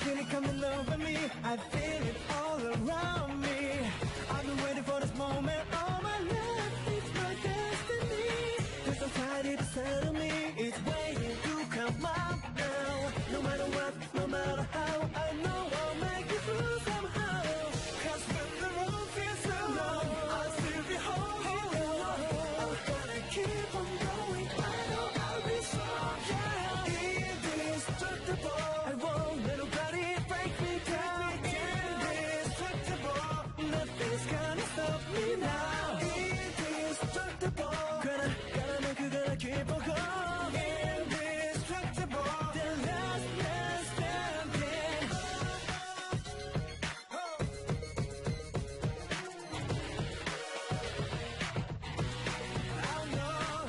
feel it coming over me. I feel it all around me. I've been waiting for this moment all my life. It's my destiny. There's somebody to settle me. It's waiting to come out now. No matter what, no matter how, I know I'll make it through somehow. 'Cause when the road feels so long, I'll still be holding on. I'm gonna keep on going. I know I'll be strong. Yeah, indestructible. I won't let nobody break me down. Indestructible. Nothing's gonna stop me now. Indestructible. Gonna make you gonna keep on going. Indestructible. The last man standing. I know.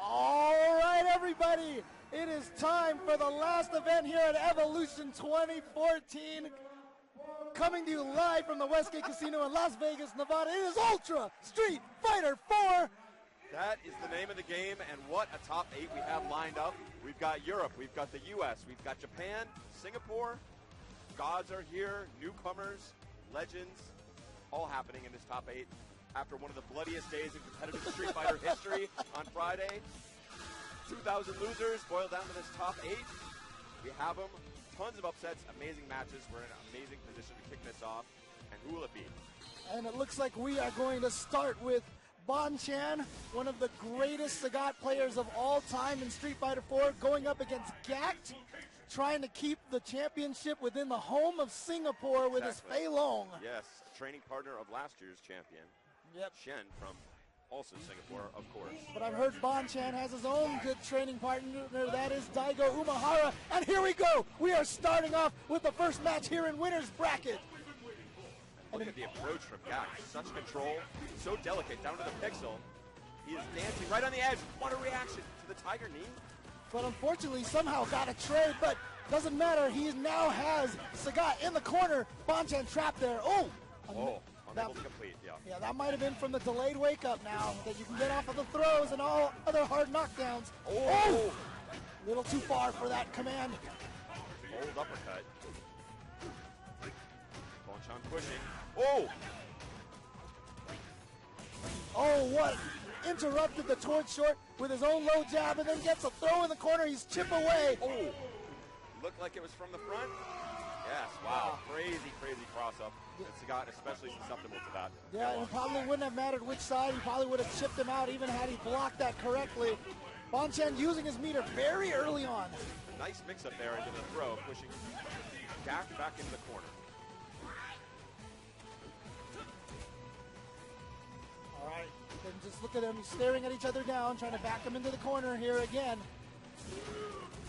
All right, everybody, it is time for the last event here at Evolution 2014. Coming to you live from the Westgate Casino in Las Vegas, Nevada. It is Ultra Street Fighter 4. That is the name of the game, and what a top 8 we have lined up. We've got Europe, we've got the US, we've got Japan, Singapore. Gods are here, newcomers, legends, all happening in this top 8 after one of the bloodiest days in competitive Street Fighter history on Friday. 2,000 losers boiled down to this top 8. We have them. Tons of upsets, amazing matches. We're in an amazing position to kick this off. And who will it be? And it looks like we are going to start with Bonchan, one of the greatest Sagat players of all time in Street Fighter 4, going up against Gact, trying to keep the championship within the home of Singapore with his Fei Long. Yes, training partner of last year's champion. Yep. Shen from also Singapore, of course. But I've heard Bonchan has his own good training partner, that is Daigo Umehara. And here we go. We are starting off with the first match here in winner's bracket. Look at the approach from Gact. Such control, so delicate, down to the pixel. He is dancing right on the edge. What a reaction to the tiger knee. But unfortunately, somehow got a trade, but doesn't matter. He now has Sagat in the corner. Bonchan trapped there. Oh! Unable to complete, yeah. Yeah, that might have been from the delayed wake-up now, that you can get off of the throws and all other hard knockdowns. Oh! Little too far for that command. Old uppercut. Bonchan pushing. Oh! Oh, what? Interrupted the torch short with his own low jab and then gets a throw in the corner. He's chip away. Oh! Looked like it was from the front. Yes, wow. Crazy, crazy cross-up. And Sagat especially susceptible to that. Yeah, and it probably wouldn't have mattered which side. He probably would have chipped him out even had he blocked that correctly. Bonchan using his meter very early on. Nice mix-up there into the throw, pushing Gact back into the corner. All right, then just look at them staring at each other down, trying to back him into the corner here again.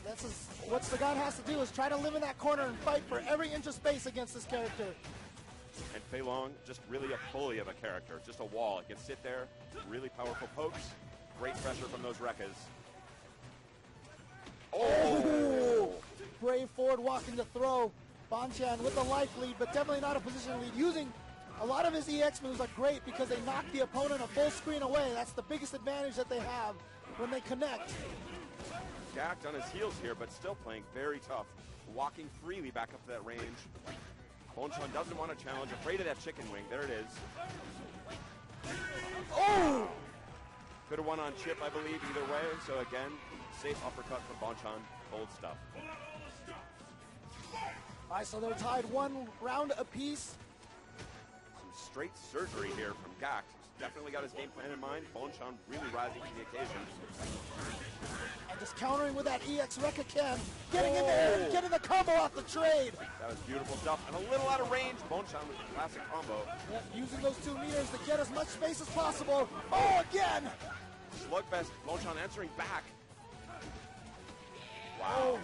That's what Sagat has to do is try to live in that corner and fight for every inch of space against this character. And Fei Long, just really a bully of a character, just a wall. It can sit there, really powerful pokes, great pressure from those Rekkas. Oh! Brave forward walking to throw. Bonchan with the life lead, but definitely not a position lead. Using a lot of his EX moves are great because they knock the opponent a full screen away. That's the biggest advantage that they have when they connect. Gact on his heels here, but still playing very tough. Walking freely back up to that range. Bonchan doesn't want to challenge, afraid of that chicken wing. There it is. Oh! Could have won on chip, I believe, either way. So again, safe uppercut from Bonchan. Bold stuff. All right, so they're tied 1 round apiece. Some straight surgery here from Gact. Definitely got his game plan in mind. Bonchan really rising to the occasion. And just countering with that EX Rekka can. Getting in there and getting the combo off the trade. That was beautiful stuff. And a little out of range. Bonchan with the classic combo. Yep, using those 2 meters to get as much space as possible. Oh, again! Slugfest, Bonchan answering back. Wow. Oh,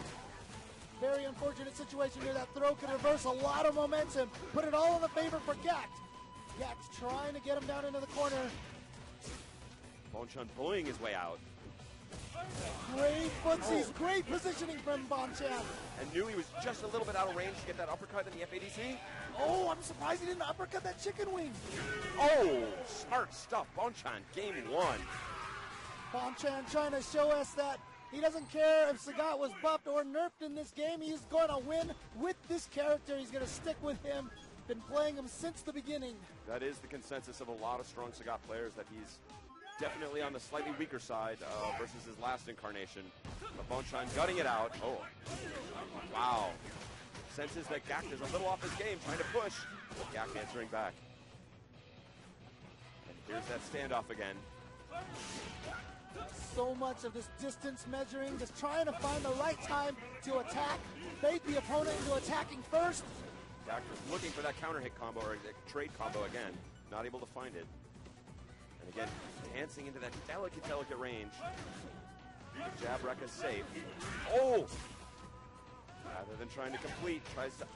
very unfortunate situation here. That throw could reverse a lot of momentum. Put it all in the favor for Gact. Gact trying to get him down into the corner. Bonchan bullying his way out. Great footsies, great positioning from Bonchan. And knew he was just a little bit out of range to get that uppercut in the FADC. Oh, I'm surprised he didn't uppercut that chicken wing. Oh, smart stuff. Bonchan, game 1. Bonchan trying to show us that he doesn't care if Sagat was buffed or nerfed in this game. He's going to win with this character. He's going to stick with him. Been playing him since the beginning. That is the consensus of a lot of strong Sagat players, that he's definitely on the slightly weaker side versus his last incarnation. But Bonchan gutting it out. Oh, wow. Senses that Gact is a little off his game, trying to push. Gact answering back. And here's that standoff again. So much of this distance measuring, just trying to find the right time to attack, bait the opponent into attacking first. Gact was looking for that counter hit combo, or the trade combo again, not able to find it. And again, dancing into that delicate range. The jab Rekka safe. Oh! Rather than trying to complete, tries to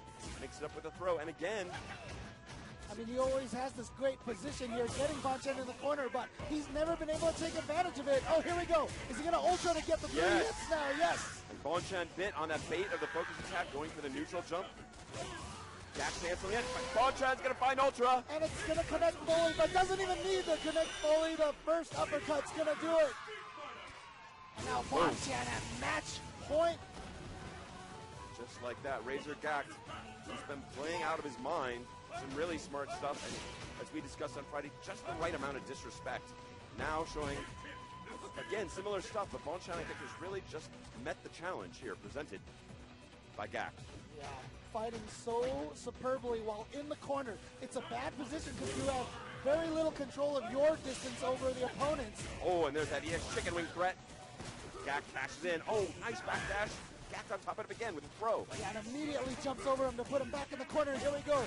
mix it up with a throw, and again. I mean, he always has this great position here, getting Bonchan in the corner, but he's never been able to take advantage of it. Oh, here we go. Is he going to ultra to get the 3 hits now? Yes. And Bonchan bit on that bait of the focus attack, going for the neutral jump. Gact canceling it. Bonchan's going to find ultra. And it's going to connect fully, but doesn't even need to connect fully. The first uppercut's going to do it. And now Bonchan at match point. Just like that, Razor Gact, he's been playing out of his mind. Some really smart stuff, and as we discussed on Friday, just the right amount of disrespect. Now showing, again, similar stuff, but Bonchan, I think, has really just met the challenge here presented by Gact. Yeah, fighting so superbly while in the corner. It's a bad position because you have very little control of your distance over the opponents. Oh, and there's that EX chicken wing threat. Gact cashes in. Oh, nice backdash. Gact on top of it again with a throw. Yeah, and immediately jumps over him to put him back in the corner. Here we go.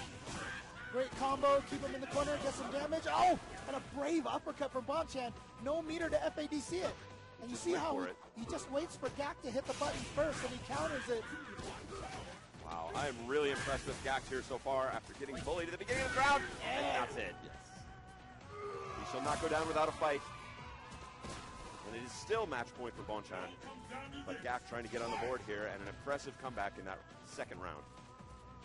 Great combo, keep him in the corner, get some damage. Oh, and a brave uppercut from Bonchan. No meter to FADC it. And you see how he just waits for Gact to hit the button first, and he counters it. Wow, I am really impressed with Gact here so far after getting bullied at the beginning of the round. And that's it. Yes. He shall not go down without a fight. And it is still match point for Bonchan. But Gact trying to get on the board here, and an impressive comeback in that second round.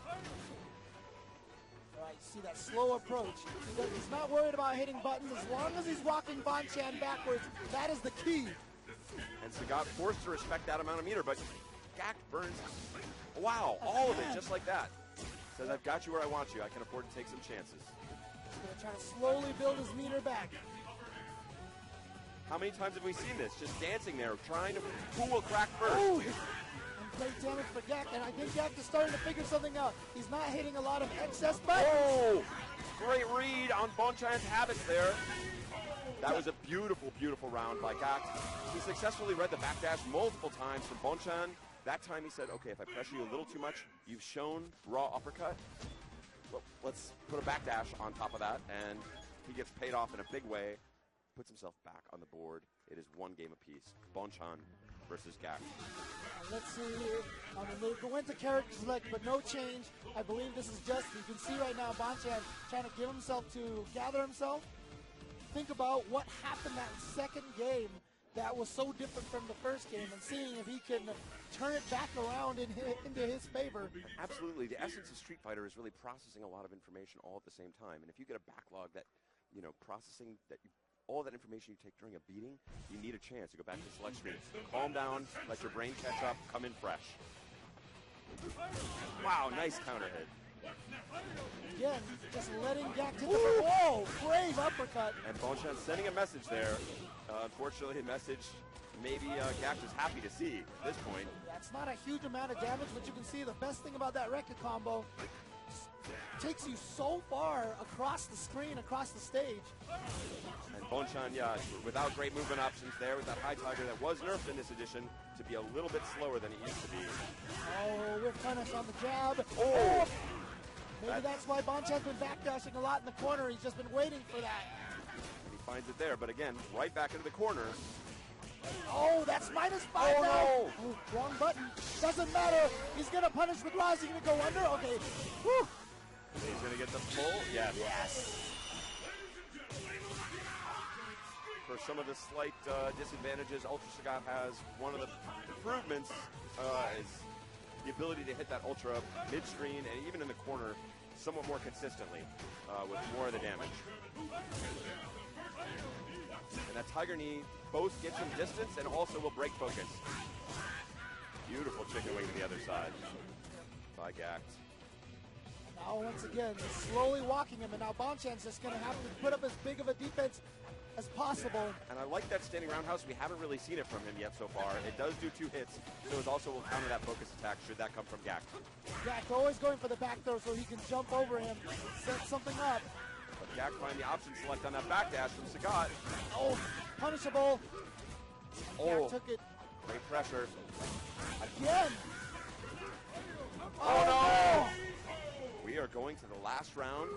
All right, you see that slow approach. He's not worried about hitting buttons. As long as he's rocking Bonchan backwards, that is the key. And Sagat forced to respect that amount of meter, but Gact burns, wow, all of it, just like that. Says, I've got you where I want you. I can afford to take some chances. He's going to try to slowly build his meter back. How many times have we seen this? Just dancing there, trying to, who will crack first? Oh, and great damage for Gact, and I think Gact is starting to figure something out. He's not hitting a lot of excess buttons. Oh, great read on Bonchan's habits there. That was a beautiful, beautiful round by Gact. He successfully read the backdash multiple times from Bonchan. That time he said, okay, if I pressure you a little too much, you've shown raw uppercut. Well, let's put a backdash on top of that, and he gets paid off in a big way. Puts himself back on the board. It is one game apiece. Bonchan versus Gact. Let's see here. They went to character select, but no change. I believe this is just, you can see right now, Bonchan trying to give himself to gather himself. Think about what happened that second game that was so different from the first game, and seeing if he can turn it back around into his favor. Absolutely. The essence of Street Fighter is really processing a lot of information all at the same time. And if you get a backlog that, you know, processing that all that information you take during a beating, you need a chance to go back to the select screen. Calm down, let your brain catch up, come in fresh. Wow, nice counter hit. Again, just letting Gact hit the whoa, brave uppercut. And Bonchan sending a message there. Unfortunately, a message maybe Gact is happy to see at this point. That's not a huge amount of damage, but you can see the best thing about that Rekka combo, takes you so far across the screen, across the stage. And Bonchan, yeah, without great movement options there with that high tiger that was nerfed in this edition to be a little bit slower than it used to be. Oh, whip punish on the jab. Oh! Maybe that's why Bonchan's been backdashing a lot in the corner. He's just been waiting for that. And he finds it there, but again, right back into the corner. Oh, that's -5 Oh, now. no. Oh, wrong button. Doesn't matter. He's going to punish with Rise. He's going to go under. Okay. Whew. He's going to get the pull. Yes. Yes. For some of the slight disadvantages Ultra Sagat has, one of the improvements is the ability to hit that Ultra midstream and even in the corner somewhat more consistently with more of the damage. And that Tiger Knee both gets him distance and also will break focus. Beautiful chicken wing to the other side by Gact. Now once again, slowly walking him, and now Bonchan's just going to have to put up as big of a defense as possible. And I like that standing roundhouse. We haven't really seen it from him yet so far. It does do 2 hits, so it also will counter that focus attack should that come from Gact. Gact always going for the back throw so he can jump over him, set something up. But Gact find the option select on that backdash from Sagat. Oh, punishable. Oh, Gact took it great pressure. again. Oh no! We are going to the last round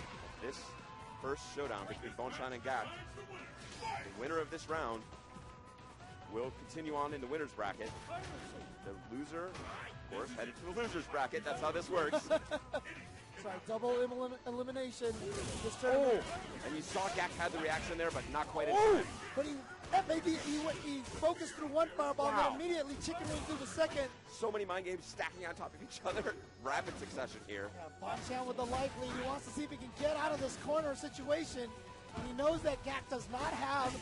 of this first showdown between Bonchan and Gact. The winner of this round will continue on in the winner's bracket. The loser, of course, headed to the loser's bracket. That's how this works. Sorry, double elimination. This tournament. And you saw Gact had the reaction there, but not quite in Oh, time. but he focused through one fireball and then immediately chicken wing through the second. So many mind games stacking on top of each other. Rapid succession here. Yeah, Bonchan with the life lead. He wants to see if he can get out of this corner situation. And he knows that Gact does not have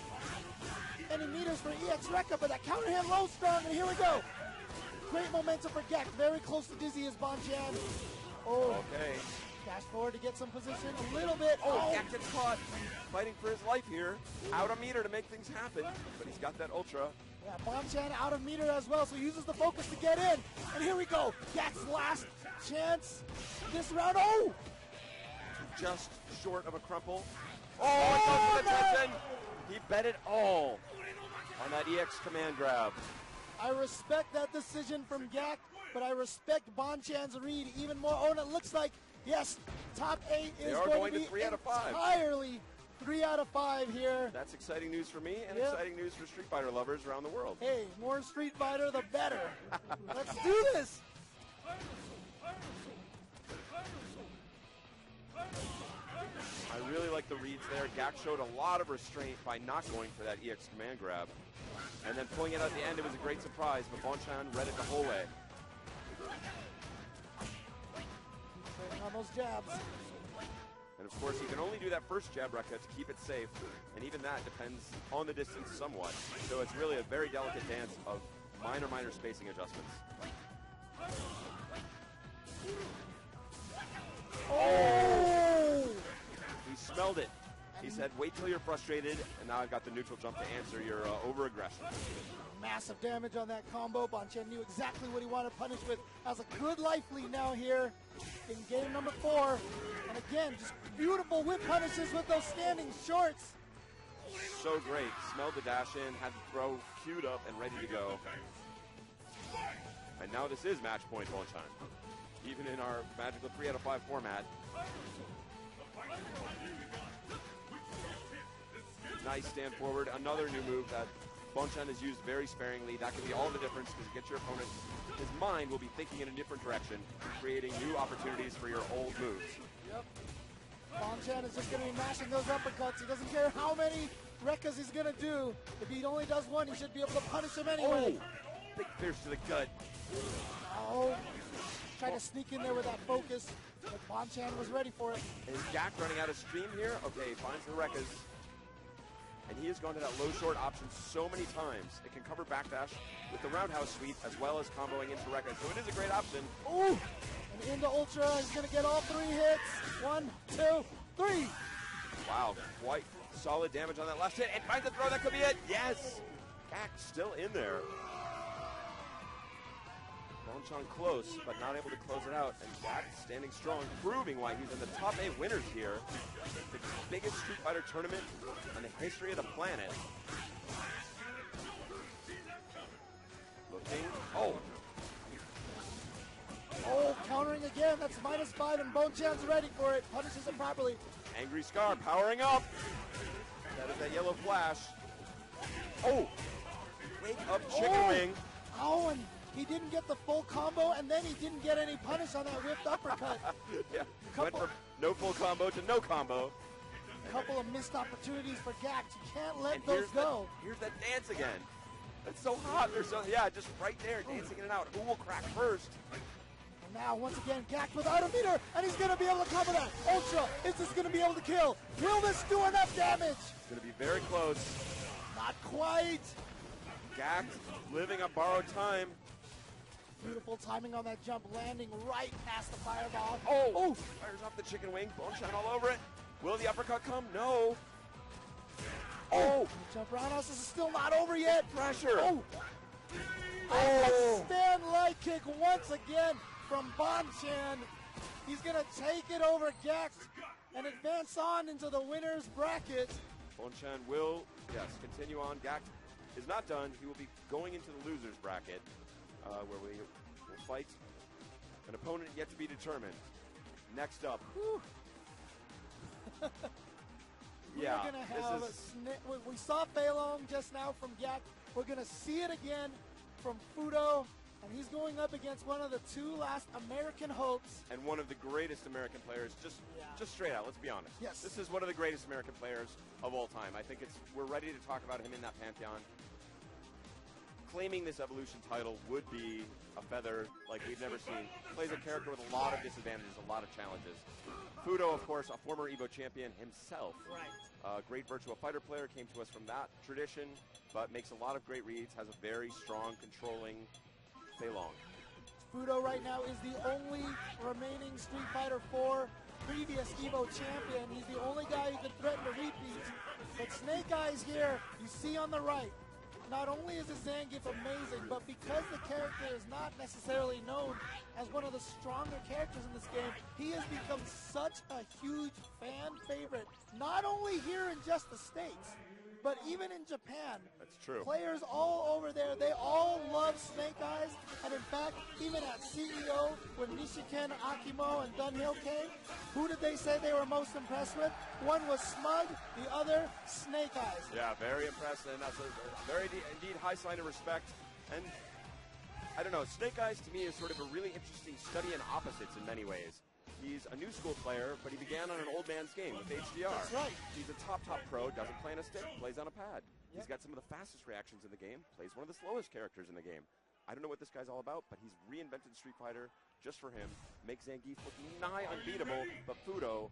any meters for EX Rekka, but that counter hit low strong, and here we go. Great momentum for Gact. Very close to dizzy as Bonchan. Oh, Okay. dash forward to get some position a little bit. Oh, Gact gets caught fighting for his life here. Out a meter to make things happen, but he's got that ultra. Yeah, Bonchan out of meter as well, so he uses the focus to get in. And here we go. Gact's last chance this round. Oh! Just short of a crumple. Oh, it goes to the tension. He bet it all on that EX command grab. I respect that decision from Gact, but I respect Bonchan's read even more. Oh, and it looks like, yes, top 8 is going to be 3 out of 5. entirely 3 out of 5 here. That's exciting news for me and Yep. exciting news for Street Fighter lovers around the world. Hey, more Street Fighter, the better. Let's do this. I really like the reads there. Gact showed a lot of restraint by not going for that EX command grab. And then pulling it at the end, it was a great surprise, but Bonchan read it the whole way. Trading on those jabs. And of course, he can only do that first jab Rekka to keep it safe, and even that depends on the distance somewhat. So it's really a very delicate dance of minor spacing adjustments. Oh! He smelled it. He said, wait till you're frustrated, and now I've got the neutral jump to answer your over-aggression. Massive damage on that combo. Bonchan knew exactly what he wanted to punish with. Has a good life lead now here in game number 4. And again, just beautiful whip punishes with those standing shorts. So great. Smelled the dash in, had the throw queued up and ready to go. And now this is match point Bonchan. Even in our magical 3 out of 5 format. Nice stand forward. Another new move that Bonchan has used very sparingly. That can be all the difference because it gets your opponent, his mind will be thinking in a different direction, creating new opportunities for your old moves. Yep. Bonchan is just going to be mashing those uppercuts. He doesn't care how many Rekkas he's going to do. If he only does one, he should be able to punish him anyway. Big fierce to the gut. Oh, try to sneak in there with that focus, but Bonchan was ready for it. Is Gact running out of steam here? Okay, finds the Rekkas. And he has gone to that low short option so many times. It can cover backdash with the roundhouse sweep as well as comboing into Rekka. So it is a great option. Ooh! And into Ultra, he's going to get all 3 hits. 1, 2, 3. Wow, quite solid damage on that last hit. And finds the throw, that could be it. Yes! Gact still in there. Bonchan close, but not able to close it out. And Jack standing strong, proving why he's in the top 8 winners here. The biggest Street Fighter tournament in the history of the planet. Looking. Oh! Oh, countering again. That's -5, and Bonchan's ready for it. Punishes it properly. Angry Scar powering up. That is that yellow flash. Oh! Wake up chicken wing. Oh, and he didn't get the full combo, and then he didn't get any punish on that whipped uppercut. Yeah, went from no full combo to no combo. A couple of missed opportunities for Gax. You can't let those go. Here's that dance again. It's so hot. They're so, yeah, just right there, dancing in and out. Who will crack first? And now, once again, Gax without a meter, and he's going to be able to cover that. Ultra, is this going to be able to kill? Will this do enough damage? It's going to be very close. Not quite. Gax living on borrowed time. Beautiful timing on that jump, landing right past the fireball. Oh! Fires off the chicken wing. Bonchan all over it. Will the uppercut come? No. Oh! Jump roundhouse is still not over yet. Pressure. Oh! Stand light kick once again from Bonchan. He's going to take it over Gax and advance on into the winner's bracket. Bonchan will, yes, continue on. Gax is not done. He will be going into the loser's bracket, where we will fight an opponent yet to be determined. Next up. Yeah, we're going to have we saw Fei Long just now from Gax. We're going to see it again from Fudo, and he's going up against one of the 2 last American hopes. And one of the greatest American players, just straight out, let's be honest. Yes. This is one of the greatest American players of all time. I think we're ready to talk about him in that pantheon. Claiming this Evolution title would be a feather like we've never seen. Plays a character with a lot of disadvantages, a lot of challenges. Fudo, of course, a former EVO champion himself. Right. Great Virtua Fighter player, came to us from that tradition, but makes a lot of great reads, has a very strong, controlling Fei Long. Fudo right now is the only remaining Street Fighter 4 previous EVO champion. He's the only guy who can threaten a repeat. But Snake Eyes here, you see on the right, not only is his Zangief amazing, but because the character is not necessarily known as one of the stronger characters in this game, he has become such a huge fan favorite, not only here in just the States, but even in Japan. That's true. Players all over there, they all love Snake Eyes, and in fact, even at CEO, when Nishiken, Akimo, and Dunhill came, who did they say they were most impressed with? One was Smug, the other, Snake Eyes. Yeah, very impressed, and that's a very indeed high sign of respect. And I don't know, Snake Eyes to me is sort of a really interesting study in opposites in many ways. He's a new school player, but he began on an old man's game with HDR. That's right. He's a top pro, doesn't play on a stick, plays on a pad. Yep. He's got some of the fastest reactions in the game, plays one of the slowest characters in the game. I don't know what this guy's all about, but he's reinvented Street Fighter just for him. Makes Zangief look nigh unbeatable, but Fudo,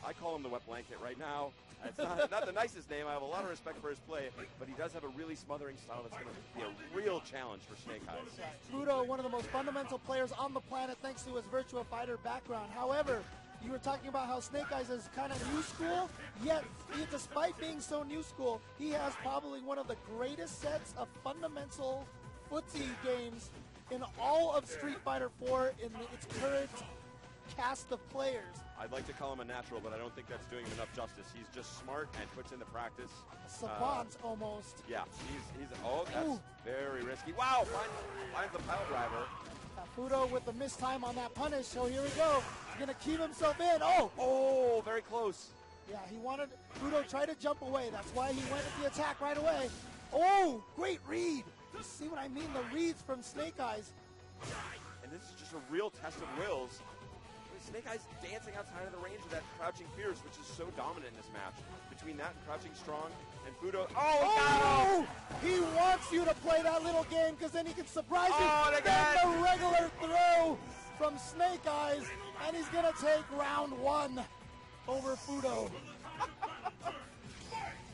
I call him the wet blanket right now. It's not the nicest name. I have a lot of respect for his play, but he does have a really smothering style that's going to be a real challenge for Snake Eyes. Fudo, one of the most fundamental players on the planet thanks to his Virtua Fighter background. However, you were talking about how Snake Eyes is kind of new school, yet despite being so new school, he has probably one of the greatest sets of fundamental footsie games in all of Street Fighter 4 in its current cast of players. I'd like to call him a natural, but I don't think that's doing him enough justice. He's just smart and puts in the practice. Savant almost. Yeah, that's very risky. Wow, finds the pile driver. Fudo with the missed time on that punish, so here we go. He's going to keep himself in. Oh, very close. Yeah, he wanted Fudo try to jump away. That's why he went at the attack right away. Oh, great read. You see what I mean? The reads from Snake Eyes. And this is just a real test of wills. Snake Eyes dancing outside of the range of that crouching fierce, which is so dominant in this match. Between that and crouching strong and Fudo. Oh! He wants you to play that little game because then he can surprise you. And then the regular throw from Snake Eyes, and he's going to take round 1 over Fudo.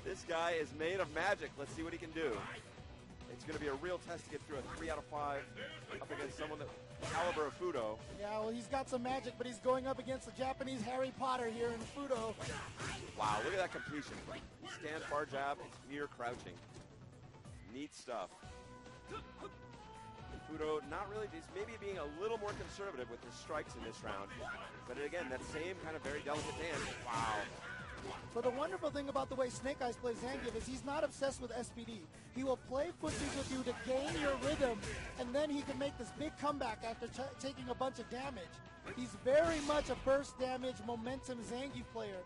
This guy is made of magic. Let's see what he can do. It's going to be a real test to get through a 3 out of 5 up against someone the caliber of Fudo. Yeah, well, he's got some magic, but he's going up against the Japanese Harry Potter here in Fudo. Wow, look at that completion. Stand, far jab, it's near crouching. Neat stuff. Fudo not really, he's maybe being a little more conservative with his strikes in this round. But again, that same kind of very delicate dance. Wow. But the wonderful thing about the way Snake Eyes plays Zangief is he's not obsessed with SPD. He will play footsies with you to gain your rhythm, and then he can make this big comeback after taking a bunch of damage. He's very much a burst damage momentum Zangief player.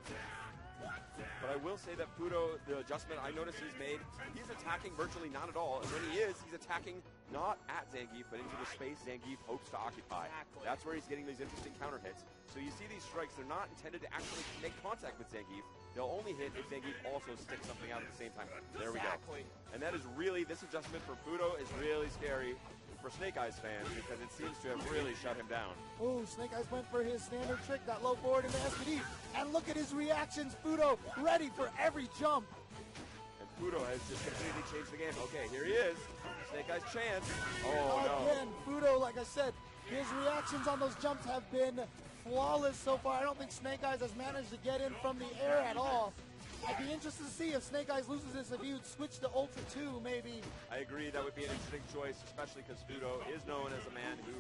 But I will say that Fudo, the adjustment I noticed he's made, he's attacking virtually not at all. And when he is, he's attacking not at Zangief, but into the space Zangief hopes to occupy. Exactly. That's where he's getting these interesting counter hits. So you see these strikes, they're not intended to actually make contact with Zangief. They'll only hit if Zangief also sticks something out at the same time. There we go. And that is really, this adjustment for Fudo is really scary for Snake Eyes fans because it seems to have really shut him down. Oh, Snake Eyes went for his standard trick, that low forward into SPD. And look at his reactions, Fudo, ready for every jump. And Fudo has just completely changed the game. Okay, here he is. Snake Eyes chance. Oh, no. Again, Fudo, like I said, his reactions on those jumps have been flawless so far. I don't think Snake Eyes has managed to get in from the air at all. I'd be interested to see if Snake Eyes loses this, if he would switch to Ultra 2, maybe. I agree, that would be an interesting choice, especially because Fudo is known as a man who,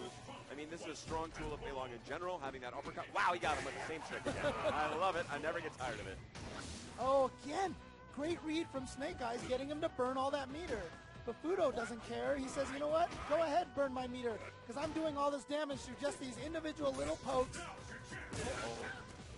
I mean, this is a strong tool of Fei Long in general, having that uppercut. Wow, he got him with the same trick again. I love it. I never get tired of it. Oh, again, great read from Snake Eyes, getting him to burn all that meter. But Fudo doesn't care. He says, you know what? Go ahead, burn my meter, because I'm doing all this damage through just these individual little pokes.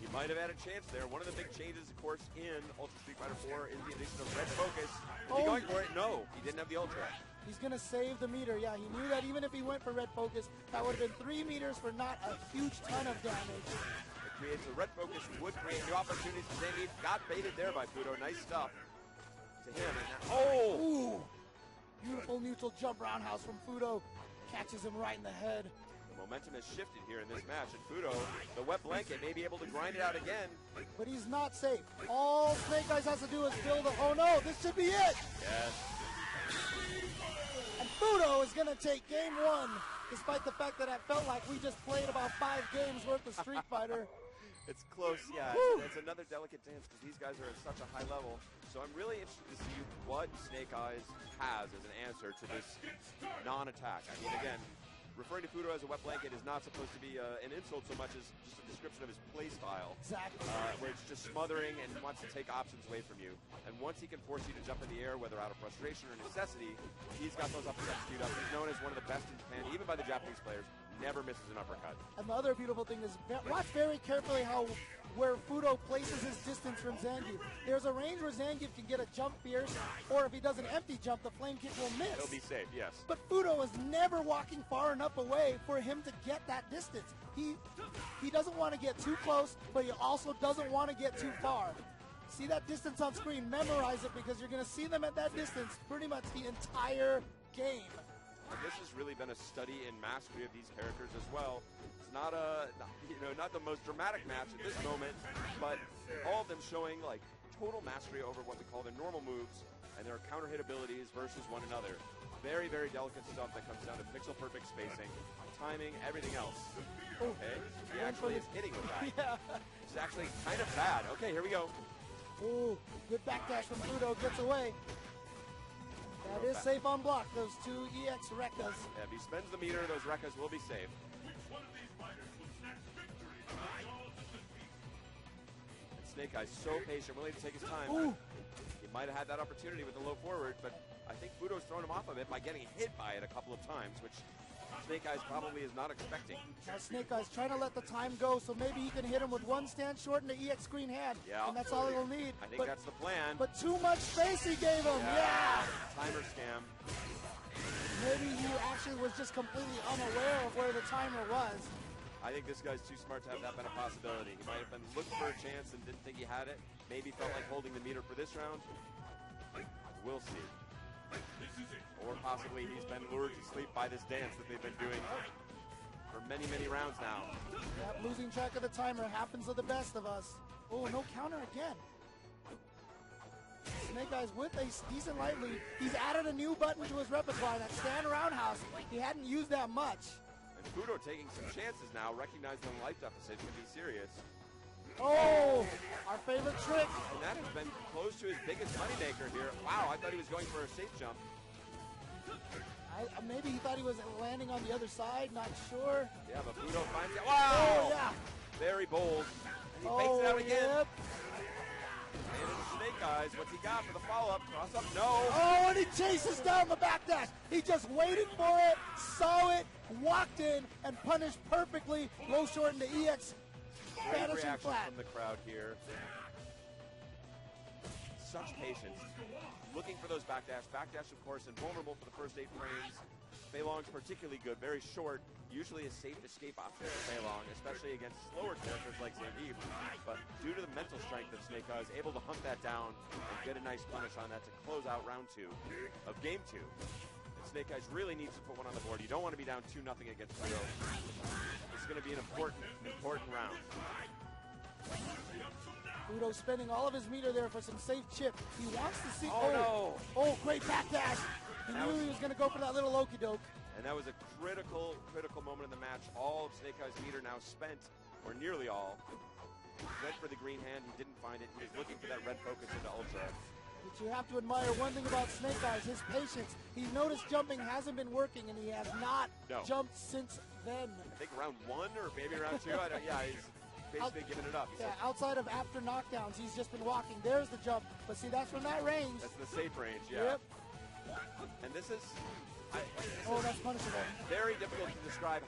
He might have had a chance there. One of the big changes, of course, in Ultra Street Fighter 4 is the addition of Red Focus. Is he going for it? No, he didn't have the Ultra. He's going to save the meter. Yeah, he knew that even if he went for Red Focus, that would have been 3 meters for not a huge ton of damage. It creates a Red Focus, would create new opportunities for Zangief. Got baited there by Fudo. Nice stuff to him. And now, oh! Ooh! Beautiful neutral jump roundhouse from Fudo. Catches him right in the head. The momentum has shifted here in this match, and Fudo, the wet blanket, may be able to grind it out again. But he's not safe. All Snake Eyes has to do is build a... Oh no, this should be it! Yes. And Fudo is going to take game 1, despite the fact that it felt like we just played about 5 games worth of Street Fighter. It's close, yeah. It's another delicate dance because these guys are at such a high level. So I'm really interested to see what Snake Eyes has as an answer to this non-attack. I mean, again, referring to Fudo as a wet blanket is not supposed to be an insult so much as just a description of his play style. Exactly. Where it's just smothering and wants to take options away from you. And once he can force you to jump in the air, whether out of frustration or necessity, he's got those uppercuts queued up. He's known as one of the best in Japan, even by the Japanese players. Never misses an uppercut. And the other beautiful thing is, watch very carefully where Fudo places his distance from Zangief. There's a range where Zangief can get a jump fierce, or if he does an empty jump, the flame kick will miss. He'll be safe, yes. But Fudo is never walking far enough away for him to get that distance. He doesn't want to get too close, but he also doesn't want to get too far. See that distance on screen, memorize it, because you're going to see them at that distance pretty much the entire game. And this has really been a study in mastery of these characters as well. It's not not the most dramatic match at this moment, but all of them showing like total mastery over what we call their normal moves and their counter hit abilities versus one another. Very, very delicate stuff that comes down to pixel perfect spacing, timing, everything else. Okay, he actually is hitting with that. Yeah. It's actually kind of bad. Okay, here we go. Ooh, good backdash from Fudo, gets away. That is safe on block, those 2 EX Rekkas. Yeah, if he spends the meter, those Rekkas will be safe. And Snake Eyes so patient, willing to take his time. Ooh. He might have had that opportunity with the low forward, but I think Fudo's thrown him off of it by getting hit by it a couple of times, which Snake Eyes probably is not expecting. Now Snake Eyes trying to let the time go, so maybe he can hit him with 1 stand short and the EX screen hand. Yeah. And that's all he'll need. I think that's the plan. But too much space he gave him. Yeah. Timer scam. Maybe he actually was just completely unaware of where the timer was. I think this guy's too smart to have that been a possibility. He might have been looking for a chance and didn't think he had it. Maybe felt like holding the meter for this round. We'll see. Or possibly he's been lured to sleep by this dance that they've been doing for many, many rounds now. Yep, losing track of the timer happens to the best of us. Oh, no counter again. Snake Eyes with a decent light lead. He's added a new button to his repertoire, that stand roundhouse. He hadn't used that much. And Fudo taking some chances now, recognizing the life deficit can be serious. Oh, our favorite trick. And that has been close to his biggest moneymaker here. Wow, I thought he was going for a safe jump. Maybe he thought thought he was landing on the other side, not sure. Yeah, but Fudo finds it. Wow! Oh, yeah. Very bold. And he fakes it out again. Yep. And it's Snake Eyes. What's he got for the follow-up? Cross up? No. Oh, and he chases down the backdash. He just waited for it, saw it, walked in, and punished perfectly. Low short into EX. Great Vanishing reaction flat. from the crowd here. Such patience. Looking for those backdash. Backdash, of course, invulnerable for the first 8 frames. Beilong's particularly good, very short, usually a safe escape option for Beilong, especially against slower characters like Zangief. But due to the mental strength of Snake Eyes, able to hunt that down and get a nice punish on that to close out round 2 of game 2. And Snake Eyes really needs to put one on the board. You don't want to be down 2-0 against Fudo. It's going to be an important round. Fudo spending all of his meter there for some safe chip. He wants to see. Oh, no. Oh, great backdash. He knew he was going to go for that little okey-doke. And that was a critical moment in the match. All of Snake Eyes' meter now spent, or nearly all. Went for the green hand. He didn't find it. He was looking for that red focus into Ultra. But you have to admire one thing about Snake Eyes, his patience. He noticed jumping hasn't been working, and he has not jumped since then. I think round 1 or maybe round 2. He's basically giving it up. Outside of after knockdowns, he's just been walking. There's the jump. But see, that's from that range. That's the safe range, yeah. Yep. And this is that's punishable. very difficult to describe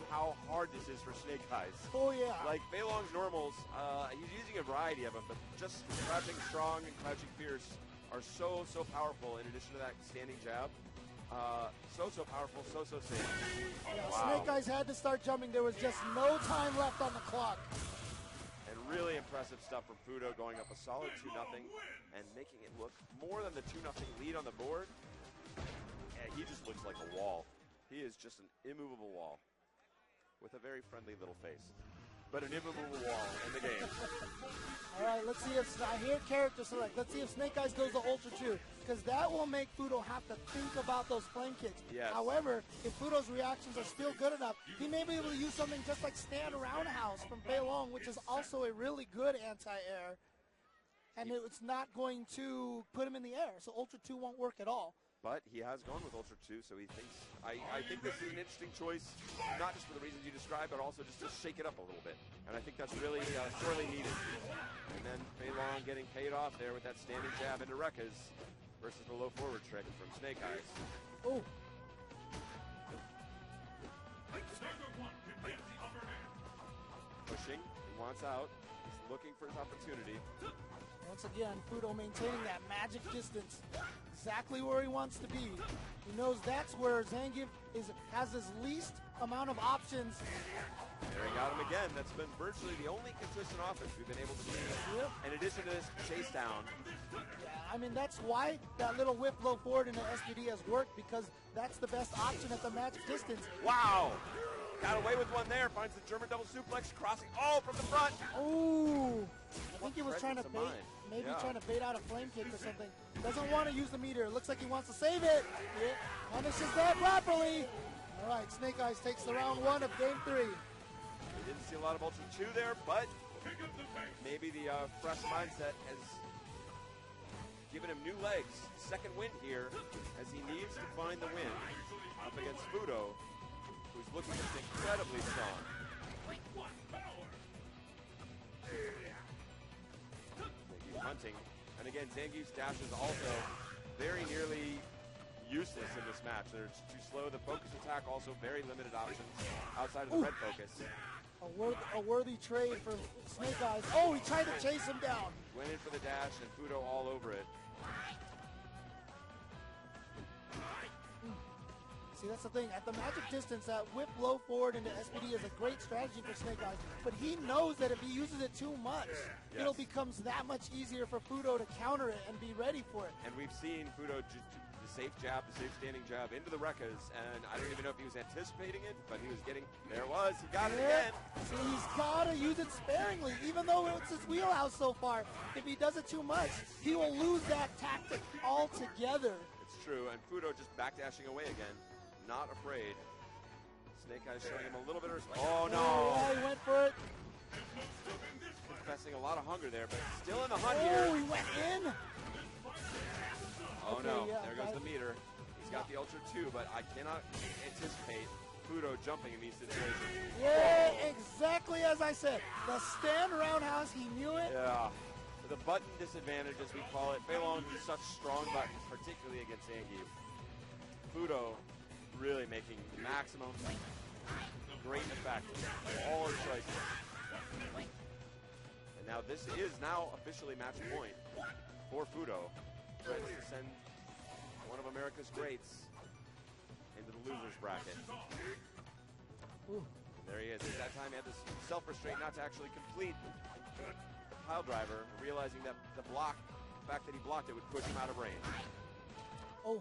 how hard this is for Snake Eyes. Oh, yeah. Like Beilong's normals, he's using a variety of them, but just crouching strong and crouching fierce are so powerful in addition to that standing jab. So powerful, so safe. Yeah, Wow. Snake Eyes had to start jumping. There was just no time left on the clock. And really impressive stuff from Fudo, going up a solid 2-0 and making it look more than the 2-0 lead on the board. Yeah, he just looks like a wall. He is just an immovable wall with a very friendly little face. But an immovable wall in the game. All right, let's see if I hear character select. Let's see if Snake Eyes goes to Ultra 2, because that will make Fudo have to think about those flame kicks. Yes. However, if Fudo's reactions are still good enough, he may be able to use something just like Stand Roundhouse from Beilong, which is also a really good anti-air. And it's not going to put him in the air, so Ultra 2 won't work at all. But he has gone with Ultra 2, so he thinks, I think this is an interesting choice, not just for the reasons you described, but also just to shake it up a little bit. And I think that's really sorely needed. And then Beilong getting paid off there with that standing jab into Rekka's versus the low forward trick from Snake Eyes. Oh. Pushing, he wants out, he's looking for his opportunity. Once again, Fudo maintaining that magic distance, exactly where he wants to be. He knows that's where Zangief has his least amount of options. There he got him again. That's been virtually the only consistent offense we've been able to see. Yep. In addition to this chase down. Yeah, I mean, that's why that little whip low forward into SPD has worked, because that's the best option at the magic distance. Wow! Got away with one there. Finds the German double suplex, crossing. Oh, from the front. Oh! I think he was trying to Presence of bait, mind. maybe Yeah. trying to bait out a flame kick or something. Doesn't want to use the meter. Looks like he wants to save it. Yeah. Punishes that properly. All right, Snake Eyes takes the round 1 of game 3. We didn't see a lot of Ultra 2 there, but maybe the fresh mindset has given him new legs. Second win here, as he needs to find the win up against Fudo, who's looking just incredibly strong. Zangief hunting. And again, Zangief's dash is also very nearly useless in this match. They're too slow. The focus attack also very limited options outside of the red focus. A worthy trade for Snake Eyes. Oh, he tried to chase him down. Went in for the dash and Fudo all over it. See, that's the thing. At the magic distance, that whip low forward into SPD is a great strategy for Snake Eyes. But he knows that if he uses it too much, it'll become that much easier for Fudo to counter it and be ready for it. And we've seen Fudo the safe jab, the safe standing jab into the Rekkas, and I don't even know if he was anticipating it, but he was getting, there it was, he got it again. See, he's got to use it sparingly, even though it's his wheelhouse so far. If he does it too much, he will lose that tactic altogether. It's true, and Fudo just backdashing away again. Not afraid. Snake Eyes showing him a little bit of respect. Oh, no. Yeah, he went for it. Confessing a lot of hunger there, but still in the hunt Oh, here. he went in. Oh, Okay, no. yeah, there goes the meter. He's He's got the Ultra too, but I cannot anticipate Fudo jumping in these situations. Yeah, exactly as I said. The stand roundhouse, he knew it. Yeah. The button disadvantage, as we call it. Fei Long has such strong buttons, particularly against Zangief. Fudo really making maximum great effect of all his choices. And now this is now officially match point for Fudo. Tries to send one of America's greats into the loser's bracket. Ooh. There he is. At that time, he had this self-restraint not to actually complete the pile driver, realizing that the fact that he blocked it would push him out of range. Oh.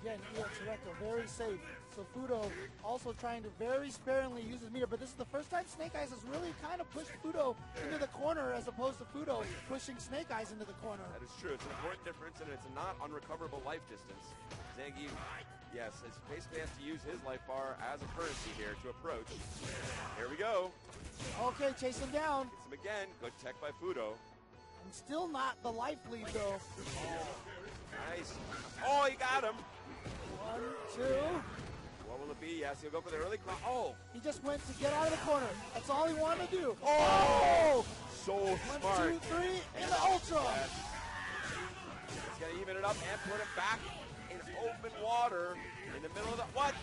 Again, EX Recto, very safe. So Fudo also trying to very sparingly use his meter, but this is the first time Snake Eyes has really kind of pushed Fudo into the corner as opposed to Fudo pushing Snake Eyes into the corner. That is true. It's an important difference, and it's a not unrecoverable life distance. Zangief, yes, basically has to use his life bar as a currency here to approach. Here we go. Okay, chase him down. Gets him again. Good tech by Fudo. And still not the life lead, though. Nice. Oh, he got him. 1, 2. What will it be? Yes, he'll go for the early cross. Oh. He just went to get out of the corner. That's all he wanted to do. Oh! So 1, smart. 2, 3, in the Ultra. Yes. He's going to even it up and put him back in open water in the middle of the... What?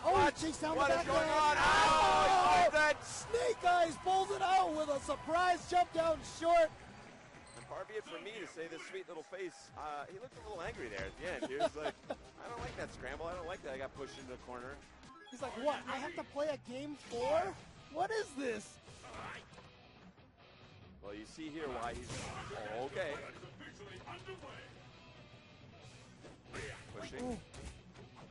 Oh, he chased down What the is back going line. on? Oh, he that. Snake Eyes pulls it out with a surprise jump down short. And far be it from me to say this sweet little face. He looked a little angry there at the end. He was like, I don't like that scramble. I don't like that I got pushed into the corner. He's like, what? I have to play a game 4? What is this? Well, you see here why he's... Oh, okay. Pushing. Ooh.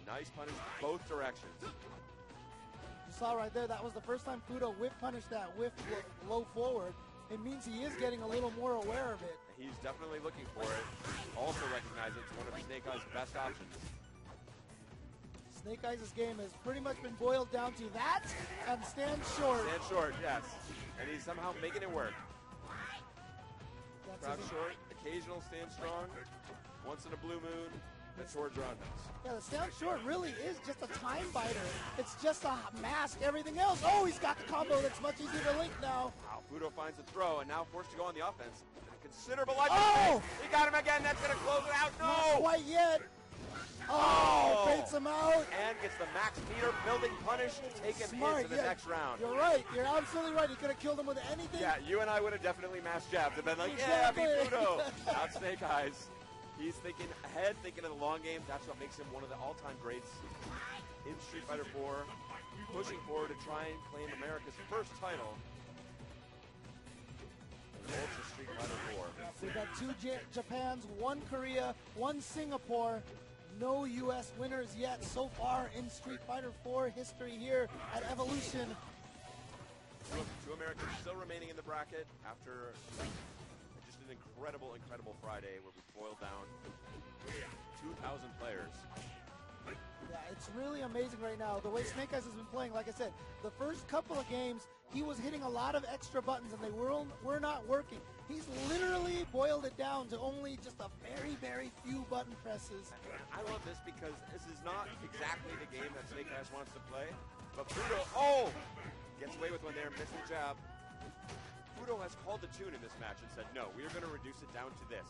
Nice punish both directions. You saw right there, that was the first time Fudo whiff punished that whiff low forward. It means he is getting a little more aware of it. He's definitely looking for it. Also recognize it's one of Snake Eyes' best options. Snake Eyes' game has pretty much been boiled down to that and stand short. Stand short, yes. And he's somehow making it work. Crowd short, occasional stand strong, once in a blue moon, and towards roundhouse. Yeah, the stand short really is just a time biter. It's just a mask, everything else. Oh, he's got the combo that's much easier to link now. Wow, Fudo finds the throw and now forced to go on the offense. Considerable life. Oh! He got him again. That's going to close it out. Not No! quite yet. Oh, baits him out. And gets the max meter building punish to take him Smart, into the yeah. next round. You're right. You're absolutely right. He could have killed him with anything. Yeah, you and I would have definitely mass jabbed and been like, Exactly. yeah, beat Fudo. Not Snake Eyes. He's thinking ahead, thinking of the long game. That's what makes him one of the all-time greats in Street Fighter 4. Pushing forward to try and claim America's first title. Ultra Street Fighter 4. We've got 2 Japans, 1 Korea, 1 Singapore. No U.S. winners yet so far in Street Fighter 4 history here at Evolution. Two Americans still remaining in the bracket after just an incredible Friday where we boiled down 2,000 players. Yeah, it's really amazing right now. The way Snake Eyes has been playing, like I said, the first couple of games, he was hitting a lot of extra buttons and they were not working. He's literally boiled it down to only just a very, very few button presses. I love this because this is not exactly the game that Snake Eyes wants to play, but Fudo, gets away with one there, missed the jab. Fudo has called the tune in this match and said, no, we are going to reduce it down to this.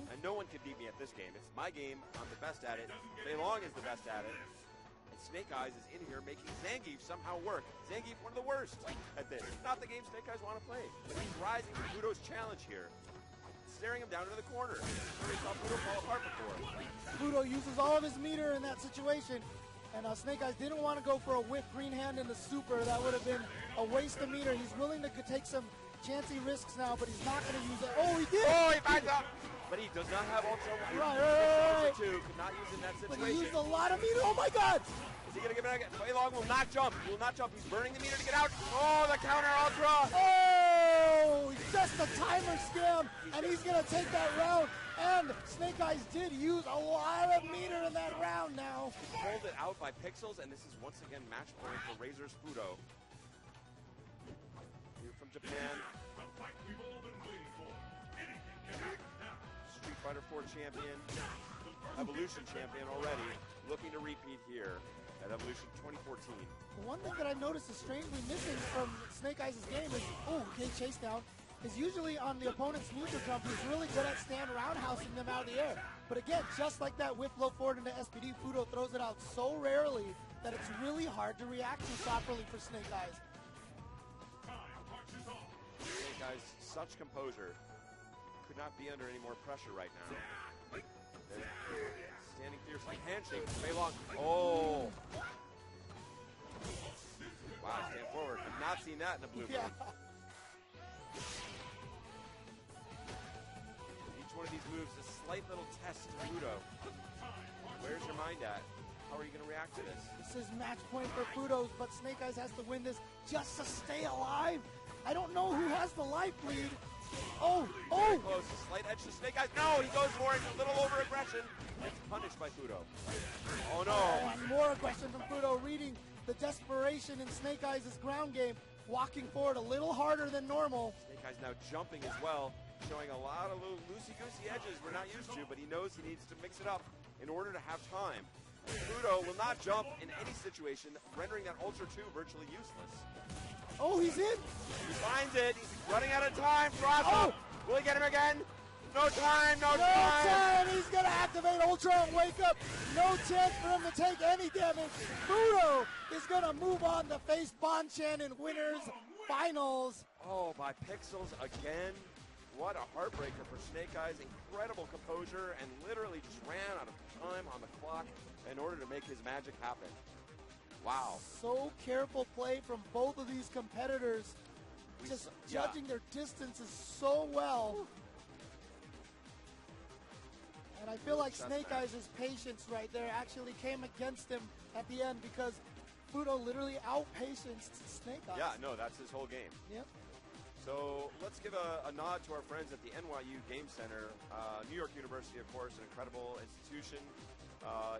And no one can beat me at this game. It's my game. I'm the best at it. Fei Long is the best at it. And Snake Eyes is in here making Zangief somehow work. Zangief, one of the worst at this. Not the game Snake Eyes want to play. But he's rising to Fudo's challenge here. Staring him down into the corner. We saw Fudo fall apart before. Fudo uses all of his meter in that situation. And Snake Eyes didn't want to go for a whiff green hand in the super. That would have been a waste of meter. He's willing to take some chancy risks now, but he's not going to use it. Oh, he did! Oh, he backed up! But he does not have Ultra 1. Right. Ultra 2 could not use in that situation. But he used a lot of meter. Oh, my God! Is he going to give it again? Fei Long will not jump. He will not jump. He's burning the meter to get out. Oh, the counter Ultra! Oh, just a timer scam, and he's going to take that round. And Snake Eyes did use a lot of meter in that round now. Pulled it out by pixels, and this is once again match point for Razor's Fudo. Here from Japan. Street Fighter 4 champion. Evolution champion already, looking to repeat here at Evolution 2014. The one thing that I've noticed is strangely missing from Snake Eyes' game is, okay, chase down, is usually on the opponent's neutral jump, he's really good at stand roundhousing them out of the air. But again, just like that whip low forward into SPD, Fudo throws it out so rarely that it's really hard to react to properly for Snake Eyes. Snake Eyes, such composure, could not be under any more pressure right now. They're standing fiercely, handshake, Fei Long. Oh! Wow, stand forward. I've not seen that in the blue Yeah. Each one of these moves is a slight little test to Fudo. Where's your mind at? How are you going to react to this? This is match point for Fudos, but Snake Eyes has to win this just to stay alive. I don't know who has the life lead. Oh! Very close, a slight edge to Snake Eyes. No, he goes for it, a little over-aggression. It's punished by Fudo. Oh no! And more aggression from Fudo, reading the desperation in Snake Eyes' ground game, walking forward a little harder than normal. Snake Eyes now jumping as well, showing a lot of little loosey-goosey edges we're not used to, but he knows he needs to mix it up in order to have time. Fudo will not jump in any situation, rendering that Ultra 2 virtually useless. Oh, he's in! He finds it. He's running out of time. Cross. Oh! Will he get him again? No time. No No time. time! He's gonna activate Ultra and wake up. No chance for him to take any damage. Fudo is gonna move on to face Bonchan in winners finals. Oh, by pixels again. What a heartbreaker for Snake Eyes. Incredible composure and literally just ran out of time on the clock in order to make his magic happen. Wow. So careful play from both of these competitors. Just yeah. judging their distances so well. And I feel like Snake Eyes' patience right there actually came against him at the end because Fudo literally out-patience Snake Eyes. Yeah, no, that's his whole game. Yep. So let's give a nod to our friends at the NYU Game Center. New York University, of course, an incredible institution.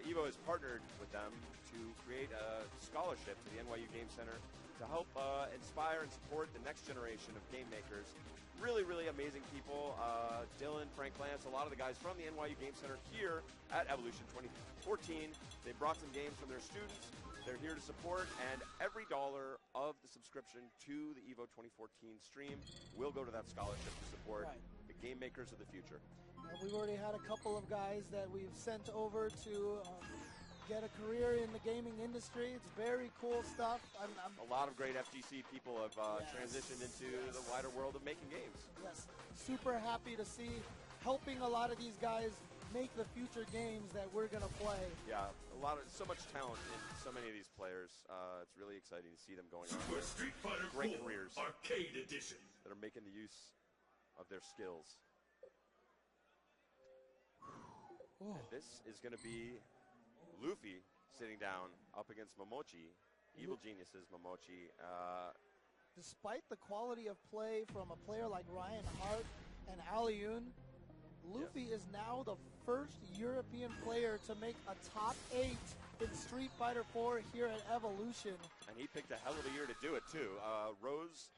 EVO has partnered with them to create a scholarship to the NYU Game Center to help inspire and support the next generation of game makers. Really, really amazing people. Dylan, Frank Lance, a lot of the guys from the NYU Game Center here at Evolution 2014. They brought some games from their students. They're here to support, and every dollar of the subscription to the EVO 2014 stream will go to that scholarship to support the game makers of the future. And we've already had a couple of guys that we've sent over to get a career in the gaming industry. It's very cool stuff. A lot of great FGC people have transitioned into the wider world of making games. Yes, super happy to see helping a lot of these guys make the future games that we're going to play. Yeah, so much talent in so many of these players. It's really exciting to see them going on Street Fighter great 4 careers Arcade Edition that are making the use of their skills. And this is going to be Luffy sitting down up against Momochi, Evil Genius's Momochi. Despite the quality of play from a player like Ryan Hart and Alioun, Luffy is now the first European player to make a top 8 in Street Fighter 4 here at Evolution. And he picked a hell of a year to do it, too. Rose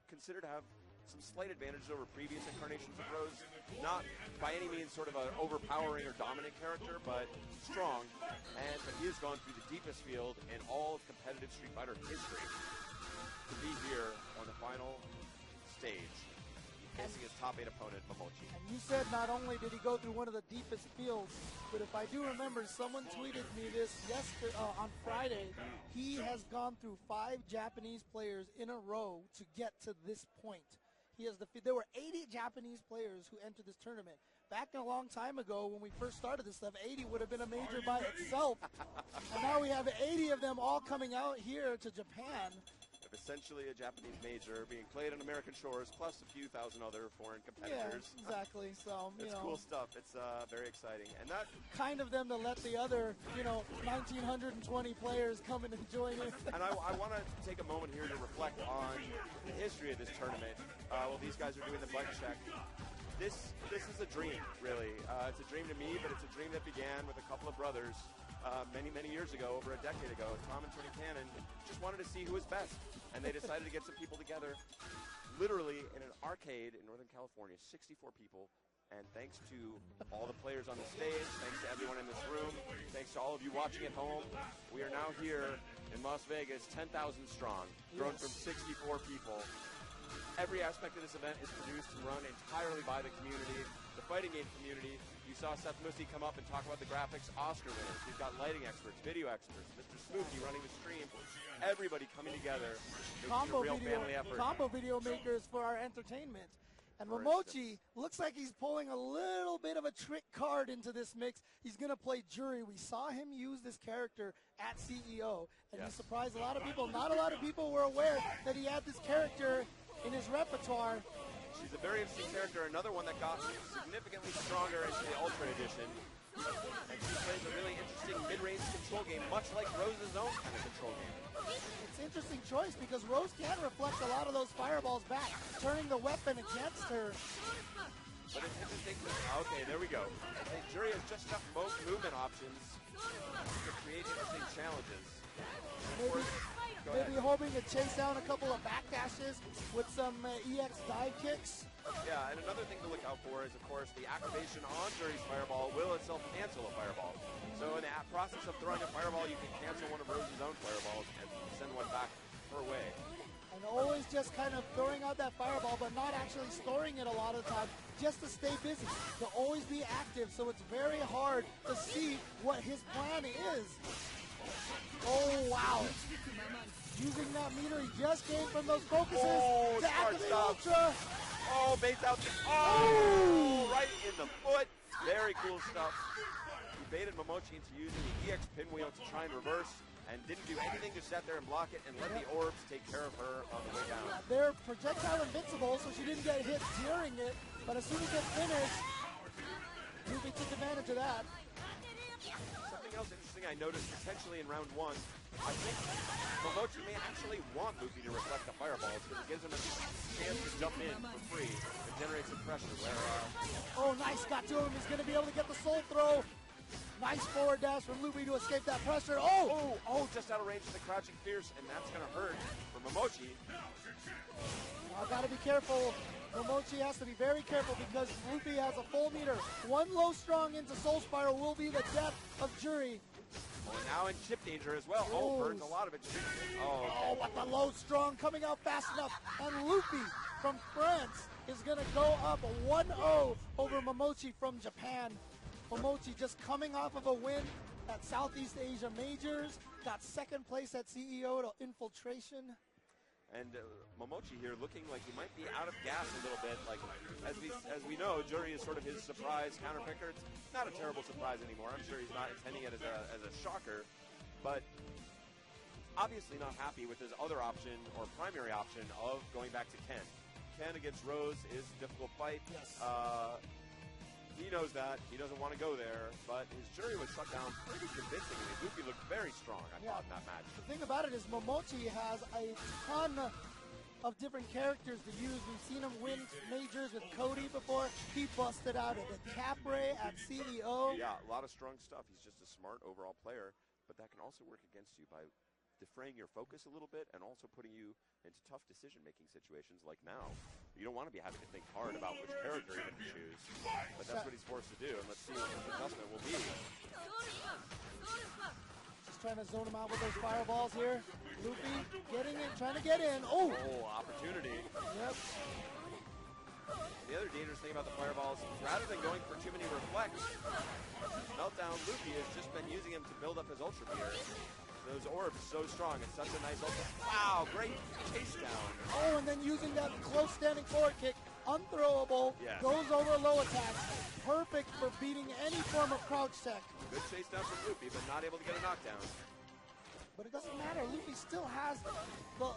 considered to have some slight advantages over previous incarnations of Rose. Not by any means sort of an overpowering or dominant character, but strong. But he has gone through the deepest field in all of competitive Street Fighter history to be here on the final stage, facing his top 8 opponent, Momochi. And you said not only did he go through one of the deepest fields, but if I do remember, someone tweeted me this yesterday, on Friday. He has gone through 5 Japanese players in a row to get to this point. There were 80 Japanese players who entered this tournament. Back a long time ago when we first started this stuff, 80 would have been a major by itself. And now we have 80 of them all coming out here to Japan. Essentially a Japanese major being played on American shores, plus a few thousand other foreign competitors. Yeah, exactly. So, it's cool stuff. It's very exciting. And that kind of them to let the other, 1,920 players come in and join in. And I want to take a moment here to reflect on the history of this tournament. While these guys are doing the bike check, this is a dream, really. It's a dream to me, but it's a dream that began with a couple of brothers many, many years ago, over a decade ago. Tom and Tony Cannon just wanted to see who was best, and they decided to get some people together, literally in an arcade in Northern California, 64 people, And thanks to all the players on the stage, thanks to everyone in this room, thanks to all of you watching at home, we are now here in Las Vegas, 10,000 strong, grown from 64 people. Every aspect of this event is produced and run entirely by the community, the fighting game community. You saw Seth Musi come up and talk about the graphics, Oscar winners. We've got lighting experts, video experts, Mr. Spooky running the stream. Everybody coming together, making a real family effort. Combo video makers for our entertainment. And For Momochi looks like he's pulling a little bit of a trick card into this mix. He's going to play Jury. We saw him use this character at CEO, and he surprised a lot of people. Not a lot of people were aware that he had this character in his repertoire. She's a very interesting character, another one that got significantly stronger into the Ultra Edition. And she plays a really interesting mid-range control game, much like Rose's own kind of control game. It's an interesting choice because Rose can reflect a lot of those fireballs back, turning the weapon against her. But it's interesting. Okay, there we go. I think Jury has just enough movement options to create interesting challenges. Maybe hoping to chase down a couple of backdashes with some EX dive kicks. Yeah, and another thing to look out for is, of course, the activation on Jury's fireball will itself cancel a fireball. So in the process of throwing a fireball, you can cancel one of Rose's own fireballs and send one back her way. And always just kind of throwing out that fireball, but not actually storing it a lot of the time, just to stay busy, to always be active. So it's very hard to see what his plan is. Oh, wow. Using that meter he just gained from those focuses to activate Ultra. Oh, base out. Oh, right in the foot. Very cool stuff. He baited Momochi into using the EX pinwheel to try and reverse and didn't do anything, just sat there and block it and let the orbs take care of her on the way down. They're projectile invincible, so she didn't get hit during it, but as soon as it finished, Ruby took advantage of that. Something else interesting I noticed potentially in round one, I think Momochi may actually want Luffy to reflect the fireballs because it gives him a chance to jump in for free and generate some pressure. Oh, nice, got to him. He's going to be able to get the soul throw. Nice forward dash from Luffy to escape that pressure. Oh, just out of range of the crouching fierce, and that's going to hurt for Momochi. Got to be careful. Momochi has to be very careful because Luffy has a full meter. One low strong into Soul Spiral will be the death of Jury. Now in chip danger as well. Oh, burns a lot of it. Oh, but the low strong coming out fast enough. And Luffy from France is going to go up 1-0 over Momochi from Japan. Momochi just coming off of a win at Southeast Asia Majors. Got second place at CEO to Infiltration. And Momochi here looking like he might be out of gas a little bit. Like as we know, Jury is sort of his surprise counterpicker. It's not a terrible surprise anymore. I'm sure he's not intending it as a shocker, but obviously not happy with his other option or primary option of going back to Ken. Ken against Rose is a difficult fight. Yes. He knows that. He doesn't want to go there, but his Jury was shut down pretty convincingly. Luffy looked very strong, I thought, in that match. The thing about it is Momochi has a ton of different characters to use. We've seen him win majors with Cody before. He busted out at the Capray at CEO. Yeah, a lot of strong stuff. He's just a smart overall player, but that can also work against you by defraying your focus a little bit and also putting you into tough decision-making situations like now. You don't want to be having to think hard about which character you're going to choose, but that's what he's forced to do, and let's see what his adjustment will be. Just trying to zone him out with those fireballs here. Luffy getting in, trying to get in. Oh, opportunity. Yep. The other dangerous thing about the fireballs, rather than going for too many reflects, Meltdown Luffy has just been using him to build up his Ultra Meter. Those orbs so strong. It's such a nice Ultra. Wow, great chase down. Oh, and then using that close standing forward kick, unthrowable, goes over low attacks. Perfect for beating any form of crouch tech. Good chase down from Luffy, but not able to get a knockdown. But it doesn't matter. Luffy still has the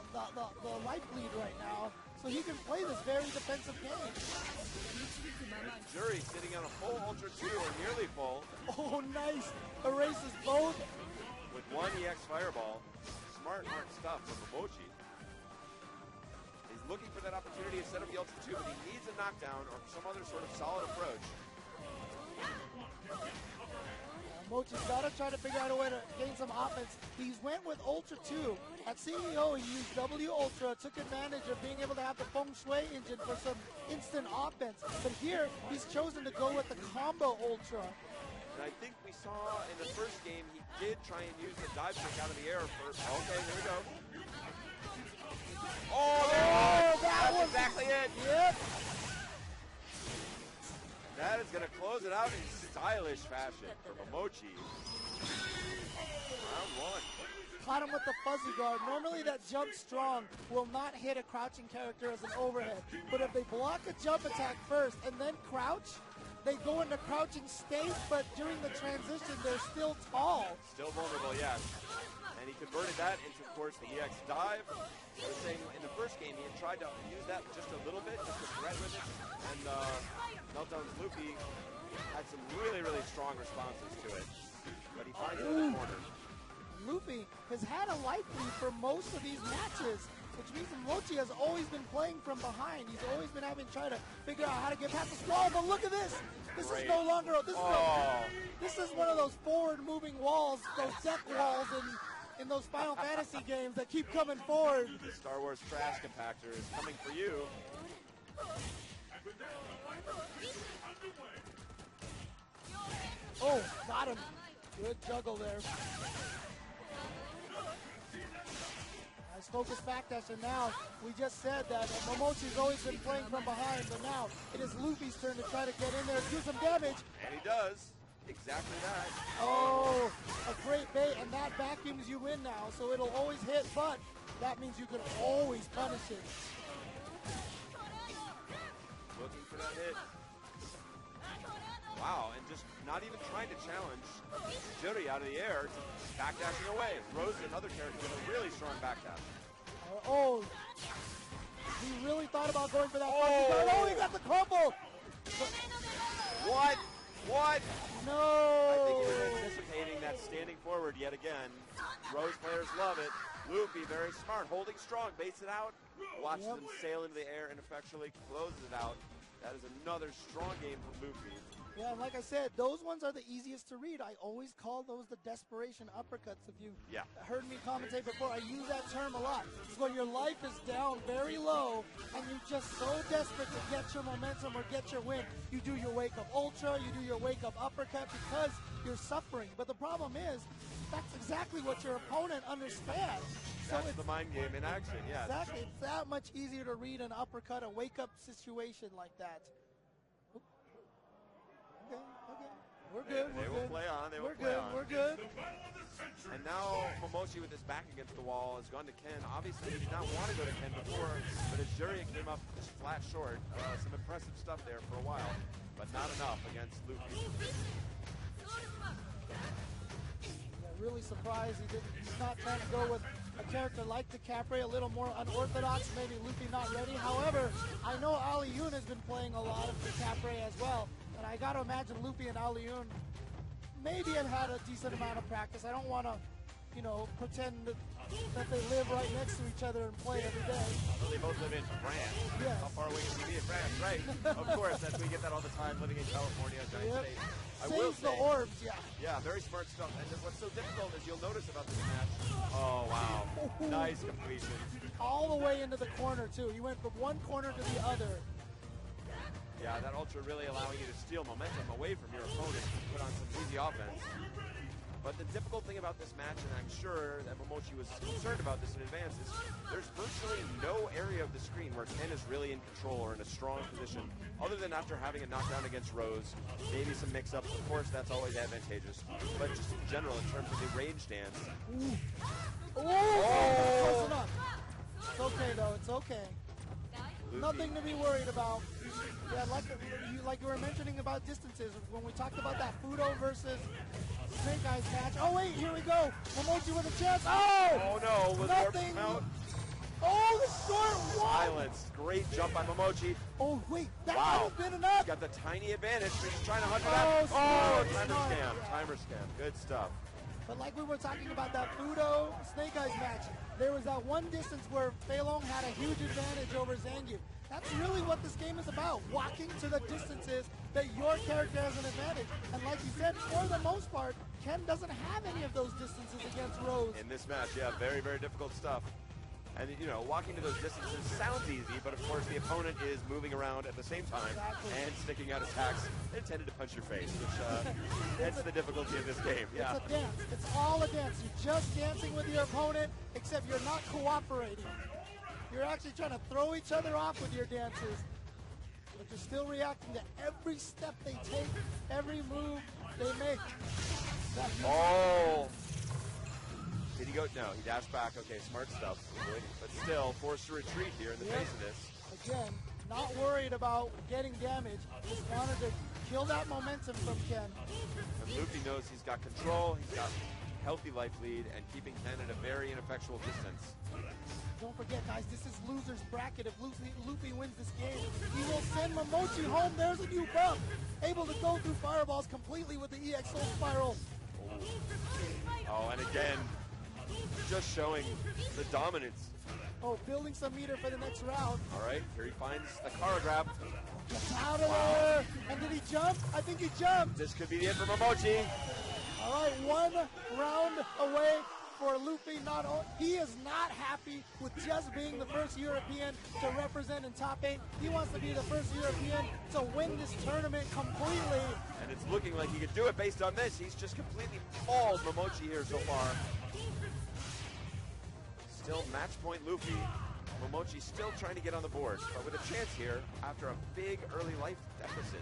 life lead right now, so he can play this very defensive game. Jury sitting on a full Ultra 2 or nearly full. Oh, nice. Erases both. With one EX Fireball. Smart stuff from Momochi. He's looking for that opportunity to set up the Ultra 2, but he needs a knockdown or some other sort of solid approach. Mochi's got to try to figure out a way to gain some offense. He's went with Ultra 2. At CEO, he used W Ultra, took advantage of being able to have the Feng Shui engine for some instant offense. But here, he's chosen to go with the Combo Ultra. And I think we saw in the first game, he did try and use the dive kick out of the air first. Okay, here we go. Oh, that's exactly it. Yep. That is going to close it out in stylish fashion for Momochi. Round one. Caught him with the fuzzy guard. Normally that jump strong will not hit a crouching character as an overhead. But if they block a jump attack first and then crouch, they go into crouching state, but during the transition, they're still tall. Still vulnerable, yes. And he converted that into, of course, the EX dive. I was saying in the first game, he had tried to use that just a little bit, just to thread with it. And Meltdown's Loopy had some really, really strong responses to it. But he finds it in the corner. Loopy has had a life lead for most of these matches, which means Mochi has always been playing from behind. He's always been having to try to figure out how to get past the wall. But look at this. This is no longer, this is one of those forward-moving walls, those deck walls in those Final Fantasy games that keep coming forward. The Star Wars trash compactor is coming for you. Oh, got him. Good juggle there. Nice focus backdash, and now we just said that Momochi's always been playing from behind, but now it is Luffy's turn to try to get in there and do some damage. And he does. Exactly that. Oh, a great bait, and that vacuums you in now, so it'll always hit, but that means you can always punish it. Looking for that hit. Wow, and just not even trying to challenge Juri out of the air, backdashing away. Rose, another character with a really strong backdash. He really thought about going for that. Oh, he got the crumble. What? What? No. I think you were anticipating that standing forward yet again. Rose players love it. Luffy, very smart, holding strong, baits it out, watches him sail into the air and effectually closes it out. That is another strong game from Luffy. Yeah, and like I said, those ones are the easiest to read. I always call those the desperation uppercuts. If you heard me commentate before, I use that term a lot. It's when your life is down very low and you're just so desperate to get your momentum or get your win. You do your wake-up ultra, you do your wake-up uppercut because you're suffering. But the problem is, that's exactly what your opponent understands. That's the mind game in action, yeah. Exactly. It's that much easier to read an uppercut, a wake-up situation like that. Okay. We're good. They will play on. They will play on. We're good. And now Momochi with his back against the wall has gone to Ken. Obviously, he did not want to go to Ken before, but as Juri came up just flat short, some impressive stuff there for a while, but not enough against Luffy. Really surprised he's not trying to go with a character like DiCaprio, a little more unorthodox, maybe Luffy not ready. However, I know Ali Yoon has been playing a lot of DiCaprio as well, and I got to imagine Luffy and Ali Yoon maybe have had a decent amount of practice. I don't want to, pretend that they live right next to each other and play every day. Although they both live in France. Yes. How far away can you be in France? Right. Of course, we get that all the time living in California, United States. I will Saves the orbs, Yeah, very smart stuff. And what's so difficult is you'll notice about this match. Oh, wow. Nice completion. All the way into the corner, too. He went from one corner to the other. Yeah, that ultra really allowing you to steal momentum away from your opponent and put on some easy offense. But the difficult thing about this match, and I'm sure that Momochi was concerned about this in advance, is there's virtually no area of the screen where Ken is really in control or in a strong position, other than after having a knockdown against Rose, maybe some mix-ups. Of course, that's always advantageous. But just in general, in terms of the range dance. Close enough. It's okay, though. It's okay. Luffy. Nothing to be worried about. Yeah, like you were mentioning about distances, when we talked about that Fudo versus Snake Eyes match. Oh, wait, here we go. Momochi with a chance. Oh no, with nothing. Oh, the short one. Silence. Great jump by Momochi. Oh, wait, that might have been enough. He's got the tiny advantage. He's trying to hunt it out. Timer scam. Good stuff. But like we were talking about that Fudo Snake Eyes match, there was that one distance where Fei Long had a huge advantage over Zangief. That's really what this game is about, walking to the distances that your character has an advantage. And like you said, for the most part, Ken doesn't have any of those distances against Rose. In this match, yeah, very, very difficult stuff. And, you know, walking to those distances sounds easy, but of course the opponent is moving around at the same time and sticking out attacks intended to punch your face, which that's the difficulty of this game. Yeah. It's a dance. It's all a dance. You're just dancing with your opponent, except you're not cooperating. You're actually trying to throw each other off with your dances, but you're still reacting to every step they take, every move they make. Oh! Did he go? No, he dashed back. Okay, smart stuff. But still, forced to retreat here in the face of this. Again, not worried about getting damage. Just wanted to kill that momentum from Ken. And Luffy knows he's got control, he's got healthy life lead, and keeping Ken at a very ineffectual distance. Don't forget, guys, this is loser's bracket. If Luffy wins this game, he will send Momochi home. There's a new buff. Able to go through fireballs completely with the EX Soul Spiral. Oh, and again, just showing the dominance. Oh, building some meter for the next round. All right, here he finds the Kara grab. Gets out of there. And did he jump? I think he jumped. This could be the end for Momochi. All right, one round away for Luffy. He is not happy with just being the first European to represent in top 8. He wants to be the first European to win this tournament completely. And it's looking like he could do it based on this. He's just completely mauled Momochi here so far. Still match point Luffy. Momochi still trying to get on the board, but with a chance here after a big early life deficit.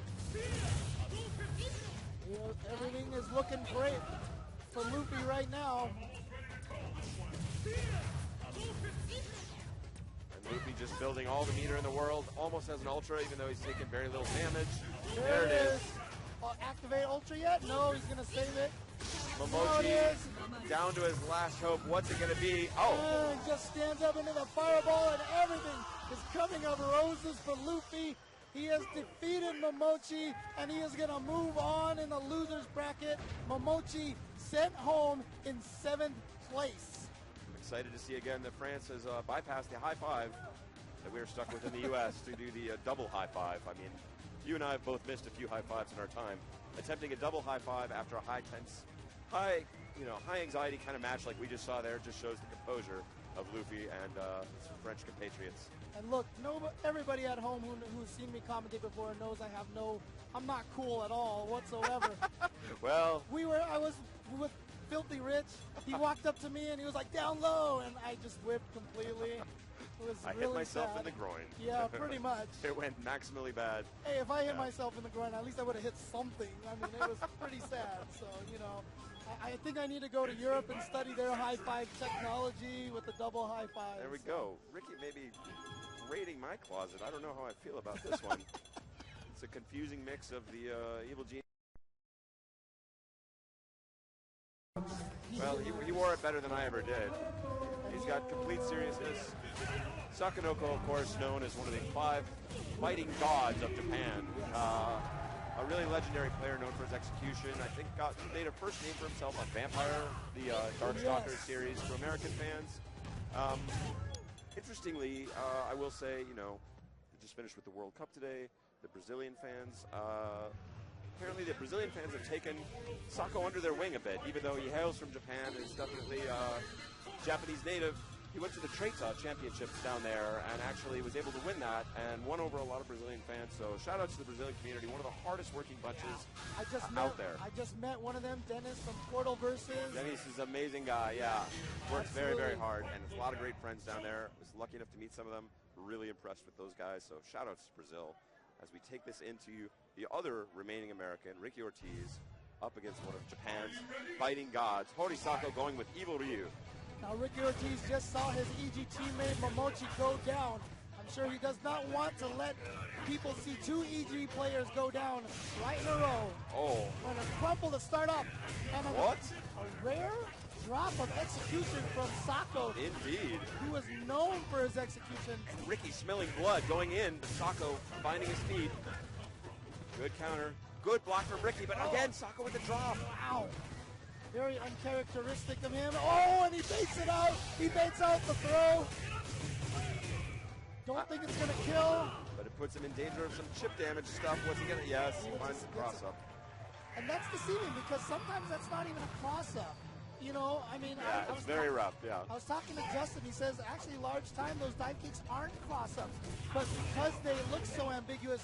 You know, everything is looking great for Luffy right now. And Luffy just building all the meter in the world, almost has an ultra, even though he's taking very little damage. There it is. Activate ultra yet? No, he's gonna save it. Momochi down to his last hope. What's it gonna be? Oh! And just stands up into the fireball, and everything is coming of roses for Luffy. He has defeated Momochi, and he is gonna move on in the loser's bracket. Momochi sent home in 7th place. I'm excited to see again that France has bypassed the high five that we were stuck with in the U.S. to do the double high five. I mean, you and I have both missed a few high fives in our time. Attempting a double high five after a high anxiety kind of match like we just saw there just shows the composure of Luffy and his French compatriots. And look, everybody at home who's seen me commentate before knows I'm not cool at all whatsoever. Well, I was with Filthy Rich. He walked up to me and he was like, down low, and I just whipped completely. I really hit myself sad. in the groin. Yeah, pretty much. It went maximally bad. Hey, if I hit myself in the groin, at least I would have hit something. I mean, it was pretty sad. So, you know, I think I need to go to Europe and study their high five technology with the double high five. There we go. Ricky may be raiding my closet. I don't know how I feel about this one. It's a confusing mix of the Evil Genius. Well, he wore it better than I ever did. He's got complete seriousness. Sakanoko, of course, known as one of the 5 fighting gods of Japan. A really legendary player known for his execution. I think made a first name for himself on Vampire, the Darkstalkers series to American fans. Interestingly, I will say, you know, we just finished with the World Cup today. The Brazilian fans, apparently the Brazilian fans have taken Sako under their wing a bit, even though he hails from Japan and is definitely Japanese native. He went to the Treta Championships down there and actually was able to win that and won over a lot of Brazilian fans. So shout out to the Brazilian community, one of the hardest working bunches out there. I just met one of them, Dennis from Portal Versus. Dennis is an amazing guy, yeah. Works very, very hard and has a lot of great friends down there. Was lucky enough to meet some of them. Really impressed with those guys. So shout outs to Brazil as we take this into the other remaining American, Ricky Ortiz, up against one of Japan's fighting gods, Hori Sako, going with Evil Ryu. Now, Ricky Ortiz just saw his EG teammate Momochi go down. I'm sure he does not want to let people see 2 EG players go down right in a row. Oh. And a crumple to start up. And what? A rare drop of execution from Sako. Indeed. He was known for his execution. And Ricky smelling blood going in, but Sako finding his feet. Good counter. Good block from Ricky, but again, Sako with the drop. Wow. Very uncharacteristic of him. Oh, and he baits it out. He baits out the throw. Don't think it's going to kill. But it puts him in danger of some chip damage stuff. What's he going to? Yes, he finds the cross-up. And that's deceiving because sometimes that's not even a cross-up. You know, I mean, Yeah, it's very rough, yeah. I was talking to Justin. He says, actually, large time, those dive kicks aren't cross-ups. But because they look so ambiguous,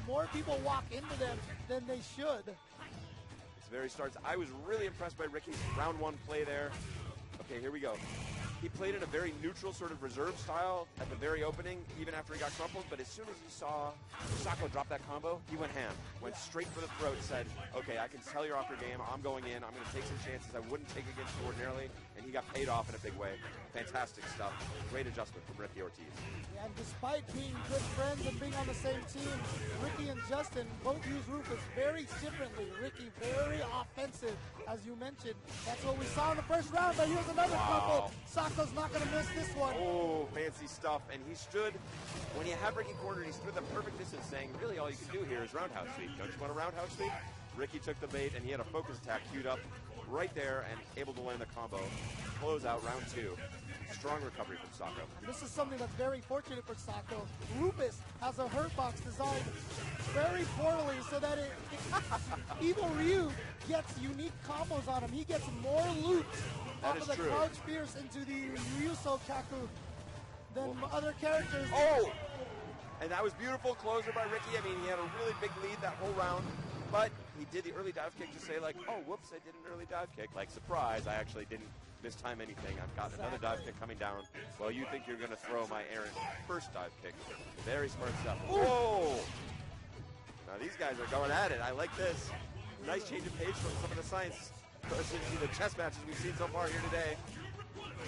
more people walk into them than they should. This very starts. I was really impressed by Ricky's round one play there. Okay, here we go. He played in a very neutral sort of reserve style at the very opening, even after he got crumpled. But as soon as he saw Sako drop that combo, he went ham. Went straight for the throat, said, okay, I can tell you're off your game. I'm going in. I'm going to take some chances I wouldn't take against you ordinarily. And he got paid off in a big way. Fantastic stuff. Great adjustment from Ricky Ortiz. Yeah, and despite being good friends and being on the same team, Ricky and Justin both use Rufus very differently. Ricky very offensive, as you mentioned. That's what we saw in the first round, but here's another crumple. Sako's not going to miss this one. Oh, fancy stuff. And he stood, when you have Ricky cornered, he stood the perfect distance saying, really all you can do here is roundhouse sweep. Don't you want a roundhouse sweep? Ricky took the bait, and he had a focus attack queued up right there and able to land the combo. Close out round two. Strong recovery from Sako. This is something that's very fortunate for Sako. Rufus has a hurt box designed very poorly so that EVO Ryu gets unique combos on him. He gets more loot off of the true. Crouch Fierce into the Ryuso Kaku than other characters. Oh! And that was beautiful closer by Ricky. I mean, he had a really big lead that whole round. But he did the early dive kick to say, like, oh, whoops, I did an early dive kick. Like, surprise, I actually didn't mistime anything. I've got another dive kick coming down. Well, you think you're going to throw my errant first dive kick. Very smart stuff. Whoa! Now, these guys are going at it. I like this. Nice change of pace from some of the science. The chess matches we've seen so far here today.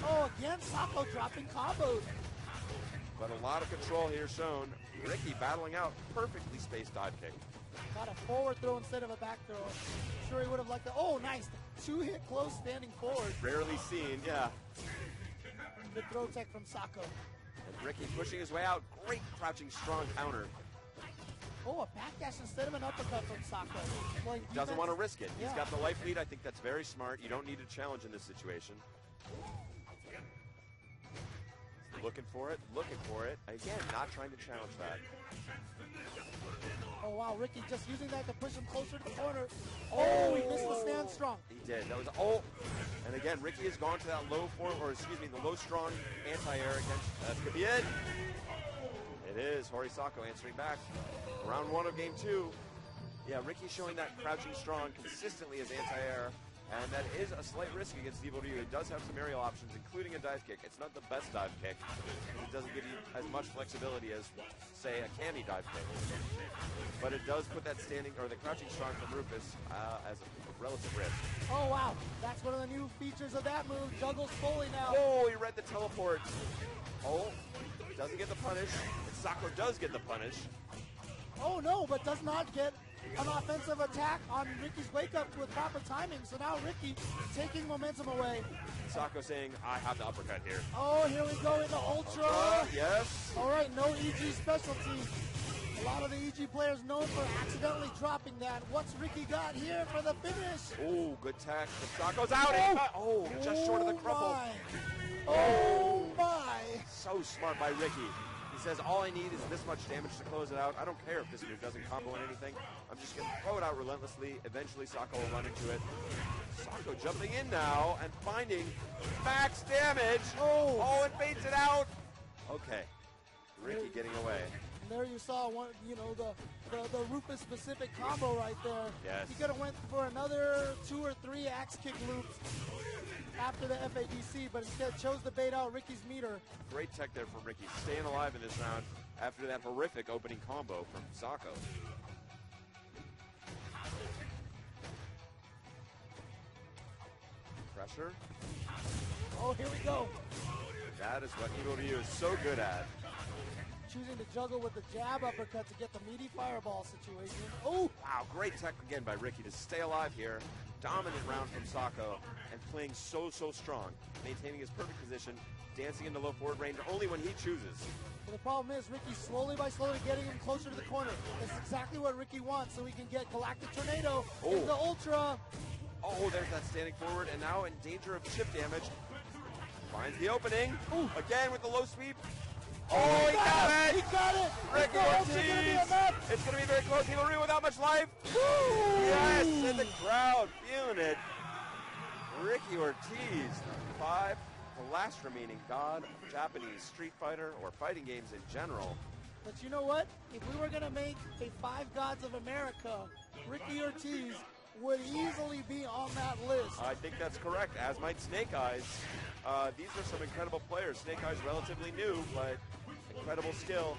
Oh, again, Sako dropping combos. But a lot of control here shown. Ricky battling out perfectly spaced dive kick. Got a forward throw instead of a back throw. I'm sure he would have liked that. Oh, nice. Two-hit close standing forward. Rarely seen, yeah. The throw tech from Sako. And Ricky pushing his way out. Great crouching strong counter. Oh, a backdash instead of an uppercut from Sako. Doesn't want to risk it. Yeah. He's got the life lead. I think that's very smart. You don't need a challenge in this situation. Looking for it, looking for it. Again, not trying to challenge that. Oh, wow, Ricky just using that to push him closer to the corner. Oh, he missed the stand strong. He did. That was, and again, Ricky has gone to that low form, or excuse me, the low strong anti-air against, that could be it. It is. Horisako answering back. Round one of game two. Yeah, Ricky showing that crouching strong consistently as anti-air. And that is a slight risk against EVO Ryu. It does have some aerial options, including a dive kick. It's not the best dive kick. It doesn't give you as much flexibility as, say, a Kami dive kick. But it does put that standing, or the crouching strong from Rufus as a relative risk. Oh, wow. That's one of the new features of that move. Juggles fully now. Oh, he read the teleport. Oh, doesn't get the punish. And Sako does get the punish. Oh, no, but does not get an offensive attack on Ricky's wake-up with proper timing. So now Ricky taking momentum away. Sako saying, I have the uppercut here. Oh, here we go in the Ultra. Yes. All right, no EG specialty. A lot of the EG players known for accidentally dropping that. What's Ricky got here for the finish? Oh, good tech. But Sako's out. Just short of the crumple. Oh, my. So smart by Ricky. He says, all I need is this much damage to close it out. I don't care if this move doesn't combo in anything. I'm just going to throw it out relentlessly. Eventually, Sako will run into it. Sako jumping in now and finding max damage. Oh, and baits it out. Okay. Ricky getting away. And there you saw one, the Rufus specific combo right there. Yes. He could have went for another 2 or 3 axe kick loops after the FADC, but instead chose to bait out Ricky's meter. Great tech there from Ricky, staying alive in this round after that horrific opening combo from Sako. Pressure. Oh, here we go. That is what EVO Ryu is so good at. Choosing to juggle with the jab uppercut to get the meaty fireball situation. Oh! Wow, great tech again by Ricky to stay alive here. Dominant round from Sako and playing so strong. Maintaining his perfect position, dancing into low forward range only when he chooses. But the problem is Ricky slowly getting him closer to the corner. That's exactly what Ricky wants so he can get Galactic Tornado in the Ultra. Oh, there's that standing forward and now in danger of chip damage. Finds the opening. Again with the low sweep. Oh, he got it! He got it! Ricky Ortiz! It's going to be very close. Hillary without much life. Woo! Yes, and the crowd feeling it. Ricky Ortiz, the last remaining god of Japanese Street Fighter or fighting games in general. But you know what? If we were going to make a Five Gods of America, Ricky Ortiz would easily be on that list. I think that's correct, as might Snake Eyes. These are some incredible players. Snake Eyes relatively new, but incredible skill.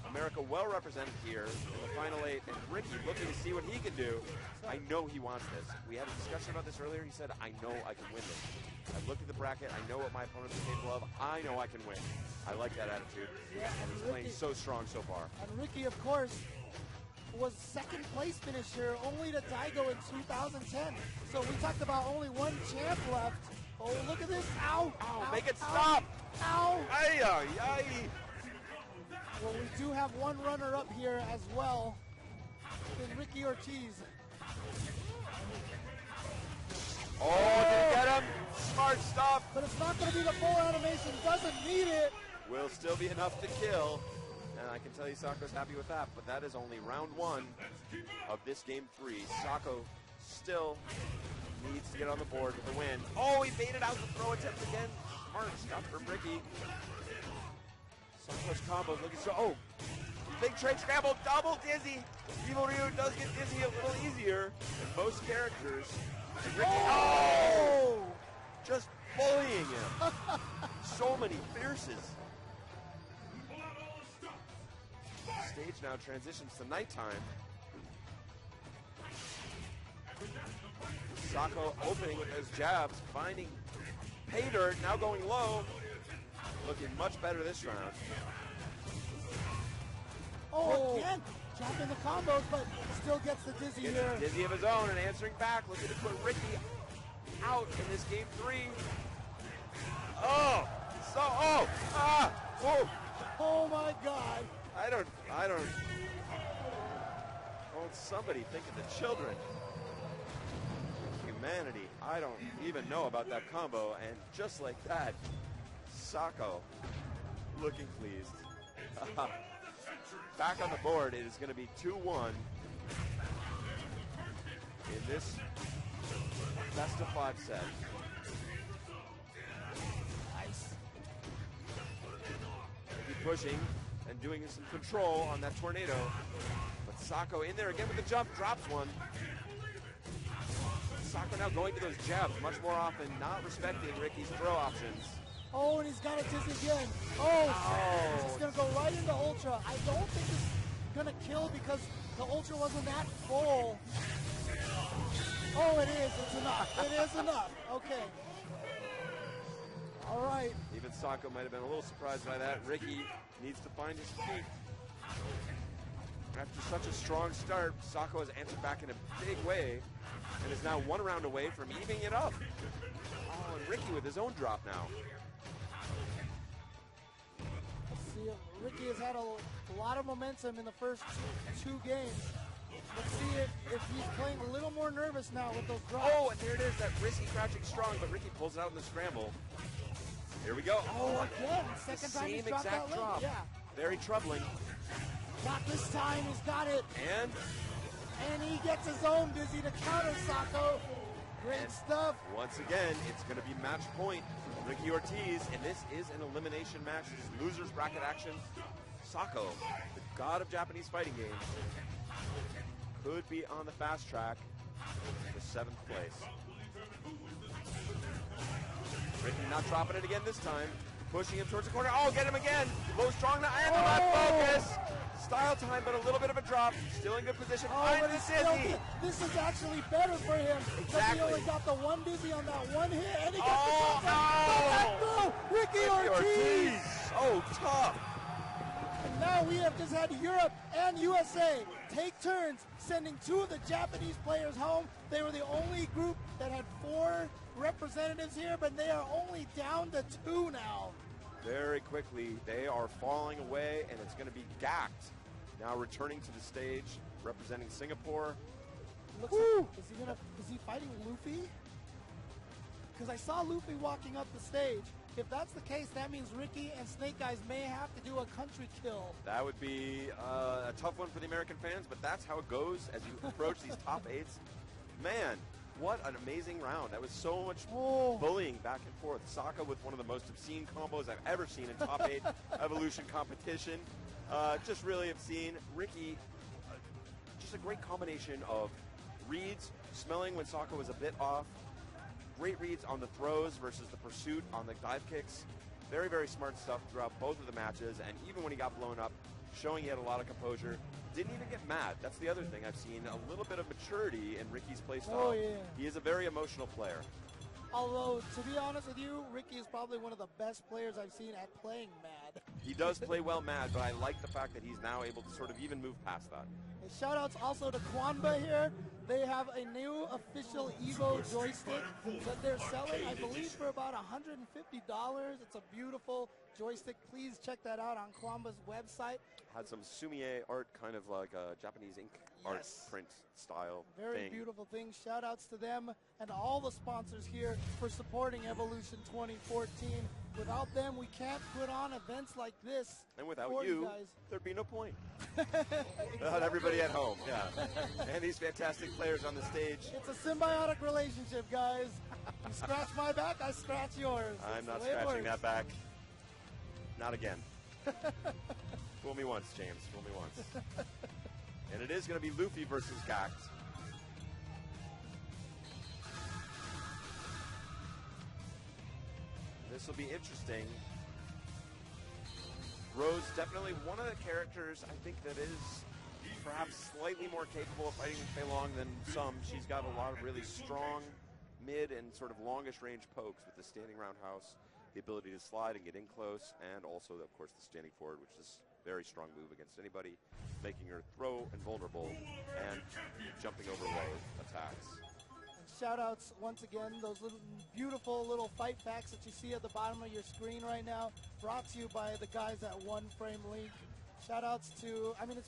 America well represented here in the Final 8, and Ricky looking to see what he can do. I know he wants this. We had a discussion about this earlier. He said, I know I can win this. I've looked at the bracket. I know what my opponents are capable of. I know I can win. I like that attitude. Yeah, And he's playing so strong so far. And Ricky, of course, was second place finisher only to Daigo in 2010. So we talked about only one champ left. Oh, look at this. Ow! Ow, Ow, make it ow, stop! Ow! Ay, ay, ay. Well, we do have one runner-up here as well in Ricky Ortiz. Oh, did he get him? Smart stuff. But it's not going to be the full animation. Doesn't need it. Will still be enough to kill. And I can tell you Sako's happy with that, but that is only round 1 of this game 3. Sako still needs to get on the board with a win. Oh, he baited out the throw attempt again. Smart stuff from Ricky. Sako's combos looking so. Oh, big trade scramble, double dizzy. EVO Ryu does get dizzy a little easier than most characters. And Ricky, oh! Just bullying him. So many fierces. Stage now transitions to nighttime. Sako opening with those jabs, finding pay dirt, now going low. Looking much better this round. Oh, again, dropping the combos, but still gets the dizzy Gets here. dizzy of his own and answering back. Looking to put Ricky out in this game 3. Oh, Oh my God. I don't, somebody think of the children. Humanity, I don't even know about that combo, and just like that, Sako looking pleased. Back on the board, it is going to be 2-1 in this best of 5 set. Nice. Keep pushing and doing some control on that tornado. But Sako in there again with the jump, drops one. Sako now going to those jabs much more often, not respecting Ricky's throw options. Oh, and he's got it dizzy again. Oh, this is going to go right into Ultra. I don't think it's going to kill because the Ultra wasn't that full. Oh, it is. It's enough. It is enough. Okay. All right. Even Sako might have been a little surprised by that. Ricky needs to find his feet. After such a strong start, Sako has answered back in a big way and is now 1 round away from evening it up. Oh, and Ricky with his own drop now. Let's see. Ricky has had a lot of momentum in the first two games. Let's see if he's playing a little more nervous now with those drops. Oh, and there it is, that risky crouching strong, but Ricky pulls it out in the scramble. Here we go. Oh, again. Second time he's same dropped that exact link. drop. Yeah. Very troubling. Not this time. He's got it. And he gets his own dizzy to counter Sako. Great stuff. Once again, it's going to be match point. Ricky Ortiz, and this is an elimination match. This is losers bracket action. Sako, the god of Japanese fighting games, could be on the fast track to 7th place. Ricky not dropping it again this time. Pushing him towards the corner. Oh, get him again. Low strong now, and the left focus. Style time, but a little bit of a drop. Still in good position. But it's still, this is actually better for him. Exactly. He only got the one dizzy on that one hit, and he gets the Ricky Ortiz. Oh, tough. And now we have just had Europe and USA take turns sending 2 of the Japanese players home. They were the only group that had 4 representatives here, but they are only down to 2 now. Very quickly, they are falling away, and it's going to be Gact now returning to the stage, representing Singapore. Looks like, is he fighting Luffy? because I saw Luffy walking up the stage. If that's the case, that means Ricky and Snake Eyes may have to do a country kill. That would be a tough one for the American fans, but that's how it goes as you approach these top 8s. Man, what an amazing round. That was so much bullying back and forth. Sokka with one of the most obscene combos I've ever seen in top 8 Evolution competition. Just really obscene. Ricky, just a great combination of reads, smelling when Sokka was a bit off, great reads on the throws versus the pursuit on the dive kicks. Very, very smart stuff throughout both of the matches, and even when he got blown up, showing he had a lot of composure. Didn't even get mad. That's the other thing I've seen, a little bit of maturity in Ricky's play style. Oh, yeah. He is a very emotional player. Although, to be honest with you, Ricky is probably one of the best players I've seen at playing mad. He does play well mad, but I like the fact that he's now able to sort of even move past that. And shout outs also to Kwanba here. They have a new official EVO joystick that they're selling, I believe, for about $150. It's a beautiful joystick. Please check that out on Kwanba's website. Had some sumie art, kind of like a Japanese ink art print style Very beautiful thing. Shout outs to them and all the sponsors here for supporting Evolution 2014. Without them, we can't put on events like this. And without for you, guys. there'd be no point. Exactly. Without everybody at home, yeah. And these fantastic players on the stage. It's a symbiotic relationship, guys. You scratch my back, I scratch yours. I'm That's not the way it scratching works. that back. Not again. Fool me once, James. Fool me once. And it is going to be Luffy versus Gact. This will be interesting. Rose, definitely one of the characters I think that is perhaps slightly more capable of fighting Fei Long than some. She's got a lot of really strong mid and sort of longish range pokes with the standing roundhouse, the ability to slide and get in close, and also, of course, the standing forward, which is a very strong move against anybody, making her throw invulnerable and jumping over low attacks. Shout outs once again, those little beautiful little fight packs that you see at the bottom of your screen right now, brought to you by the guys at One Frame Link. Shout outs to, I mean,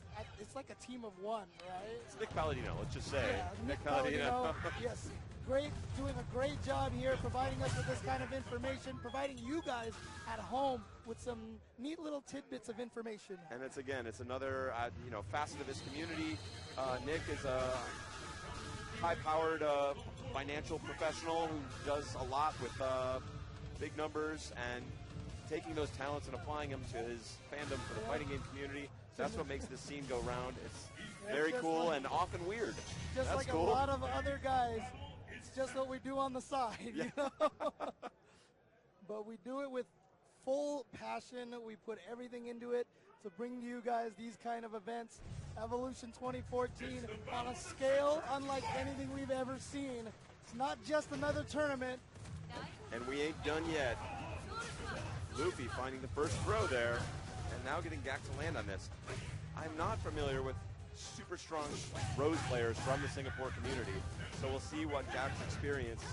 it's like a team of one, right? It's Nick Palladino, let's just say. Yeah, Nick Palladino, yes. Great, doing a great job here, providing us with this kind of information, providing you guys at home with some neat little tidbits of information. And it's, again, it's another, facet of his community. Nick is a high-powered financial professional who does a lot with big numbers, and taking those talents and applying them to his fandom for the fighting game community. That's what makes this scene go round. It's very cool and often weird. Just That's like cool. a lot of other guys, it's just what we do on the side, you know? But we do it with full passion. We put everything into it to bring to you guys these kind of events. Evolution 2014 on a scale unlike anything we've ever seen. It's not just another tournament. And we ain't done yet. Luffy finding the first throw there, and now getting Gact to land on this. I'm not familiar with super strong Rose players from the Singapore community, so we'll see what Gact's experience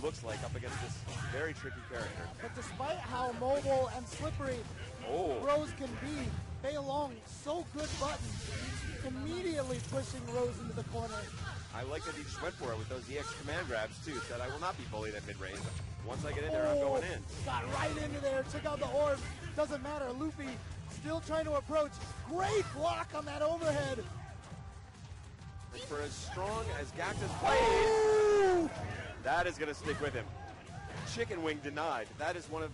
looks like up against this very tricky character. But despite how mobile and slippery Rose can be, Fei Long, so good buttons, immediately pushing Rose into the corner. I like that he just went for it with those EX command grabs too. Said, I will not be bullied at mid-range. Once I get in there, I'm going in. Got right into there, took out the orb. Doesn't matter, Luffy still trying to approach. Great block on that overhead. And for as strong as Gact has played, that is going to stick with him. Chicken wing denied. That is one of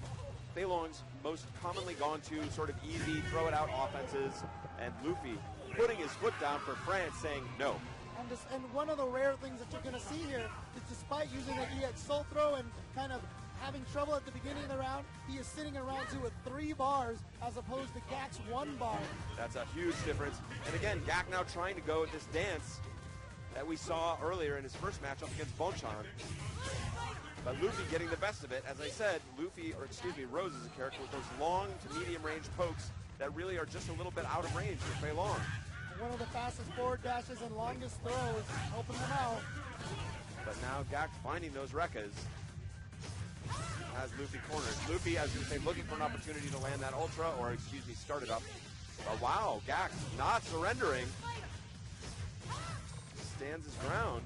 Fei Long's most commonly gone to sort of easy throw it out offenses. And Luffy putting his foot down for France, saying no. And one of the rare things that you're going to see here is despite using the EX soul throw and kind of having trouble at the beginning of the round, he is sitting in round 2 with 3 bars as opposed to Gact's 1 bar. That's a huge difference. And again, Gact now trying to go with this dance that we saw earlier in his first matchup against Bonchan. But Luffy getting the best of it. As I said, Rose is a character with those long to medium range pokes that really are just a little bit out of range for Fei Long. One of the fastest forward dashes and longest throws, helping them out. But now Gact finding those Rekkas has Luffy cornered. Luffy, as you say, looking for an opportunity to land that Ultra, or start it up. But wow, Gact not surrendering. Stands his ground.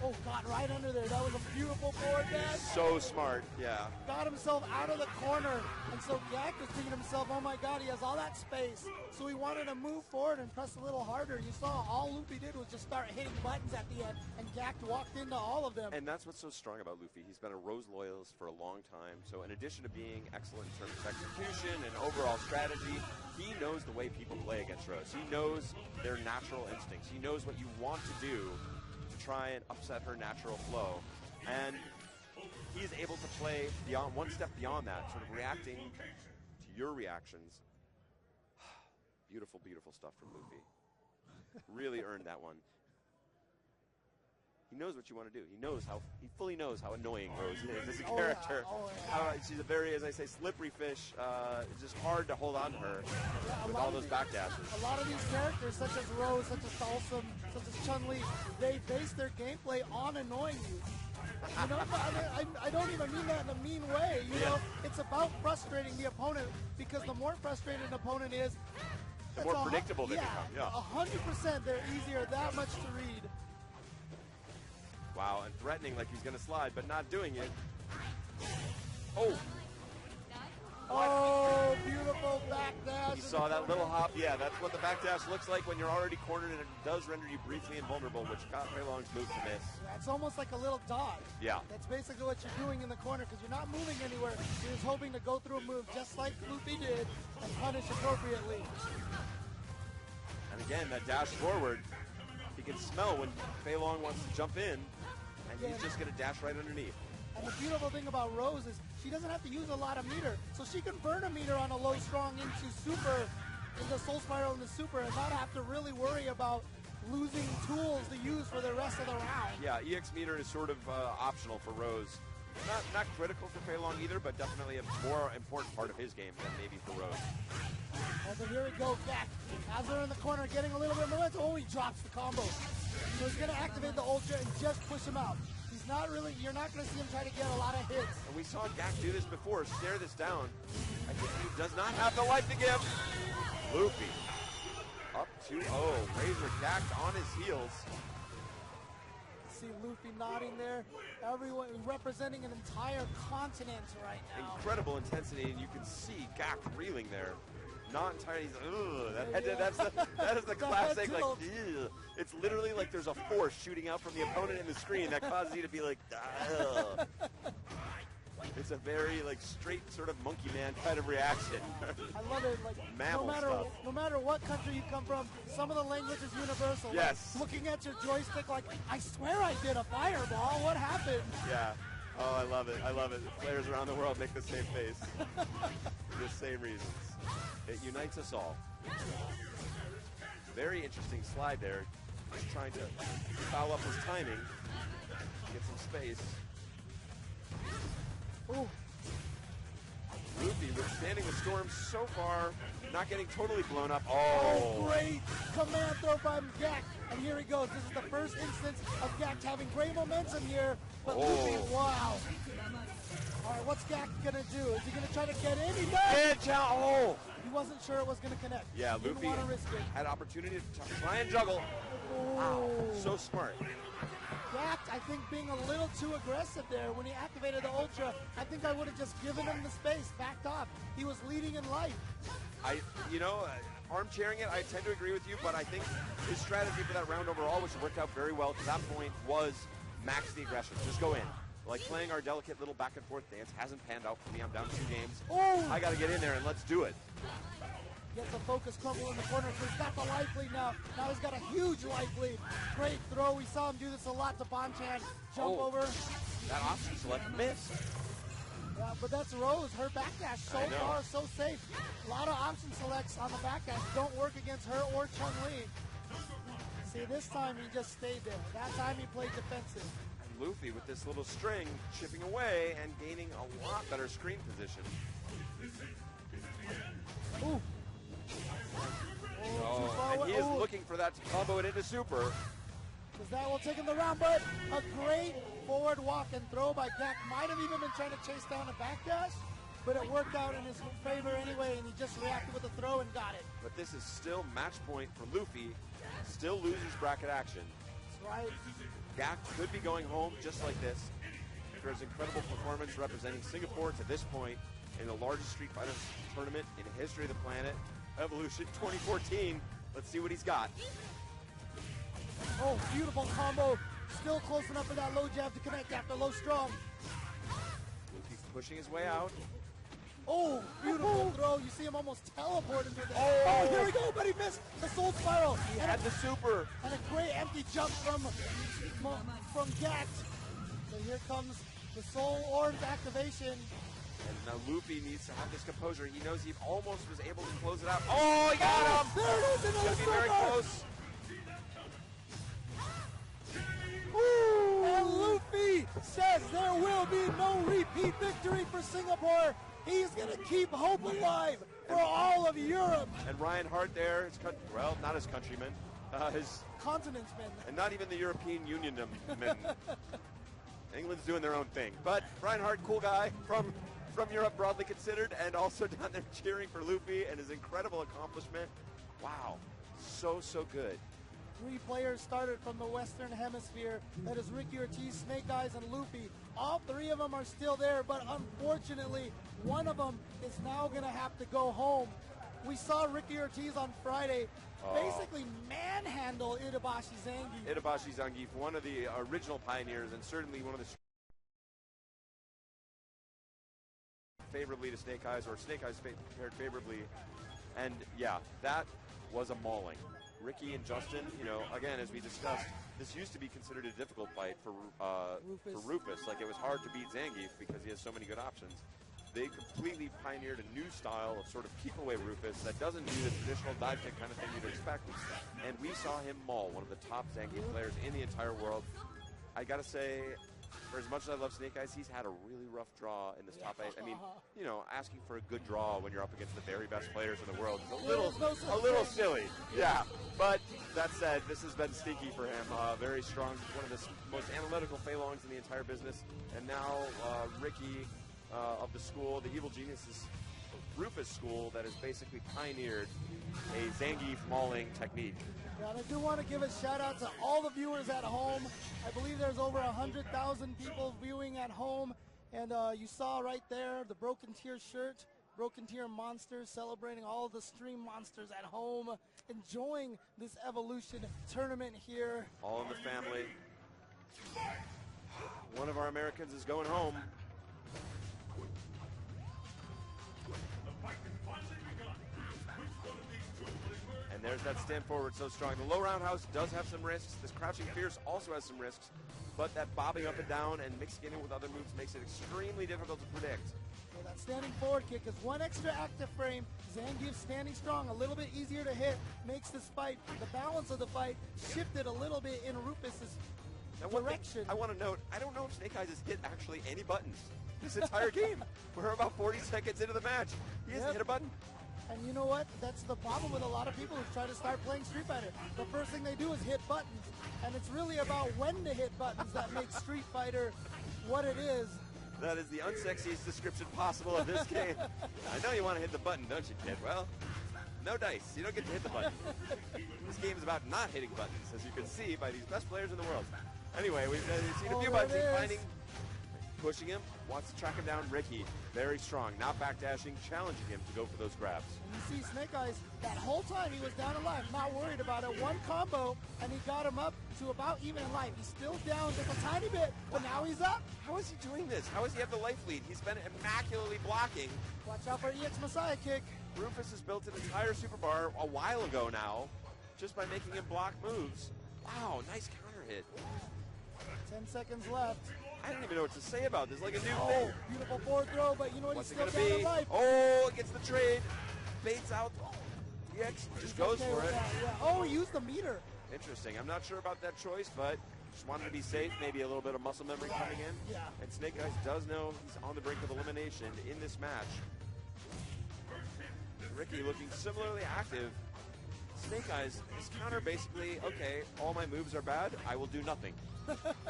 Oh, got right under there. That was a beautiful forward dash. So smart, yeah. Got himself out of the corner. And so Gak was thinking to himself, oh my God, he has all that space. So he wanted to move forward and press a little harder. You saw all Luffy did was just start hitting buttons at the end, and Gak walked into all of them. And that's what's so strong about Luffy. He's been a Rose loyalist for a long time. So in addition to being excellent in terms of execution and overall strategy, he knows the way people play against Rose. He knows their natural instincts. He knows what you want to do to try and upset her natural flow. And he's able to play beyond one step beyond that, sort of reacting to your reactions. Beautiful, beautiful stuff from Luffy. Really earned that one. He knows what you want to do. He fully knows how annoying Rose is as a character. She's a very, as I say, slippery fish. It's just hard to hold on to her with all those backdashes. A lot of these characters, such as Rose, such as Dalsum, such as Chun-Li, they base their gameplay on annoying you. You know, I don't even mean that in a mean way. You know, it's about frustrating the opponent, because the more frustrated an opponent is, the more predictable they become. Yeah, 100% they're easier that much to read. Wow, and threatening like he's going to slide, but not doing it. Oh! Oh, beautiful backdash. You saw that little hop. Yeah, that's what the backdash looks like when you're already cornered, and it does render you briefly invulnerable, which got Fei Long's move to miss. Yeah, it's almost like a little dodge. Yeah. That's basically what you're doing in the corner, because you're not moving anywhere. You're just hoping to go through a move just like Luffy did and punish appropriately. And again, that dash forward, he can smell when Fei Long wants to jump in, and he's just going to dash right underneath. And the beautiful thing about Rose is she doesn't have to use a lot of meter. So she can burn a meter on a low strong into super, into Soul Spiral into super, and not have to really worry about losing tools to use for the rest of the round. Yeah, EX meter is sort of optional for Rose. Not critical for Fei Long either, but definitely a more important part of his game than maybe for Rose. And then here we go, back. As they're in the corner, getting a little bit of momentum. Oh, he drops the combo. So he's going to activate the Ultra and just push him out. He's not really, you're not going to see him try to get a lot of hits. And we saw Gak do this before, stare this down. I think he does not have the life to give. Luffy up 2-0. Razor Gak on his heels. See Luffy nodding there. Everyone representing an entire continent right now. Incredible intensity, and you can see Gak reeling there. Not entirely. That is the classic. Like, ugh. It's literally like there's a force shooting out from the opponent in the screen that causes you to be like, ugh. It's a very like straight sort of monkey man kind of reaction. I love it. Like no matter what country you come from, some of the language is universal. Yes. Like, looking at your joystick, like I swear I did a fireball. What happened? Yeah. Oh, I love it. I love it. Players around the world make the same face for the same reasons. It unites us all. Very interesting slide there. Just trying to foul up his timing, get some space. Ooh. Luffy withstanding the storm so far, not getting totally blown up. Oh, great command throw by Gak. And here he goes. This is the first instance of Gak having great momentum here. But Luffy, wow. All right, what's Gak going to do? Is he going to try to get in? He does! Oh! He wasn't sure it was going to connect. Yeah, Luffy had opportunity to try and juggle. Wow, so smart. Gak, I think, being a little too aggressive there when he activated the Ultra. I think I would have just given him the space, backed off. He was leading in life. Armchairing it, I tend to agree with you, but I think his strategy for that round overall, which worked out very well to that point, was max the aggression. Just go in. Like playing our delicate little back and forth dance hasn't panned out for me. I'm down 2 games. Oh! I got to get in there and let's do it. Gets the focus crumble in the corner, so he's got the life lead now. Now he's got a huge life lead. Great throw. We saw him do this a lot to Bonchan. Jump over. That option select missed. Yeah, but that's Rose. Her backdash so far so safe. A lot of option selects on the backdash don't work against her or Chun-Li. See, this time he just stayed there. That time he played defensive. And Luffy with this little string chipping away and gaining a lot better screen position. Ooh. And he is looking for that to combo it into super. Because that will take him the round, but a great forward walk and throw by Gak. Might have even been trying to chase down a backdash, but it worked out in his favor anyway, and he just reacted with a throw and got it. But this is still match point for Luffy. Still losers bracket action. That's right. Gak could be going home just like this after his incredible performance representing Singapore to this point in the largest Street Fighter tournament in the history of the planet, Evolution 2014. Let's see what he's got. Oh, beautiful combo. Still close enough for that low jab to connect after low strong. He's pushing his way out. Oh, beautiful throw. You see him almost teleport into the... Oh, here we go, but he missed the soul spiral. He had the super. And a great empty jump from Gak. So here comes the soul orbs activation. And now Luffy needs to have this composure. He knows he almost was able to close it out. Oh, he got him! There it is, It's going to be very close. Ooh. And Luffy says there will be no repeat victory for Singapore. He's going to keep hope alive for all of Europe. And Ryan Hart there, well, not his countryman, his continentsman. And not even the European Union men. England's doing their own thing. But Ryan Hart, cool guy from Europe broadly considered, and also down there cheering for Luffy and his incredible accomplishment. Wow, so good. 3 players started from the Western Hemisphere. That is Ricky Ortiz, Snake Eyes, and Luffy. All 3 of them are still there, but unfortunately, one of them is now going to have to go home. We saw Ricky Ortiz on Friday basically manhandle Itabashi Zangief. Itabashi Zangief, one of the original pioneers, and certainly one of the favorably to Snake Eyes, or Snake Eyes compared favorably. And yeah, that was a mauling. Ricky and Justin, you know, again, as we discussed, this used to be considered a difficult fight for Rufus. Like, it was hard to beat Zangief because he has so many good options. They completely pioneered a new style of sort of keep away Rufus that doesn't do the traditional dive kick kind of thing you'd expect. And we saw him maul one of the top Zangief players in the entire world. I gotta say, for as much as I love Snake Eyes, he's had a really rough draw in this top 8. I mean, you know, asking for a good draw when you're up against the very best players in the world is a little silly. Yeah, but that said, this has been stinky for him. Very strong, one of the most analytical Fei Longs in the entire business. And now Ricky of the school, the Evil Geniuses Rufus school, that has basically pioneered a Zangief mauling technique. Yeah, and I do want to give a shout out to all the viewers at home. I believe there's over 100,000 people viewing at home. And you saw right there the Broken Tier shirt, Broken Tier Monsters, celebrating all the stream monsters at home, enjoying this Evolution tournament here. All in the family. One of our Americans is going home. There's that stand forward so strong. The low roundhouse does have some risks. This crouching fierce also has some risks, but that bobbing up and down and mixing it in with other moves makes it extremely difficult to predict. Yeah, that standing forward kick is one extra active frame. Zangief standing strong, a little bit easier to hit, makes this fight, the balance of the fight, shifted a little bit in Rufus's direction. I want to note, I don't know if Snake Eyes has hit actually any buttons this entire game. We're about 40 seconds into the match. He hasn't hit a button. And you know what? That's the problem with a lot of people who try to start playing Street Fighter. The first thing they do is hit buttons. And it's really about when to hit buttons that makes Street Fighter what it is. That is the unsexiest description possible of this game. I know you want to hit the button, don't you, kid? Well, no dice. You don't get to hit the button. This game is about not hitting buttons, as you can see by these best players in the world. Anyway, we've seen a few buttons. He's finding, pushing him, wants to track him down. Ricky, very strong, not backdashing, challenging him to go for those grabs. And you see Snake Eyes, that whole time he was down in life, not worried about it. One combo, and he got him up to about even in life. He's still down just a tiny bit, but now he's up. How is he doing this? How does he have the life lead? He's been immaculately blocking. Watch out for EX Messiah kick. Rufus has built an entire super bar a while ago now, just by making him block moves. Wow, nice counter hit. 10 seconds left. I don't even know what to say about this. Like a new thing. Beautiful forward throw, but you know what? What's he's it still gonna down be? in life. Oh, it gets the trade. Baits out. EX just goes okay for it. Yeah. Oh, he used the meter. Interesting. I'm not sure about that choice, but just wanted to be safe. Maybe a little bit of muscle memory coming in. Yeah. And Snake Eyes does know he's on the brink of elimination in this match. Ricky looking similarly active. Snake Eyes, his counter basically, okay, all my moves are bad, I will do nothing.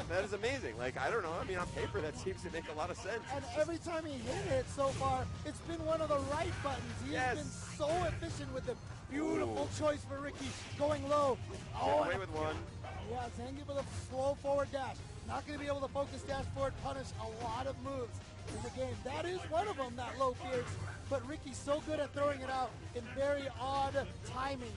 That is amazing. Like, I don't know, I mean, on paper that seems to make a lot of sense. And every time he hit it so far, it's been one of the right buttons. He has been so efficient with them. Beautiful choice for Ricky, going low. Get away with one. Yeah, Zangief with a slow forward dash. Not going to be able to focus dash forward, punish a lot of moves in the game. That is one of them, that low fierce. But Ricky's so good at throwing it out in very odd timing.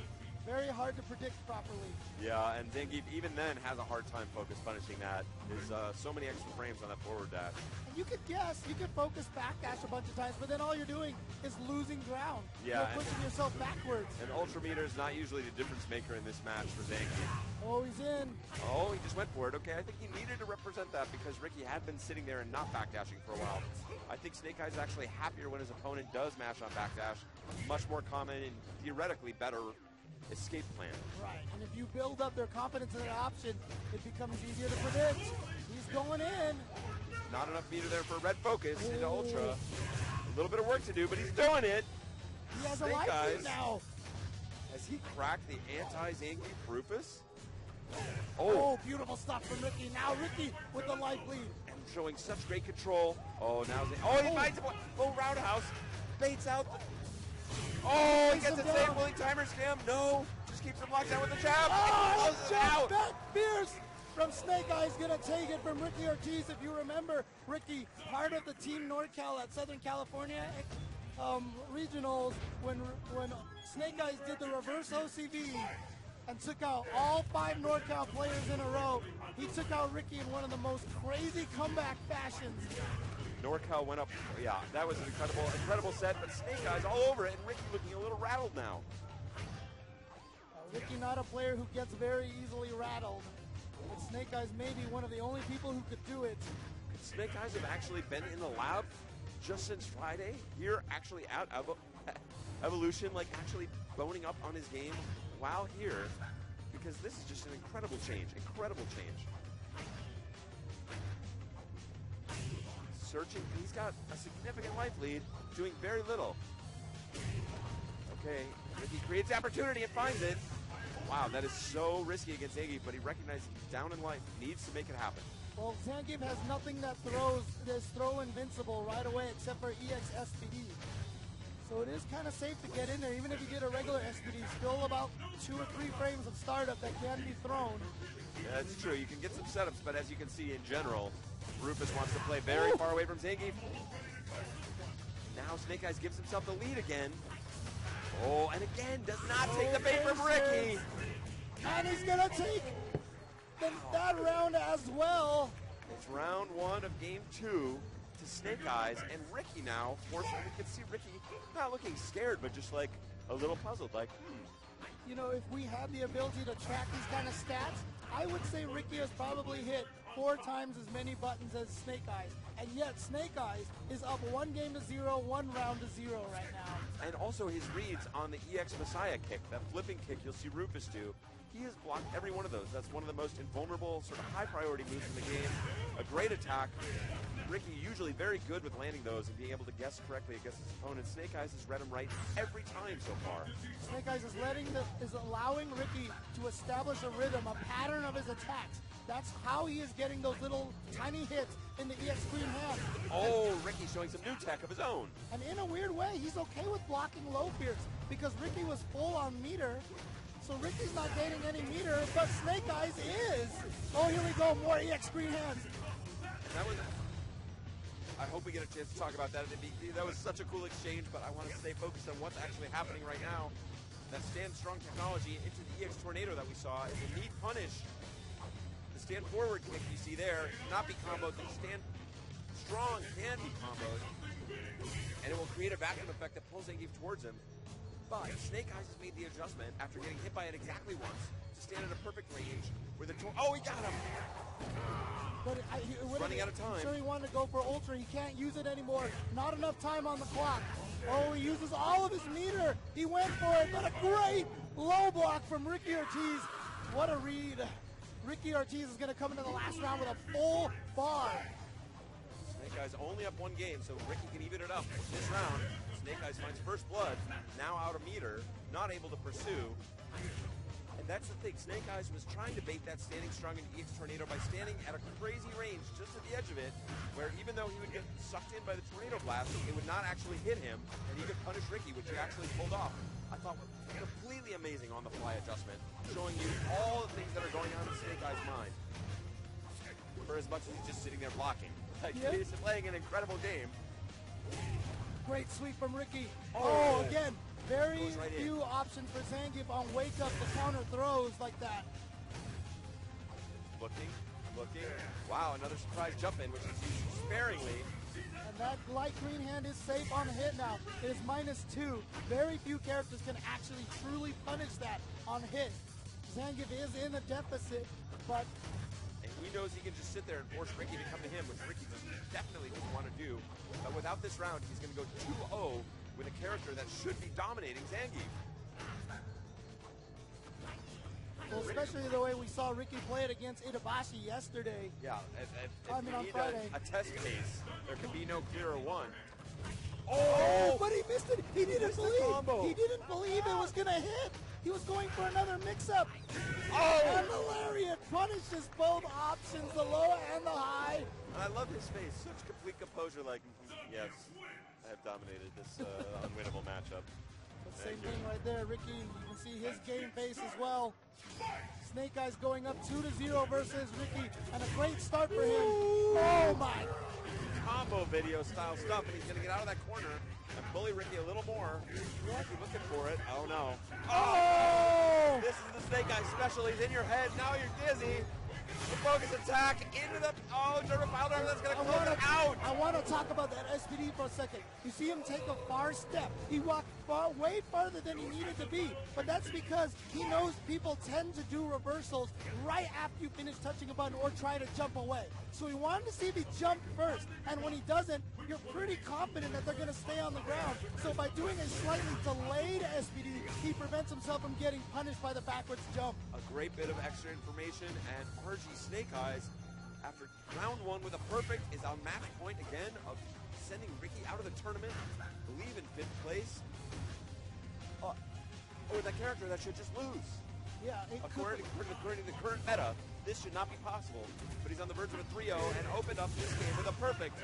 Very hard to predict properly. Yeah, and Zangief even then has a hard time focus punishing that. There's so many extra frames on that forward dash. And you could guess, you could focus backdash a bunch of times, but then all you're doing is losing ground. Yeah, You're pushing yourself backwards. And Ultra Meter is not usually the difference maker in this match for Zangief. Oh, he's in. Oh, he just went for it. Okay, I think he needed to represent that because Ricky had been sitting there and not backdashing for a while. I think Snake Eyes is actually happier when his opponent does mash on backdash. Much more common and theoretically better escape plan. Right, and if you build up their confidence in that option, it becomes easier to predict. He's going in. Not enough meter there for red focus into Ultra. A little bit of work to do, but he's doing it. He has Snake a life Eyes. lead now. Has he cracked the anti-Zangief Rufus? Oh, beautiful stuff from Ricky. Now Ricky with the life lead. And showing such great control. Oh, now he finds a full roundhouse. Baits out the... Oh, he gets a same willing timer scam. No, just keeps him locked down with the jab. Oh, Closes it jab out. back fierce from Snake Eyes. Gonna take it from Ricky Ortiz. If you remember, Ricky, part of the Team NorCal at Southern California regionals when Snake Eyes did the reverse OCV and took out all 5 NorCal players in a row. He took out Ricky in one of the most crazy comeback fashions. NorCal went up. Yeah, that was an incredible set, but Snake Eyes all over it, and Ricky looking a little rattled now. Ricky not a player who gets very easily rattled. But Snake Eyes may be one of the only people who could do it. Snake Eyes have actually been in the lab just since Friday. Here, actually at Evolution, like actually boning up on his game while here, because this is just an incredible change. Searching, he's got a significant life lead, doing very little. Okay, Ricky creates opportunity and finds it. Wow, that is so risky against Zangief, but he recognizes he's down in life, needs to make it happen. Well, Zangief has nothing that is throw invincible right away except for EX SPD. So it is kind of safe to get in there, even if you get a regular SPD, still about 2 or 3 frames of startup that can be thrown. Yeah, that's true. You can get some setups, but as you can see in general, Rufus wants to play very far away from Zangief. Now Snake Eyes gives himself the lead again. Oh, and again, does not take the bait from Ricky. And he's going to take that round as well. It's round 1 of game 2 to Snake Eyes, and Ricky now forcing. You can see Ricky not looking scared, but just like a little puzzled, like, You know, if we had the ability to track these kind of stats, I would say Ricky has probably hit 4 times as many buttons as Snake Eyes. And yet Snake Eyes is up 1 game to 0, 1 round to 0 right now. And also his reads on the EX Messiah kick, that flipping kick you'll see Rufus do. He has blocked every one of those. That's one of the most invulnerable, sort of high priority moves in the game. A great attack. Ricky usually very good with landing those and being able to guess correctly against his opponent. Snake Eyes has read him right every time so far. Snake Eyes is allowing Ricky to establish a rhythm, a pattern of his attacks. That's how he is getting those little tiny hits in the EX Queen hand. Oh, Ricky showing some new tech of his own. And in a weird way, he's okay with blocking low fierce because Ricky was full on meter. So Ricky's not gaining any meter, but Snake Eyes is. Oh, here we go, more EX Queen hands. That was... I hope we get a chance to talk about that. That was such a cool exchange, but I want to stay focused on what's actually happening right now. That stand strong technology into the EX Tornado that we saw is a neat punish. The stand forward kick you see there cannot be comboed. The stand strong can be comboed. And it will create a vacuum effect that pulls Zangief towards him. But Snake Eyes has made the adjustment after getting hit by it exactly once to stand at a perfect range where the oh, he got him! But running out of time. I'm sure he wanted to go for Ultra. He can't use it anymore. Not enough time on the clock. Oh, he uses all of his meter. He went for it, but a great low block from Ricky Ortiz. What a read. Ricky Ortiz is going to come into the last round with a full bar. Snake Eyes only up 1 game, so Ricky can even it up this round. Snake Eyes finds first blood, now out of meter, not able to pursue. And that's the thing, Snake Eyes was trying to bait that standing strong in EX Tornado by standing at a crazy range just at the edge of it, where even though he would get sucked in by the Tornado Blast, it would not actually hit him, and he could punish Ricky, which he actually pulled off. I thought were completely amazing on the fly adjustment, showing you all the things that are going on in Snake Eyes' mind. For as much as he's just sitting there blocking. Like, he's playing an incredible game. Great sweep from Ricky. Oh, again, very right few options for Zangief on wake up to counter throws like that. Looking. Wow, another surprise jump in, which is used sparingly. And that light green hand is safe on hit now. It is -2. Very few characters can actually truly punish that on hit. Zangief is in a deficit, but... And he knows he can just sit there and force Ricky to come to him, which Ricky definitely doesn't want to do. But without this round, he's going to go 2-0 with a character that should be dominating Zangief. Well, especially the way we saw Ricky play it against Itabashi yesterday. Yeah, I mean, on need Friday. a test case, there can be no clearer one. Oh, but he missed it. He didn't missed the combo. believe. He didn't believe it was going to hit. He was going for another mix-up. Oh! And the lariat punishes both options, the low and the high. And I love his face. Such complete composure, like, yes, I have dominated this unwinnable matchup. Same thing right there, Ricky. You can see his game face as well. Snake Eyes going up 2-0 versus Ricky, and a great start for him. Oh my! Combo video style stuff, and he's going to get out of that corner and bully Ricky a little more. Ricky looking for it. Oh no! Oh! This is the Snake Eyes special. He's in your head. Now you're dizzy. The focus attack into the German pile driver that's going to close it out. I want to talk about that SPD for a second. You see him take a far step. He walked way farther than he needed to be, but that's because he knows people tend to do reversals right after you finish touching a button or try to jump away. So he wanted to see if he jumped first, and when he doesn't, you're pretty confident that they're going to stay on the ground. So by doing a slightly delayed SPD, he prevents himself from getting punished by the backwards jump. A great bit of extra information, and RG Snake Eyes, after round one with a perfect, is on match point again of sending Ricky out of the tournament, I believe in 5th place. Or that character that should just lose. Yeah, according to the current meta, this should not be possible. But he's on the verge of a 3-0 and opened up this game with a perfect.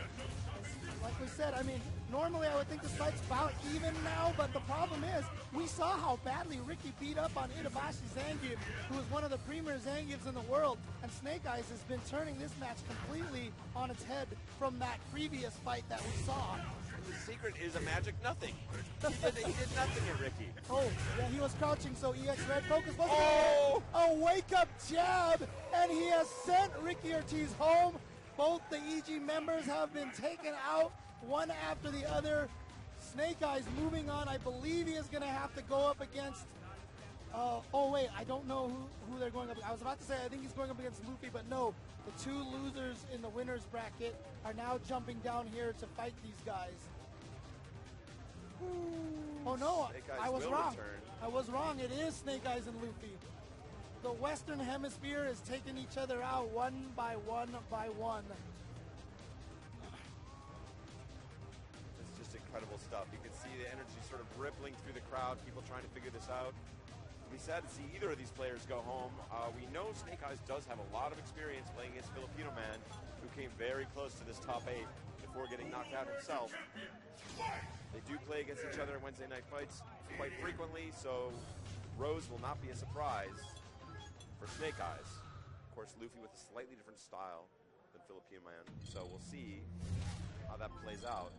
Like we said, I mean, normally I would think this fight's about even now, but the problem is, we saw how badly Ricky beat up on Itabashi Zangief, who is one of the premier Zangiefs in the world, and Snake Eyes has been turning this match completely on its head from that previous fight that we saw. And the secret is a magic nothing. He did nothing at Ricky. Oh, yeah, he was crouching, so EX Red focus. Oh! A wake-up jab, and he has sent Ricky Ortiz home. Both the EG members have been taken out, one after the other. Snake Eyes moving on. I believe he is going to have to go up against... oh, wait, I don't know who they're going up against. I was about to say I think he's going up against Luffy, but no. The 2 losers in the winner's bracket are now jumping down here to fight these guys. Oh, no, I was wrong. I was wrong. It is Snake Eyes and Luffy. The Western Hemisphere is taking each other out one by one by one. It's just incredible stuff. You can see the energy sort of rippling through the crowd, people trying to figure this out. It'll be sad to see either of these players go home. We know Snake Eyes does have a lot of experience playing against Filipino Man, who came very close to this top 8 before getting knocked out himself. They do play against each other in Wednesday night fights quite frequently, so Rose will not be a surprise for Snake Eyes. Of course, Luffy with a slightly different style than Filipino Man, so we'll see how that plays out.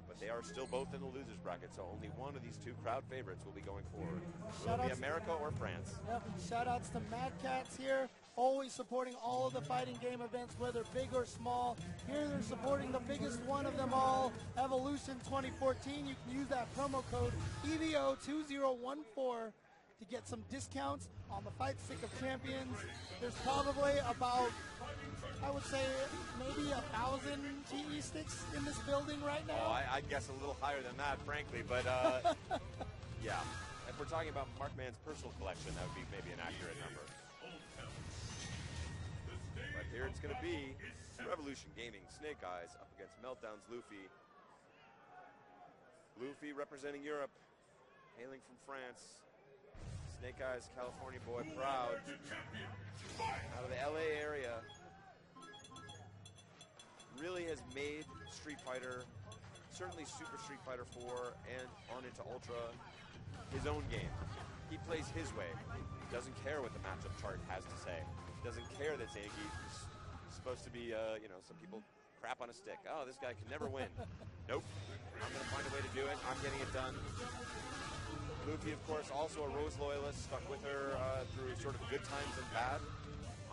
But they are still both in the losers bracket, so only one of these 2 crowd favorites will be going forward. Will it be America or France? Yep, shout outs to Mad Cats here, always supporting all of the fighting game events, whether big or small. Here they're supporting the biggest one of them all, Evolution 2014. You can use that promo code EVO 2014 to get some discounts on the Fight Stick of Champions. There's probably about, I would say, maybe 1,000 GE sticks in this building right now. Oh, I'd guess a little higher than that, frankly, but yeah. If we're talking about Markman's personal collection, that would be maybe an accurate number. But here it's going to be Revolution Gaming Snake Eyes up against Meltdown's Luffy. Luffy representing Europe, hailing from France. Snake Eyes, California boy, proud. Out of the LA area. Really has made Street Fighter, certainly Super Street Fighter 4 and on into Ultra, his own game. He plays his way. Doesn't care what the matchup chart has to say. Doesn't care that Zangief is supposed to be, you know, some people crap on a stick. Oh, this guy can never win. Nope. I'm going to find a way to do it. I'm getting it done. Luffy, of course, also a Rose loyalist, stuck with her through sort of good times and bad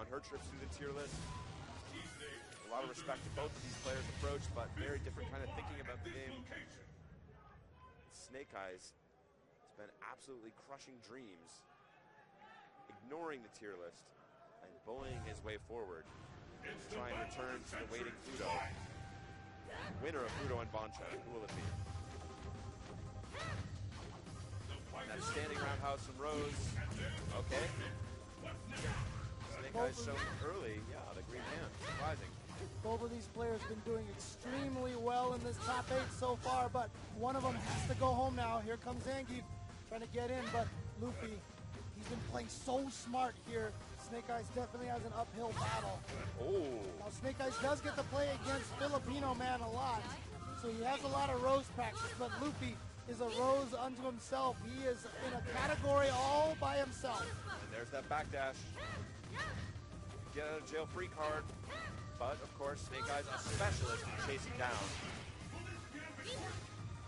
on her trips through the tier list. A lot of respect to both of these players' approach, but very different kind of thinking about the game. Snake Eyes has been absolutely crushing dreams, ignoring the tier list, and bullying his way forward to try and return to the waiting Fudo. Winner of Fudo and Boncha. Who will it be? And that standing roundhouse from Rose. Okay. Snake Eyes showing early. Yeah, the green hand. Surprising. Both of these players have been doing extremely well in this top 8 so far, but one of them has to go home now. Here comes Zangief trying to get in, but Luffy, he's been playing so smart here. Snake Eyes definitely has an uphill battle. Oh. Now Snake Eyes does get to play against Filipino Man a lot, so he has a lot of Rose practice, but Luffy is a Rose unto himself. He is in a category all by himself. And there's that backdash. Get out of jail free card. But, of course, Snake Eyes a specialist in chasing down.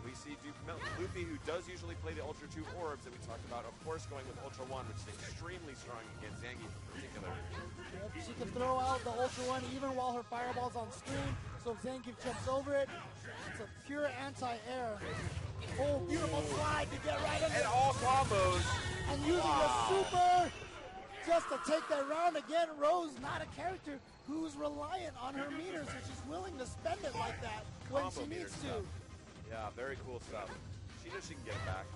We see Luffy, who does usually play the Ultra 2 orbs that we talked about, of course going with Ultra 1, which is extremely strong against Zangief in particular. Yep, she can throw out the Ultra 1 even while her fireball's on screen, so if Zangief jumps over it, it's a pure anti-air. Oh, beautiful slide to get right in And there. all combos. And using the super just to take that round again. Rose, not a character who's reliant on her meters, and she's willing to spend it like that when Combo she meter needs to. stuff. Yeah, very cool stuff. She knows she can get it back.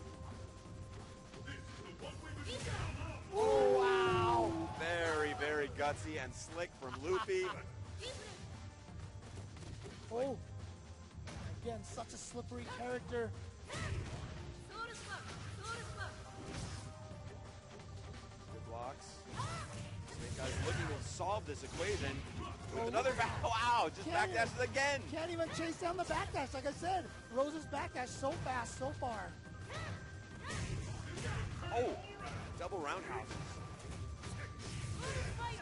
Oh, wow. Very, very gutsy and slick from Luffy. Oh, again, such a slippery character. Good blocks. Snake Eyes looking to solve this equation with another back. Wow, just backdashes again. Can't even chase down the backdash. Like I said, Rose's backdash so fast so far. Oh, double roundhouses.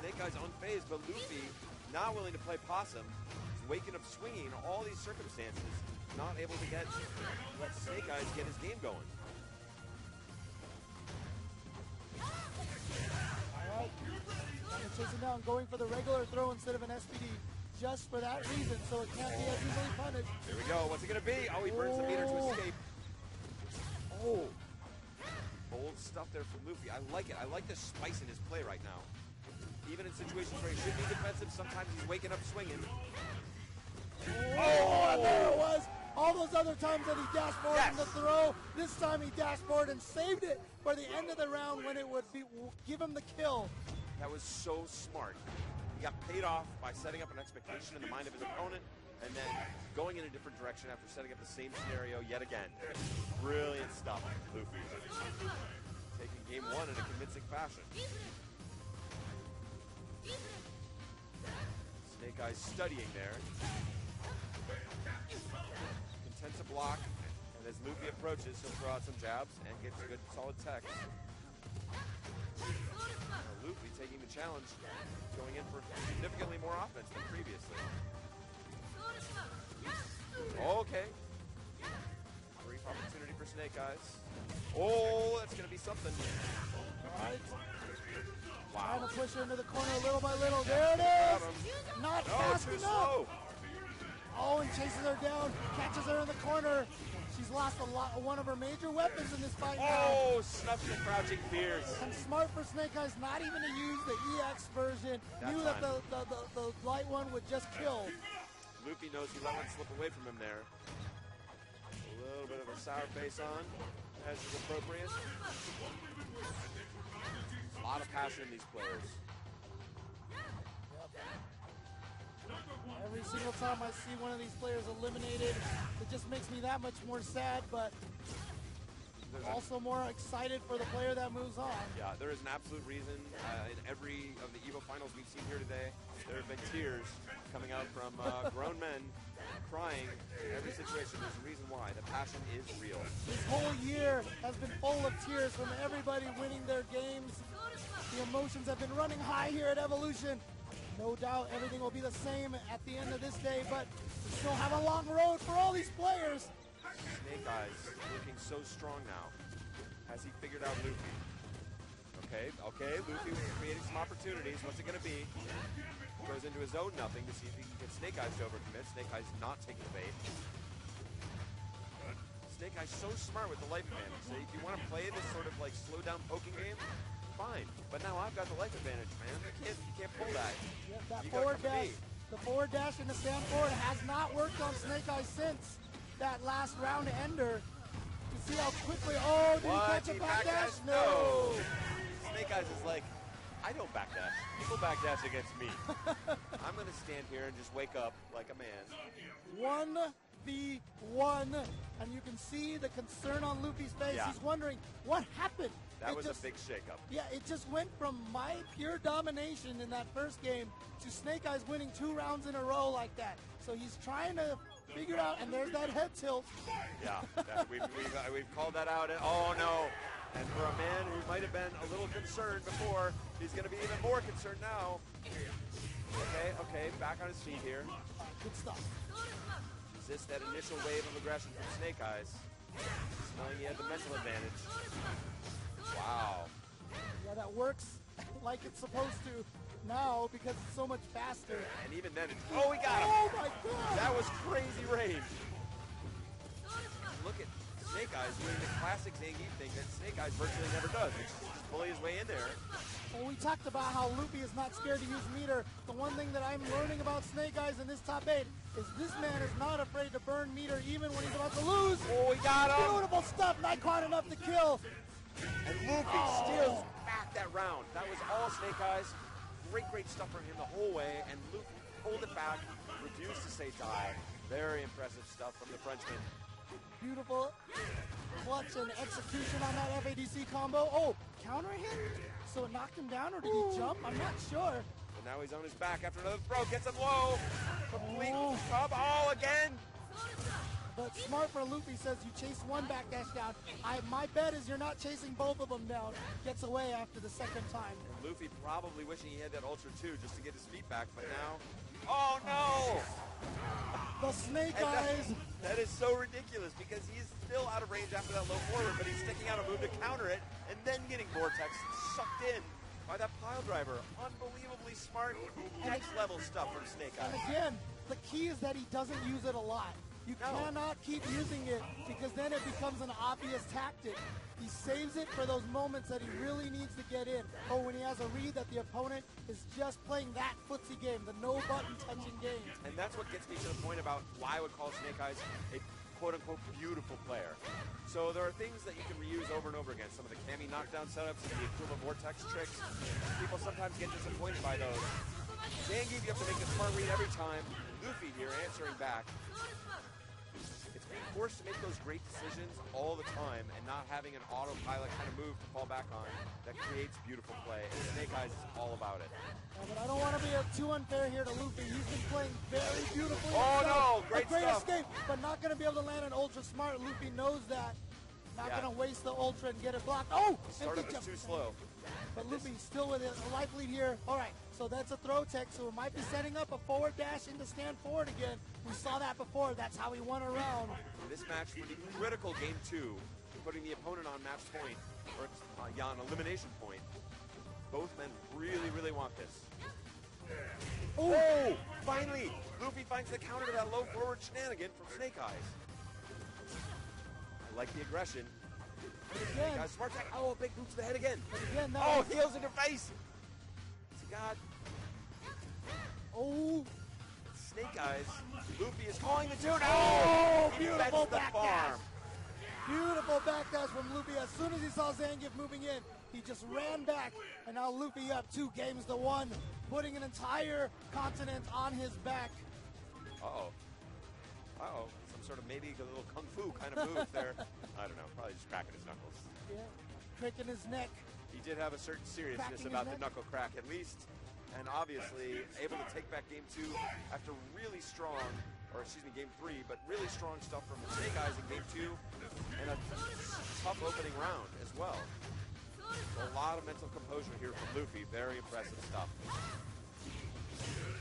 Snake Eyes unfazed, but Luffy not willing to play possum. He's waking up swinging in all these circumstances, not able to let Snake Eyes get his game going. All right, chasing down, going for the regular throw instead of an SPD, just for that reason, so it can't be as easily punished. Here we go. What's it going to be? Oh, he burns the meter to escape. Oh. Bold stuff there from Luffy. I like it. I like the spice in his play right now. Even in situations where he should be defensive, sometimes he's waking up swinging. Oh, and there it was. All those other times that he dashed forward in the throw, this time he dashed forward and saved it for the end of the round when it would give him the kill. That was so smart. He got paid off by setting up an expectation in the mind of his opponent and then going in a different direction after setting up the same scenario yet again. Brilliant stuff, Luffy. Taking game 1 in a convincing fashion. Snake Eyes studying there. Content to block, and as Luffy approaches, he'll throw out some jabs and get a good solid tech. Luffy taking the challenge, going in for significantly more offense than previously. Okay. Brief opportunity for Snake Eyes. Oh, that's going to be something. All right. Wow. Trying to push her into the corner little by little. There it is. Not fast too enough. slow. Oh, and chases her down, catches her in the corner. She's lost one of her major weapons in this fight now. Oh, snuffs the crouching fears. And smart for Snake Eyes not even to use the EX version. Knew that the light one would just kill. Luffy knows he let one slip away from him there. A little bit of a sour face on, as is appropriate. A lot of passion in these players. Every single time I see one of these players eliminated, it just makes me that much more sad, but also more excited for the player that moves on. Yeah, there is an absolute reason in every of the EVO finals we've seen here today, there have been tears coming out from grown men trying in every situation. There's a reason why. The passion is real. This whole year has been full of tears from everybody winning their games. The emotions have been running high here at Evolution. No doubt everything will be the same at the end of this day, but we still have a long road for all these players. Snake Eyes looking so strong now. Has he figured out Luffy? Okay, Luffy was creating some opportunities. What's it going to be? Goes into his own nothing to see if he can get Snake Eyes to overcommit. Snake Eyes not taking the bait. Snake Eyes so smart with the life advantage. So if you want to play this sort of like slow down poking game, fine. But now I've got the life advantage, man. You can't pull that. Yeah, that You forward gotta dash, the forward dash and the stand forward has not worked on Snake Eyes since that last round ender. You see how quickly, oh, did he catch a backdash? No. Snake Eyes is like, I don't backdash. People backdash against me. I'm going to stand here and just wake up like a man. 1v1, and you can see the concern on Luffy's face. Yeah. He's wondering, what happened? That was a big shakeup. Yeah, it just went from my pure domination in that first game to Snake Eyes winning 2 rounds in a row like that. So he's trying to figure out, and there's that head tilt. Yeah, we've called that out. Oh, no. And for a man who might have been a little concerned before, he's going to be even more concerned now. Okay, back on his feet here. Good stuff. Resist that initial wave of aggression from Snake Eyes. Smelling he had the mental advantage. Wow. Yeah, that works like it's supposed to now because it's so much faster. And even then, oh, we got him. Oh my God. That was crazy range. Look at Snake Eyes doing the classic Zangief thing that Snake Eyes virtually never does, which is just bully his way in there. Well, we talked about how Luffy is not scared to use meter. The one thing that I'm learning about Snake Eyes in this top 8 is this man is not afraid to burn meter even when he's about to lose. Oh, we got him. Beautiful stuff, not quite enough to kill. And Luffy steals back that round. That was all Snake Eyes. Great stuff from him the whole way, and Luffy pulled it back, refused to say die. Very impressive stuff from the Frenchman. Beautiful clutch and execution on that FADC combo. Oh, counter hit? So it knocked him down, or did he jump? I'm not sure. And now he's on his back after another throw. Gets him low. Complete cob. Oh, again. But smart for Luffy says you chase one backdash down. My bet is you're not chasing both of them down. Gets away after the second time. And Luffy probably wishing he had that Ultra 2 just to get his feet back, but now... Oh, no! The Snake Eyes. That is so ridiculous because he's still out of range after that low forward, but he's sticking out a move to counter it and then getting Vortex sucked in by that pile driver. Unbelievably smart, next level stuff from Snake Eyes. And again, the key is that he doesn't use it a lot. You cannot keep using it because then it becomes an obvious tactic. He saves it for those moments that he really needs to get in. Or when he has a read that the opponent is just playing that footsie game, the no button touching game. And that's what gets me to the point about why I would call Snake Eyes a quote-unquote beautiful player. So there are things that you can reuse over and over again. Some of the Kami knockdown setups and the Akuma Vortex tricks. People sometimes get disappointed by those. Zangief, you have to make a smart read every time. Luffy here answering back. It's being forced to make those great decisions all the time and not having an autopilot kind of move to fall back on that creates beautiful play. And Snake Eyes is all about it. Yeah, but I don't want to be too unfair here to Luffy. He's been playing very beautifully. Oh no, great great stuff. escape, but not going to be able to land an ultra smart. Luffy knows that. Not going to waste the ultra and get it blocked. Oh! Startup is too slow. But Luffy still with a life lead here. All right, so that's a throw tech, so it might be setting up a forward dash into stand forward again. We saw that before. That's how he won a round. This match would be critical game 2, putting the opponent on match point, or on elimination point. Both men really want this. Oh! Finally! Luffy finds the counter to that low forward shenanigan from Snake Eyes. I like the aggression. Again. Guys, smart tech. Oh, big boot to the head again. Again, oh, heels in your face. God. Oh. Snake Eyes. Luffy is calling the tune. Oh, he beautiful the farm. Beautiful backdash from Luffy. As soon as he saw Zangief moving in, he just ran back. And now Luffy up 2 games to 1, putting an entire continent on his back. Uh-oh. Uh-oh. Some sort of maybe a little kung fu kind of move there. I don't know. Probably just cracking his knuckles. Yeah. Cracking his neck. He did have a certain seriousness about the knuckle crack, at least. And obviously, able to take back game 2 after really strong or excuse me, game 3, but really strong stuff from Snake Eyes in game 2, and a tough opening round as well. So a lot of mental composure here from Luffy. Very impressive stuff.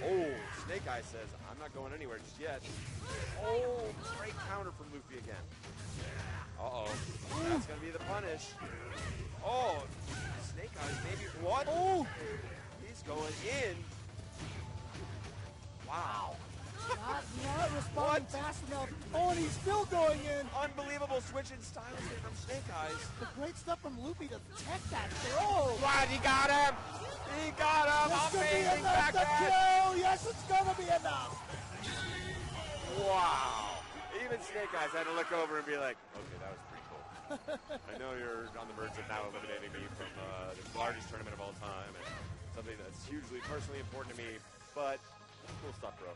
Oh, Snake Eyes says, I'm not going anywhere just yet. Oh, great counter from Luffy again. Uh-oh. That's going to be the punish. Oh, Snake Eyes maybe. What? Oh! He's going in. Wow. Not responding fast enough. Oh, and he's still going in. Unbelievable switch in styles here from Snake Eyes. The great stuff from Luffy to tech that throw. What? He got him. He got him. This could be Amazing enough to backhand. kill. Yes, it's going to be enough. Wow. Even Snake Eyes had to look over and be like, okay, that was pretty cool. I know you're on the verge of now eliminating me from the largest tournament of all time and something that's hugely personally important to me, but cool stuff, bro.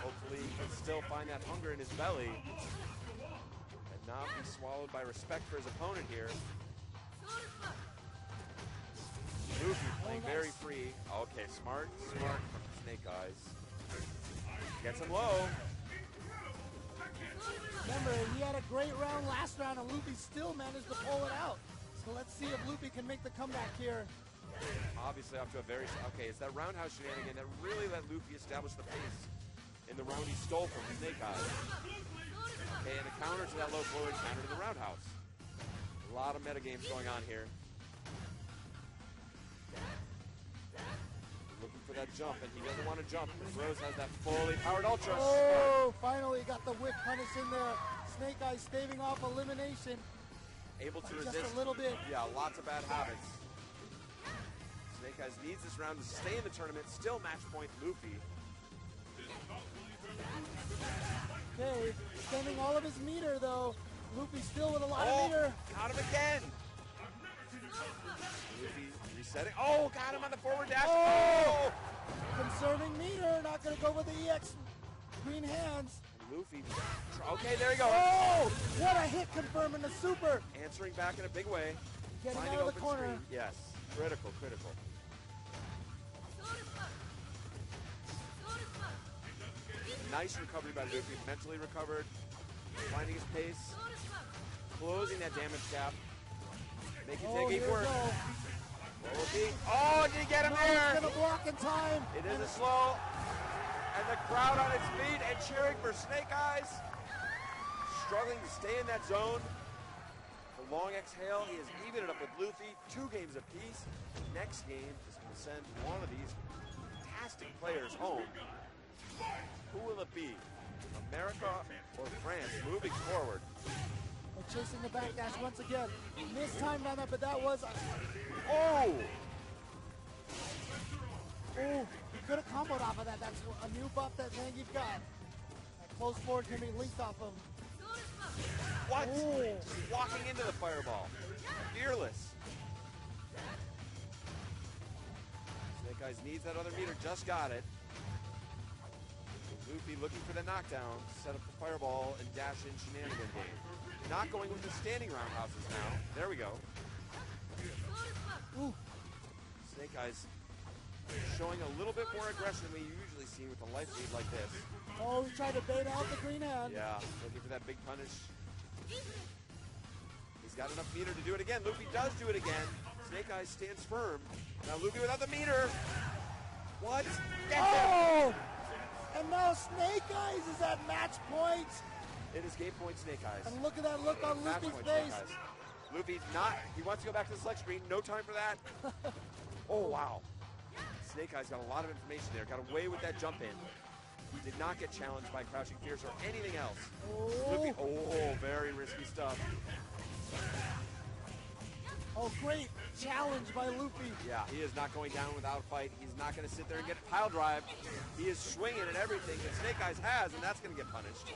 Hopefully he can still find that hunger in his belly and not be swallowed by respect for his opponent here. Luffy playing very free. Okay, smart from Snake Eyes. Gets him low. Remember, he had a great round last round, and Luffy still managed to pull it out. So let's see if Luffy can make the comeback here. Obviously up to a very, okay, it's that roundhouse shenanigan that really let Luffy establish the pace in the round he stole from Snake Eyes. Okay, and a counter to that low blow and counter to the roundhouse. A lot of metagames going on here. Looking for that jump, and he doesn't want to jump. Rose has that fully powered ultra. Oh, finally got the whip punish in there. Snake Eyes staving off elimination. Able to Just resist. a little bit. Yeah, lots of bad habits. Snake Eyes needs this round to stay in the tournament. Still match point Luffy. Okay, spending all of his meter though. Luffy still with a lot of meter. Got him again. Luffy resetting. Oh, got him on the forward dash. Oh! Conserving meter, not gonna go with the EX green hands. Luffy. Okay, there he goes. Oh, what a hit confirming the super. Answering back in a big way. Getting Finding out of the open corner. screen. Yes, critical. Nice recovery by Luffy, mentally recovered, finding his pace, closing that damage gap, making taking here we work. go. Oh, did he get him No, there? he's gonna block in time. It is a slow, and the crowd on its feet and cheering for Snake Eyes. Struggling to stay in that zone. The long exhale, he has evened it up with Luffy, 2 games apiece. Next game is going to send one of these fantastic players home. Who will it be? America or France moving forward? We're chasing the back dash once again. Missed time on that, but that was... Oh! Oh, he could have comboed off of that. That's a new buff that Zangief got. That close forward can be linked off of. What? Oh. He's walking into the fireball. Fearless. Snake Eyes needs that other meter, just got it. Luffy looking for the knockdown, set up the fireball and dash in shenanigan game. Not going with the standing roundhouses now. There we go. Ooh. Snake Eyes showing a little bit more aggression than we usually see with a life lead like this. Oh, he tried to bait out the green hand. Yeah, looking for that big punish. He's got enough meter to do it again. Luffy does do it again. Snake Eyes stands firm. Now Luffy without the meter. What? Get him! And now Snake Eyes is at match point. It is game point Snake Eyes. And look at that look on Match Luffy's point Snake face. Eyes. Luffy's not, he wants to go back to the select screen. No time for that. Oh, wow. Snake Eyes got a lot of information there. Got away with that jump in. Did not get challenged by Crouching Fierce or anything else. Luffy, very risky stuff. Oh, great challenge by Luffy. Yeah, he is not going down without a fight. He's not going to sit there and get a pile drive. He is swinging at everything that Snake Eyes has, and that's going to get punished.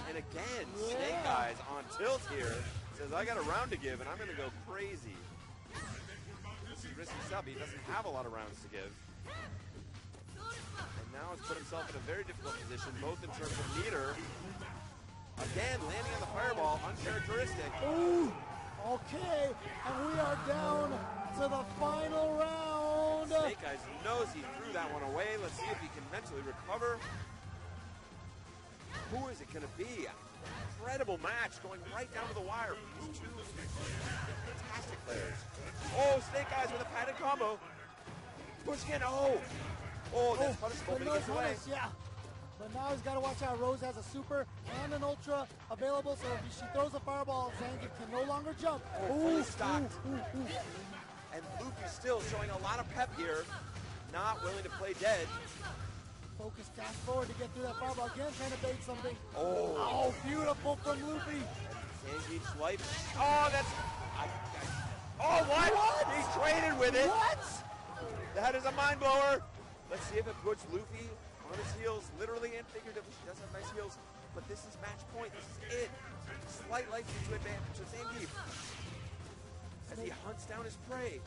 And again, Snake Eyes on tilt here. Says, I got a round to give, and I'm going to go crazy. This is risky stuff. He doesn't have a lot of rounds to give. And now has put himself in a very difficult position, both in terms of meter. Again, landing on the fireball, uncharacteristic. Ooh, okay, and we are down to the final round. down to... Snake Eyes knows he threw that one away. Let's see if he can mentally recover. Who is it going to be? Incredible match going right down to the wire. These two fantastic players. Oh, Snake Eyes with a padded combo. Pushing in. Oh, that's punishable, but he gets away. Yeah. But now he's got to watch out. Rose has a super and an ultra available, so if she throws a fireball, Zangief can no longer jump. Fully stocked. And Luffy still showing a lot of pep here. Not willing to play dead. Focus dash forward to get through that fireball again, trying to bait something. Oh, beautiful from Luffy. Zangief's life. Oh, that's... Oh, what? He traded with it. What? That is a mind blower. Let's see if it puts Luffy on his heels, literally and figuratively. She does have nice heels, but this is match point. This is it. Slight life to advantage to Zangief as he hunts down his prey.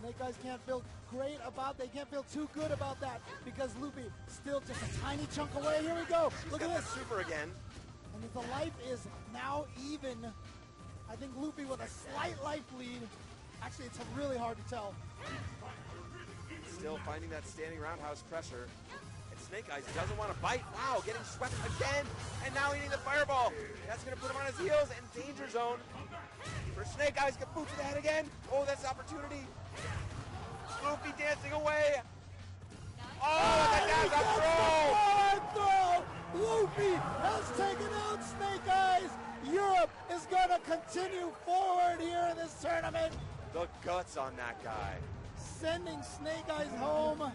Snake Eyes can't feel great about, they can't feel too good about that because Luffy still just a tiny chunk away. Here we go. Look at this. Super again. And the life is now even. I think Luffy with a slight life lead. Actually, it's really hard to tell. Still finding that standing roundhouse pressure. And Snake Eyes doesn't want to bite. Wow, getting swept again. And now eating the fireball. That's going to put him on his heels in danger zone. For Snake Eyes, get boot to the head again. Oh, that's an opportunity. Luffy dancing away. Oh, that's a throw. Luffy has taken out Snake Eyes. Europe is going to continue forward here in this tournament. The guts on that guy. Sending Snake Eyes home.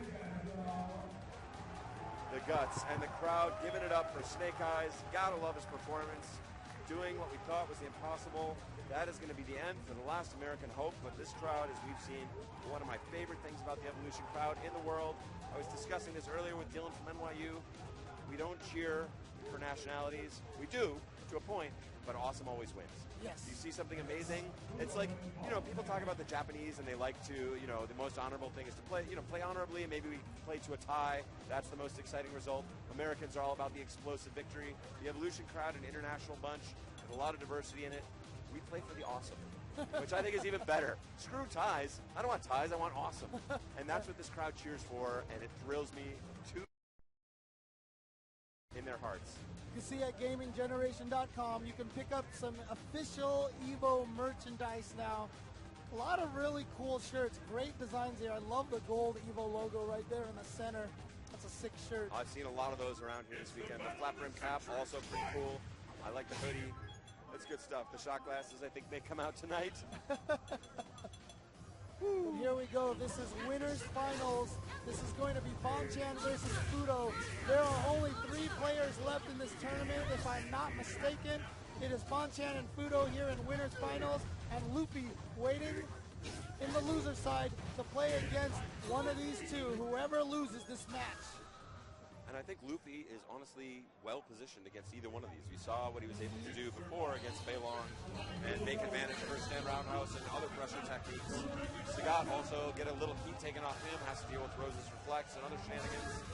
The guts and the crowd giving it up for Snake Eyes. Gotta love his performance. Doing what we thought was the impossible. That is going to be the end for the last American hope. But this crowd, as we've seen, one of my favorite things about the Evolution crowd in the world. I was discussing this earlier with Dylan from NYU. We don't cheer for nationalities. We do, to a point, but awesome always wins. Yes. You see something amazing, it's like, people talk about the Japanese and they like to, the most honorable thing is to play, play honorably and maybe we play to a tie. That's the most exciting result. Americans are all about the explosive victory. The Evolution crowd, an international bunch with a lot of diversity in it. We play for the awesome, which I think is even better. Screw ties. I don't want ties, I want awesome. And that's what this crowd cheers for, and it thrills me to in their hearts. You can see at GamingGeneration.com, you can pick up some official EVO merchandise now. A lot of really cool shirts, great designs here. I love the gold EVO logo right there in the center. That's a sick shirt. I've seen a lot of those around here this weekend. The flat brim cap, also pretty cool. I like the hoodie. That's good stuff. The shot glasses, I think, may come out tonight. And here we go. This is winners finals. This is going to be Bonchan versus Fudo. There are only 3 players left in this tournament, if I'm not mistaken. It is Bonchan and Fudo here in winners finals, and Luffy waiting in the loser side to play against one of these two, whoever loses this match. And I think Luffy is honestly well positioned against either one of these. We saw what he was able to do before against Beilong and make advantage of her stand roundhouse and other pressure techniques. Sagat also get a little heat taken off him, has to deal with Rose's reflex and other shenanigans.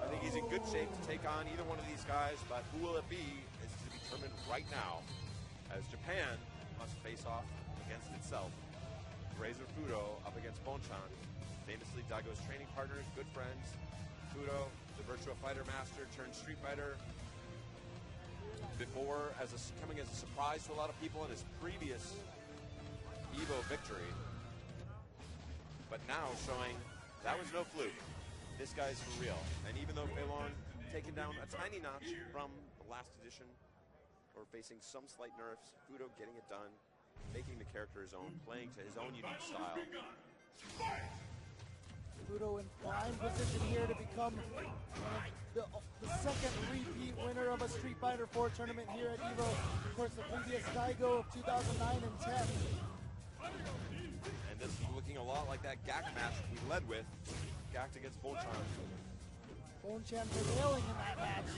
I think he's in good shape to take on either one of these guys, but who will it be is to be determined right now, as Japan must face off against itself. Razor Fudo up against Bonchan, famously Daigo's training partners, good friends. Fudo, the Virtua Fighter master turned Street Fighter, before coming as a surprise to a lot of people in his previous EVO victory, but now showing that was no fluke. This guy's for real. And even though Beilong taken down a tiny notch from the last edition, or facing some slight nerfs, Fudo getting it done, making the character his own, playing to his own unique style. Fudo in prime position here to become the second repeat winner of a Street Fighter 4 tournament here at EVO. Of course, the previous Daigo of 2009 and 10. And this is looking a lot like that Gak match we led with. Gak against Bonchan. Bonchan prevailing in that match.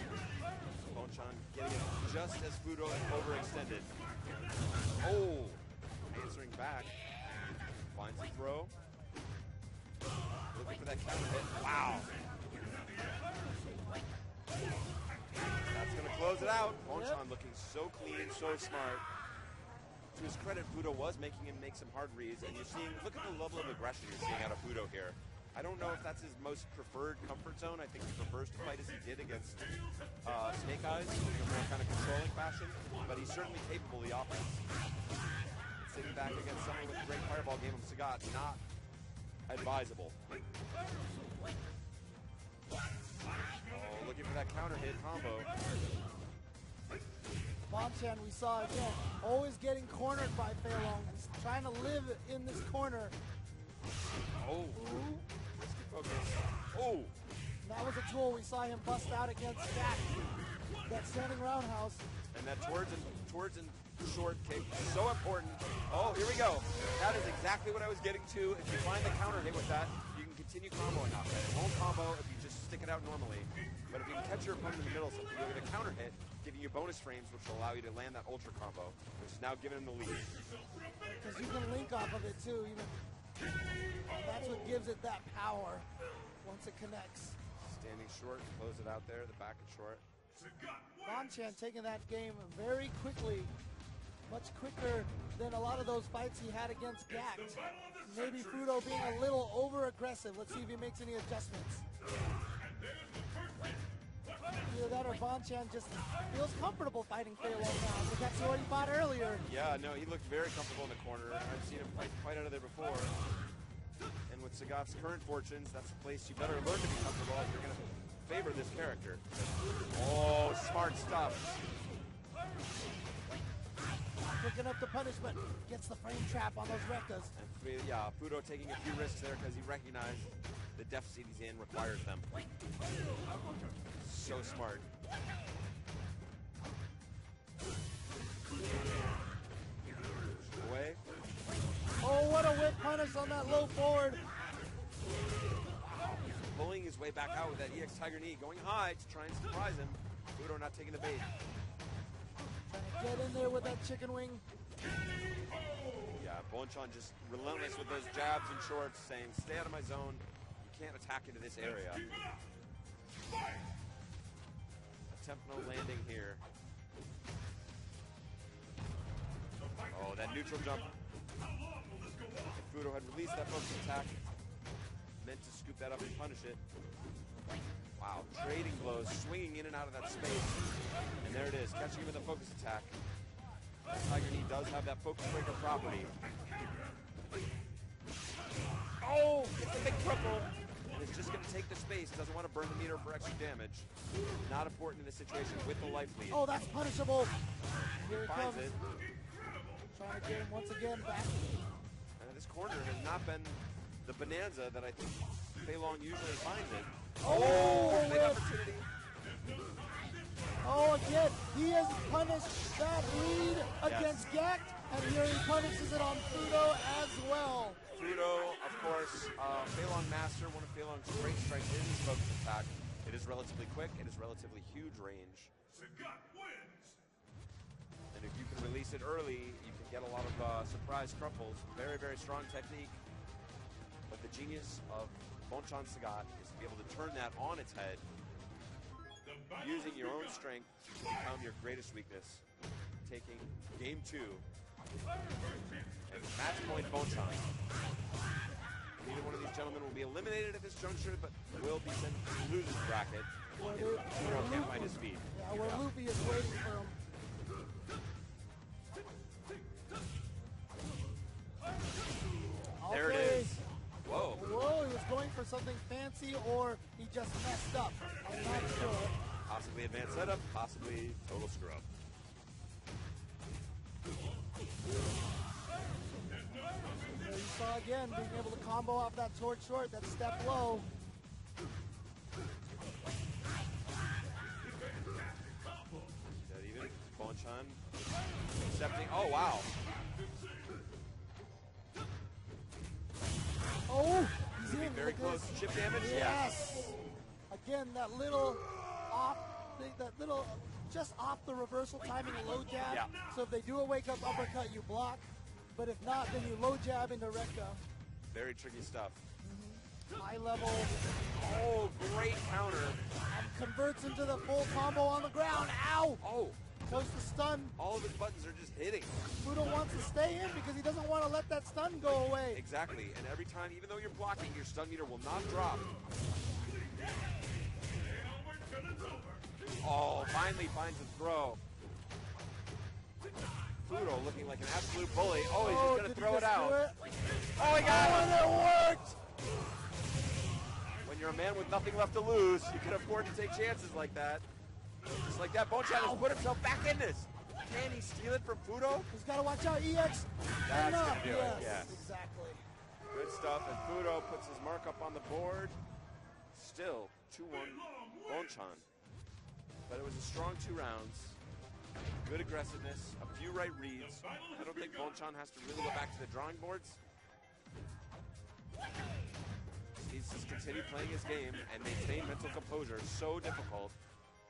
Bonchan getting it just as Fudo overextended. Oh, answering back. Finds the throw. Looking for that counter hit. Wow. That's going to close it out. Bonchan looking so clean, so smart. to his credit, Fudo was making him make some hard reads, and you're seeing, look at the level of aggression you're seeing out of Fudo here. I don't know if that's his most preferred comfort zone. I think he prefers to fight as he did against Snake Eyes in a more kind of controlling fashion, but he's certainly capable of the offense. Sitting back against someone with a great fireball game of Sagat, not advisable. Oh, looking for that counter hit combo. Bonchan, we saw again, always getting cornered by Fei Long. He's trying to live in this corner. Oh, risky focus. Oh, That was a tool we saw him bust out against Jack. That standing roundhouse. and that towards and short kick is so important. Oh, here we go. That is exactly what I was getting to. If you find the counter hit with that, you can continue comboing off that. It won't combo if you just stick it out normally. But if you can catch your opponent in the middle, something, you'll get a counter hit, giving you bonus frames, which will allow you to land that ultra combo, which is now giving him the lead. Because you can link off of it too. That's what gives it that power once it connects. Standing short, close it out there, the back and short. Bonchan taking that game very quickly, much quicker than a lot of those fights he had against Gact. Maybe Fudo being a little over-aggressive. Let's see if he makes any adjustments. Either that or Bonchan just feels comfortable fighting Fei Long now, but that's what he fought earlier. Yeah, no, he looked very comfortable in the corner. I've seen him fight out of there before. And with Sagat's current fortunes, that's a place you better learn to be comfortable if you're going to favor this character. Oh, smart stuff. Picking up the punishment, gets the frame trap on those Rekkas. And yeah, Fudo taking a few risks there because he recognized the deficit he's in requires them. So smart. Away. Oh, what a whip punish on that low forward. Pulling his way back out with that EX Tiger knee, going high to try and surprise him. Fudo not taking the bait. Trying to get in there with that chicken wing. Yeah, Bonchan just relentless with those jabs and shorts, saying, stay out of my zone. You can't attack into this area. Attempt no landing here. Oh, that neutral jump. If Fudo had released that focus attack, meant to scoop that up and punish it. Wow, trading blows, swinging in and out of that space. And there it is, catching him with a focus attack. Tiger Knee does have that focus breaker property. Oh, it's a big triple. And it's just going to take the space. Doesn't want to burn the meter for extra damage. Not important in this situation with the life lead. Oh, that's punishable. Here it Finds comes. it. Trying to get him once again back. And this corner has not been the bonanza that I think Fei Long usually finds it. Oh, big whip. opportunity. Oh, again, he has punished that lead against Gact, and here he punishes it on Fudo as well. Fudo, of course, Fei Long master, one of Fei Long's great strengths is his focus attack. It is relatively quick, it is relatively huge range. And if you can release it early, you can get a lot of surprise crumples. Very, very strong technique. But the genius of Bonchan Sagat is to be able to turn that on its head, using your own strength to become your greatest weakness. Taking game 2 and match point Bonchan. Neither one of these gentlemen will be eliminated at this juncture, but will be sent to the losers bracket if Fudo can't find his feet. Yeah, where Luffy is waiting for him. There it Okay. is. Whoa. Whoa, he was going for something fancy, or he just messed up. I'm not sure. Possibly advanced setup, possibly total screw up. There you saw again, being able to combo off that short, that step low. Is that even? Bonchan accepting. Oh, wow. Oh, he's Could be in. very Look at close. this. Chip damage? Yes. Again, that little off, just off the reversal timing low jab. Yeah. So if they do a wake up uppercut, you block. But if not, then you low jab into Rekka. Very tricky stuff. High level. Oh, great counter. And converts into the full combo on the ground. Ow! Oh, Goes to stun. all of his buttons are just hitting. Fudo wants to stay in because he doesn't want to let that stun go away. Exactly, and every time, even though you're blocking, your stun meter will not drop. Oh, finally finds a throw. Fudo looking like an absolute bully. Oh, he's just going to throw it out. Oh, he got it! It worked! When you're a man with nothing left to lose, you can afford to take chances like that. Just like that, Bonchan has put himself back in this. Can he steal it from Fudo? He's got to watch out, EX. That's enough. going to do it, yes. Exactly. Good stuff, and Fudo puts his mark up on the board. Still 2-1 Bonchan. But it was a strong 2 rounds. Good aggressiveness, a few right reads. I don't think Bonchan has to really go back to the drawing boards. He needs to just continue playing his game and maintain mental composure. So difficult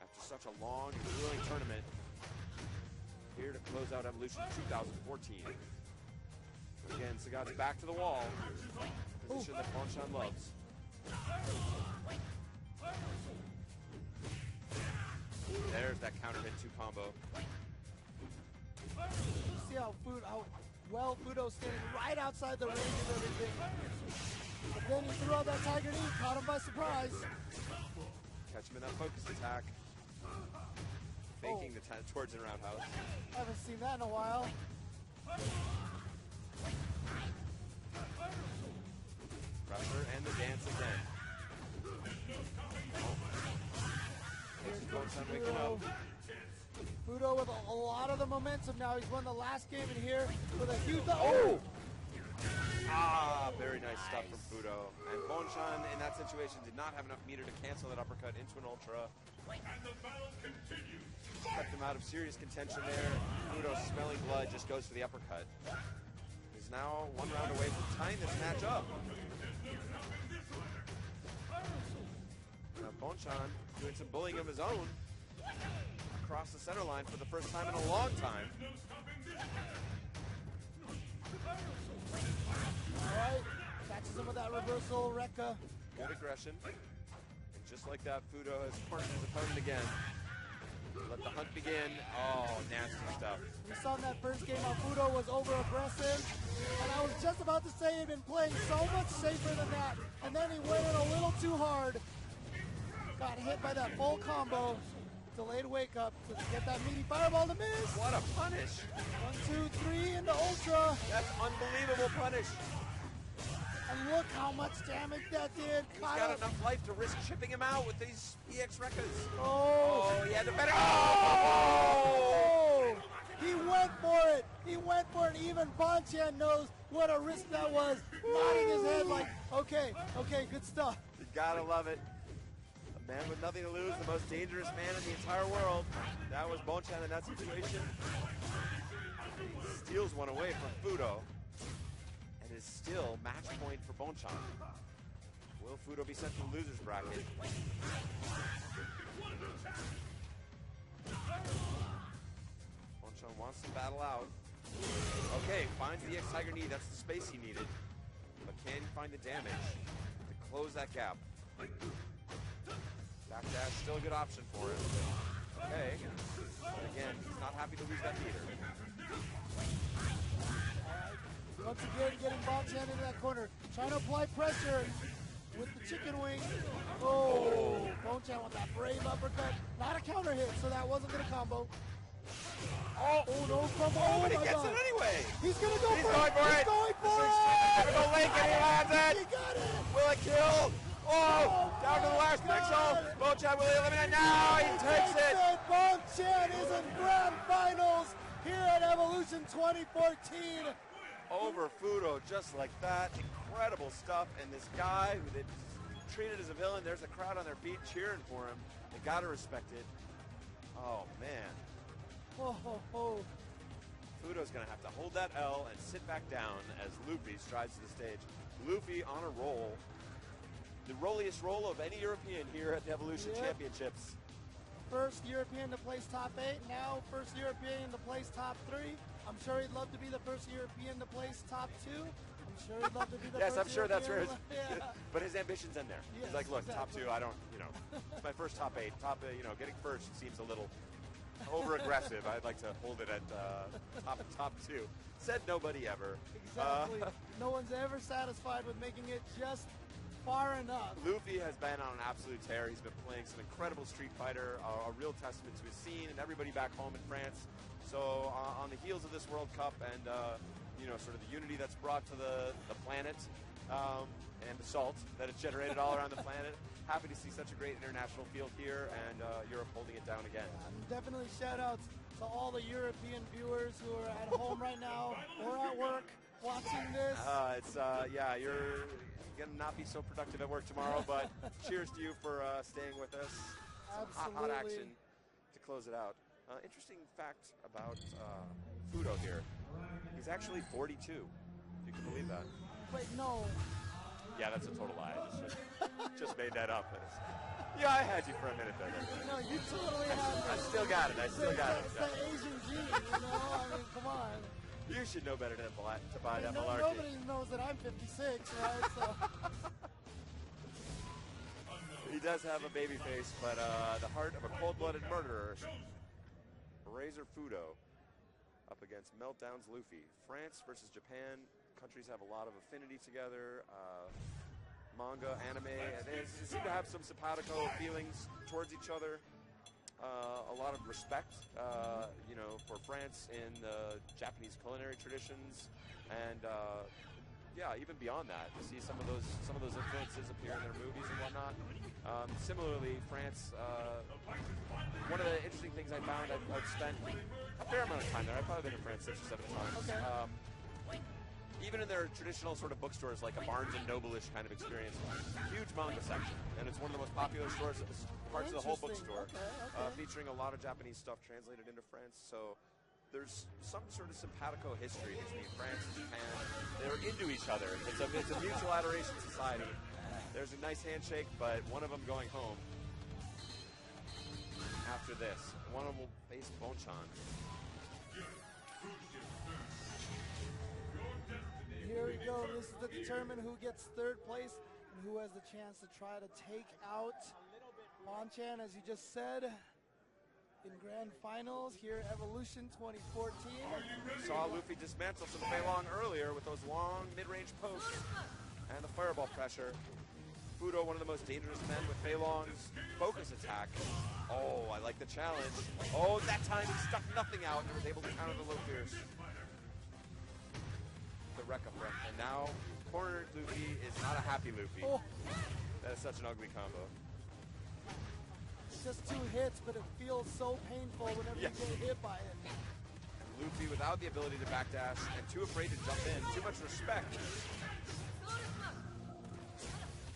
after such a long and grueling tournament. Here to close out Evolution 2014. Again, Sagat's back to the wall. Position that Bonchan loves. There's that counter hit 2 combo. See how well Fudo's standing right outside the range of everything. But then he threw out that Tiger Knee, caught him by surprise. Catch him in that focus attack. Faking the towards and roundhouse. I haven't seen that in a while. Pressure and the dance again. Bonchan waking up. Fudo with a lot of the momentum now. He's won the last game in here with a huge... Oh! Ah, very nice stuff from Fudo. And Bonchan in that situation did not have enough meter to cancel that uppercut into an ultra. Kept him out of serious contention there. Fudo, smelling blood, just goes for the uppercut. He's now 1 round away from tying this match up. Now Bonchan doing some bullying of his own across the center line for the first time in a long time. Alright, catches him with that reversal, Rekka. Good aggression. And just like that, Fudo has cornered his opponent again. Let the hunt begin. Oh, nasty stuff. We saw in that first game how Fudo was over-aggressive, and I was just about to say he'd been playing so much safer than that, and then he went in a little too hard. Got hit by that full combo. Delayed wake up to get that meaty fireball to miss. What a punish. 1, 2, 3 into Ultra. That's unbelievable punish. And look how much damage that did. He's got enough life to risk chipping him out with these EX records. Oh, he had the better. Oh! He went for it. He went for it. Even Bonchan knows what a risk that was. Nodding his head like, okay, good stuff. You gotta love it. A man with nothing to lose, the most dangerous man in the entire world. That was Bonchan in that situation. He steals one away from Fudo. And is still match point for Bonchan. Will Fudo be sent to the loser's bracket? Bonchan wants to battle out. Okay, finds the X Tiger Knee. That's the space he needed. But can he find the damage to close that gap? Backdash still a good option for him. Okay. But again, he's not happy to lose that meter. Once again, getting Bonchan into that corner. Trying to apply pressure with the chicken wing. Oh, Bonchan with that brave uppercut. Not a counter hit, so that wasn't going to combo. Oh, no combo. Oh, But he my gets God. it anyway. He's going to go He's for going it. for He's it. going for This is it. typical Link, and he lands it. He got it. Will it kill? Oh, down to the last pixel. Bonchan will eliminate. Now he takes it. Bonchan is in grand finals here at Evolution 2014. Over Fudo just like that. Incredible stuff. And this guy who they treated as a villain, there's a crowd on their feet cheering for him. They gotta respect it. Oh man. Fudo's gonna have to hold that L and sit back down as Luffy strides to the stage. Luffy on a roll. The rolliest roll of any European here at the Evolution Championships. First European to place top 8, now first European to place top 3. I'm sure he'd love to be the first European to place top 2. I'm sure he'd love to be the Yes, I'm first sure that's where European. his, Yeah. but his ambition's in there. Yes, He's like, look, top exactly. 2, I don't, it's my first top 8. Getting first seems a little over-aggressive. I'd like to hold it at top 2. Said nobody ever. Exactly. No one's ever satisfied with making it just far enough. Luffy has been on an absolute tear. He's been playing some incredible Street Fighter, a real testament to his scene and everybody back home in France. So on the heels of this World Cup and sort of the unity that's brought to the planet and the salt that it's generated all around the planet, happy to see such a great international field here and Europe holding it down again. Definitely shout outs to all the European viewers who are at home right now or at work watching this. You're going to not be so productive at work tomorrow, but cheers to you for staying with us. Some hot action to close it out. Interesting fact about Fudo here. He's actually 42. You can believe that. Wait, no. Yeah, that's a total lie. I just made that up. Yeah, I had you for a minute there. No, you totally have it. I still got it. It's the Asian gene, I mean, come on. You should know better than to buy that malarkey. Nobody knows that I'm 56, right? So. He does have a baby face, but the heart of a cold-blooded murderer. Razor Fudo up against Meltdown's Luffy. France versus Japan. Countries have a lot of affinity together. Manga, anime, and they seem to have some simpatico feelings towards each other. A lot of respect, for France in the Japanese culinary traditions, and even beyond that, to see some of those influences appear in their movies and whatnot. Similarly, France. One of the interesting things I found, I've spent a fair amount of time there. I've probably been in France 6 or 7 times. Okay. Even in their traditional sort of bookstores, like a Barnes & Noble-ish kind of experience, huge manga section, and it's one of the most popular stores, parts of the whole bookstore, featuring a lot of Japanese stuff translated into French. So there's some sort of simpatico history between France and Japan. They're into each other. It's a mutual adoration society. There's a nice handshake, but one of them going home after this. One of them will face Bonchan. Here we go. This is to determine who gets third place and who has the chance to try to take out Bonchan, as you just said, in grand finals here at Evolution 2014. Saw Luffy dismantle some Fei Long earlier with those long mid-range posts and the fireball pressure. Fudo, one of the most dangerous men with Fei Long's focus attack. Oh, I like the challenge. Oh, that time he stuck nothing out and was able to counter the low fierce. The Rekka front. And now, cornered Luffy is not a happy Luffy. Oh. That is such an ugly combo. It's just 2 hits, but it feels so painful whenever you get hit by it. Luffy without the ability to backdash and too afraid to jump in. Too much respect.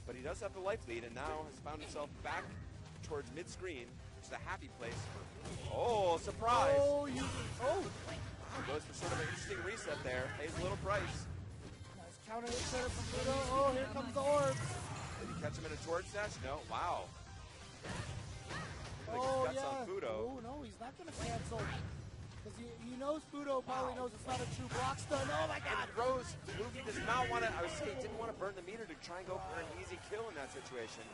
But he does have the life lead and now has found himself back towards mid-screen, which is a happy place for... Oh, surprise! Goes for sort of an interesting reset there. Pays a little price. Nice counter hit setup from Fudo. Oh, here comes the orbs. Did he catch him in a torch dash? No. Wow. Oh, Guts on Fudo. Oh, no, he's not going to cancel. Because he knows Fudo probably knows it's not a true block stun. Oh, my God. Rose, Luffy does not want to, I was saying, didn't want to burn the meter to try and go for an easy kill in that situation.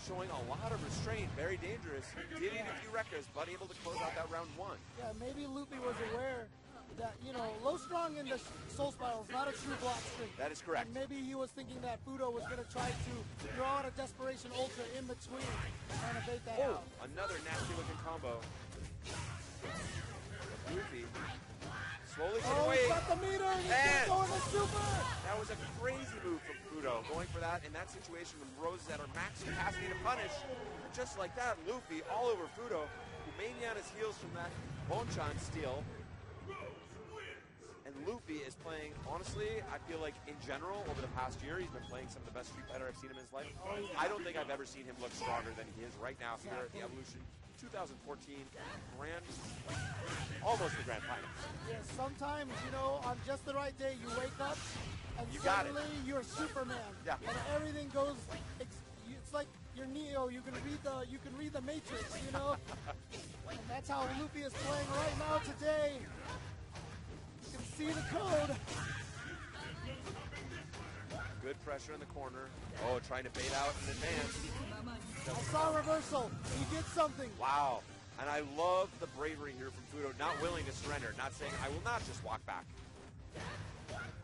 Showing a lot of restraint, very dangerous. Did eat a few Rekkas, but able to close out that round 1. Yeah, maybe Luffy was aware that, low strong in the Soul Spiral is not a true block string. That is correct. And maybe he was thinking that Fudo was going to try to draw out a Desperation Ultra in between, trying to bait that out. Another nasty looking combo. Luffy slowly away. He's got the meter, he's going to super! That was a crazy move from Fudo, going for that in that situation when Rose is at her max capacity to punish. And just like that, Luffy all over Fudo, who mainly on his heels from that Bonchan steal. And Luffy is playing, honestly, I feel like in general, over the past year, he's been playing some of the best Street Fighter I've seen in his life. I don't think I've ever seen him look stronger than he is right now here at the Evolution 2014 almost the grand finals. Yeah, sometimes, on just the right day, you wake up and suddenly you're Superman. Yeah. And everything goes, it's like you're Neo, you can read the Matrix, And that's how Luffy is playing right now today. You can see the code. Good pressure in the corner. Oh, trying to bait out in advance. I saw reversal. He did something. Wow. And I love the bravery here from Fudo, not willing to surrender, not saying, I will not just walk back.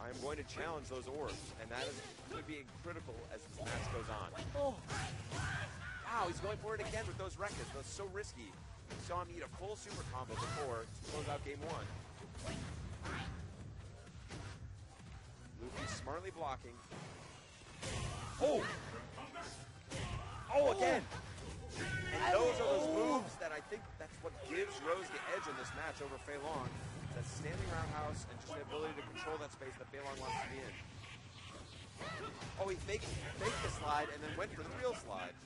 I am going to challenge those orbs, and that is going to be critical as this match goes on. Oh. Wow, he's going for it again with those records. Those so risky. We saw him eat a full super combo before to close out game one. Luffy smartly blocking. Oh! Oh, again! And those are those moves that I think that's what gives Rose the edge in this match over Fei Long. That standing roundhouse and just the ability to control that space that Fei Long wants to be in. Oh, he faked the slide and then went for the real slide.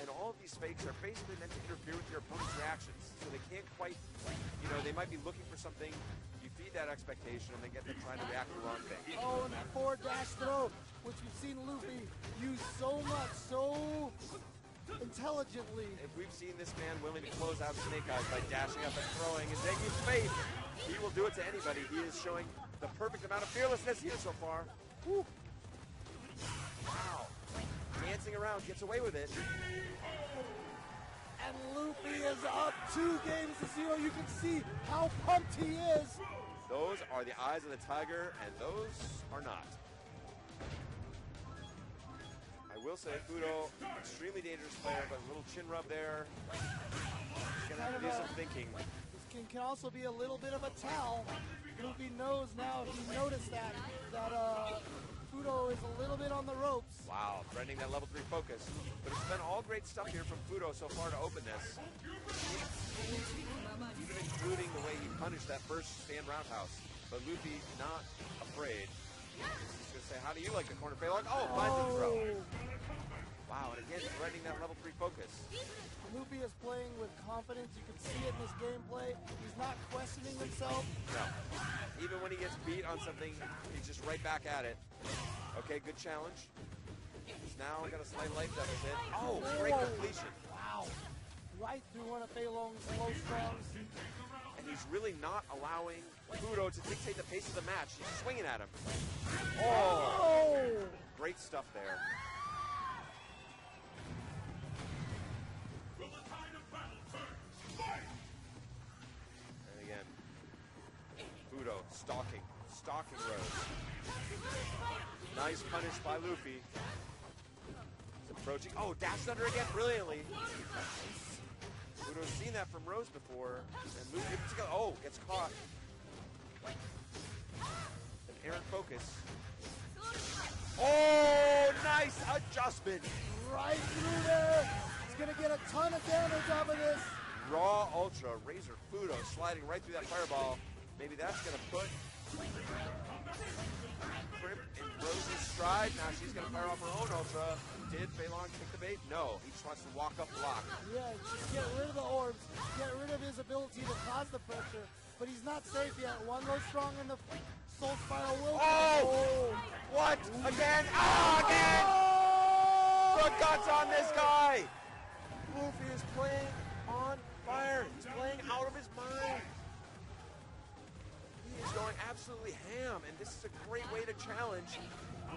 And all of these fakes are basically meant to interfere with your opponent's reactions. So they can't quite, they might be looking for something. You feed that expectation and then get them trying to react to the wrong thing. Oh, and that forward dash throw, which we've seen Luffy use so much, so intelligently. If we've seen this man willing to close out Snake Eyes by dashing up and throwing and taking faith, he will do it to anybody. He is showing the perfect amount of fearlessness here so far. Woo. Wow. Dancing around, gets away with it. And Luffy is up 2 games to 0. You can see how pumped he is. Those are the eyes of the tiger, and those are not. I will say, Fudo, extremely dangerous player, but a little chin rub there. He's going to have to do some thinking. This can also be a little bit of a tell. Luffy knows now, if he noticed that Fudo is a little bit on the ropes. Wow, threatening that level 3 focus. But it's been all great stuff here from Fudo so far to open this. Even including the way he punished that first stand roundhouse. But Luffy not afraid. He's going to say, how do you like the corner Fei Long? Oh, finds the throw. Wow, and again, threatening that level 3 focus. Luffy is playing with confidence. You can see it in his gameplay. He's not questioning himself. No. Even when he gets beat on something, he's just right back at it. Okay, good challenge. He's now got a slight life deficit. Oh, great completion. Wow. Right through one of Fei Long's low strongs. And he's really not allowing Fudo to dictate the pace of the match. He's swinging at him. Oh! Great stuff there. And again, Fudo stalking Rose. Nice punish by Luffy. He's approaching. Oh, dashed under again brilliantly. Fudo's seen that from Rose before. And Luffy gets caught. An errant focus. Oh, nice adjustment. Right through there. He's going to get a ton of damage off of this. Raw Ultra, Razor Fudo sliding right through that fireball. Maybe that's going to put Grip in Rose's stride. Now she's going to fire off her own Ultra. Did Fei Long take the bait? No. He just wants to walk up block. Yeah, just get rid of the orbs. Get rid of his ability to cause the pressure. But he's not safe yet. One low strong in the Soul Spiral will. Oh! What? Again? Again! The guts on this guy! Luffy is playing on fire. He's playing out of his mind. He is going absolutely ham, and this is a great way to challenge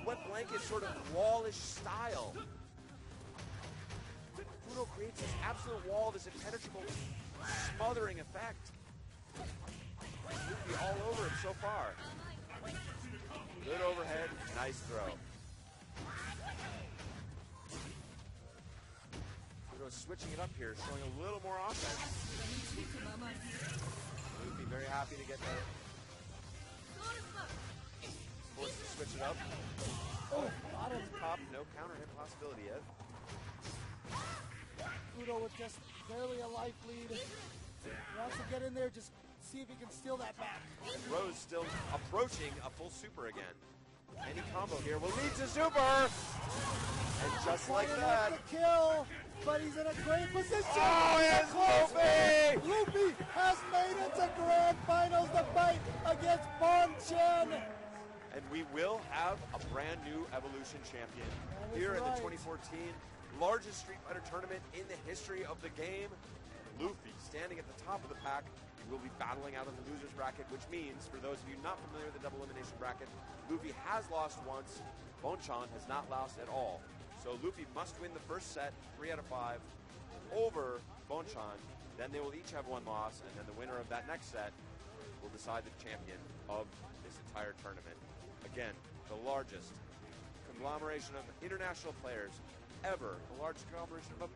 Wet Blanket's sort of wallish style. Fudo creates this absolute wall, this impenetrable smothering effect. Luffy all over him so far. Good overhead, nice throw. Fudo's switching it up here, showing a little more offense. Luffy very happy to get that. Forced to switch it up. Oh, bottom top, no counter hit possibility yet. Fudo with just barely a life lead. Wants to get in there, just see if he can steal that back. And Rose still approaching a full super again. Any combo here will lead to super! And just like that. To kill, but he's in a great position. Oh, yes, Luffy! Luffy has made it to Grand Finals, the fight against Bon Chen. And we will have a brand new Evolution champion here in the 2014 largest Street Fighter tournament in the history of the game. Luffy standing at the top of the pack Luffy will be battling out of the loser's bracket, which means, for those of you not familiar with the double elimination bracket, Luffy has lost once. Bonchan has not lost at all. So Luffy must win the first set, 3 out of 5, over Bonchan. Then they will each have 1 loss, and then the winner of that next set will decide the champion of this entire tournament. Again, the largest conglomeration of international players ever, the largest conglomeration of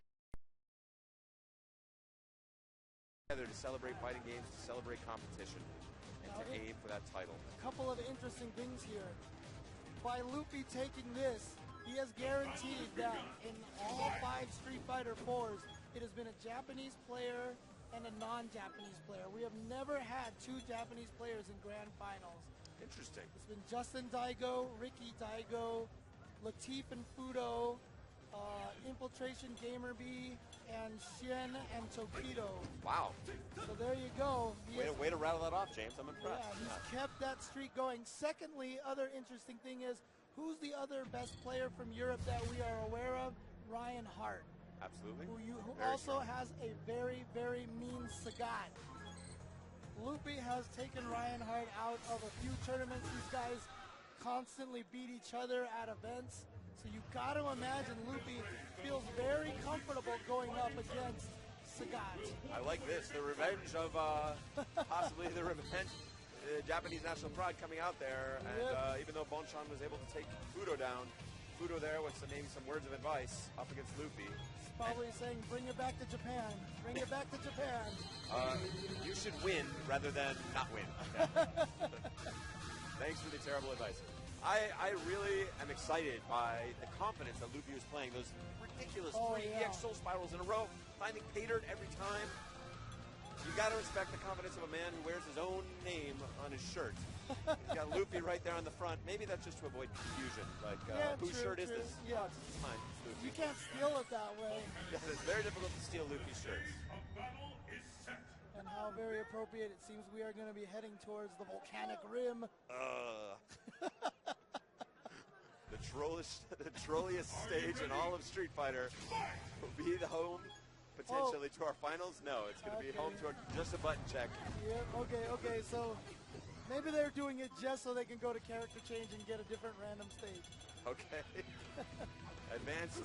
together to celebrate fighting games, to celebrate competition, and to aim for that title. A couple of interesting things here. By Luffy taking this, he has guaranteed that in all 5 Street Fighter 4s, it has been a Japanese player and a non-Japanese player. We have never had 2 Japanese players in grand finals. Interesting. It's been Justin Daigo, Ricky Daigo, Latif and Fudo, Infiltration Gamer B, and Shen and Tokido. Wow. So there you go. Way to rattle that off, James. I'm impressed. Yeah, he's kept that streak going. Secondly, other interesting thing is, who's the other best player from Europe that we are aware of? Ryan Hart. Absolutely. Who also has a very, very mean Sagat. Luffy has taken Ryan Hart out of a few tournaments. These guys constantly beat each other at events. So you got to imagine Luffy feels very comfortable going up against Sagat. I like this. The revenge of, possibly the revenge, the Japanese national pride coming out there. And even though Bonchan was able to take Fudo down, Fudo there with maybe some words of advice up against Luffy. He's probably saying, bring it back to Japan. Bring it back to Japan. You should win rather than not win. Thanks for the terrible advice. I really am excited by the confidence that Luffy was playing. Those ridiculous 3 EX Soul Spirals in a row, finding Patered every time. You got to respect the confidence of a man who wears his own name on his shirt. He's got Luffy right there on the front. Maybe that's just to avoid confusion. Like, whose shirt is this? Yeah. Oh, it's mine. It's Luffy. You can't steal it that way. Yeah, it's very difficult to steal Luffy's shirts. And how very appropriate it seems we are going to be heading towards the volcanic rim. The trolliest stage in all of Street Fighter will be the home potentially to our finals. No, it's going to be home to just a button check. Yeah, okay, so maybe they're doing it just so they can go to character change and get a different random stage. Okay. Advanced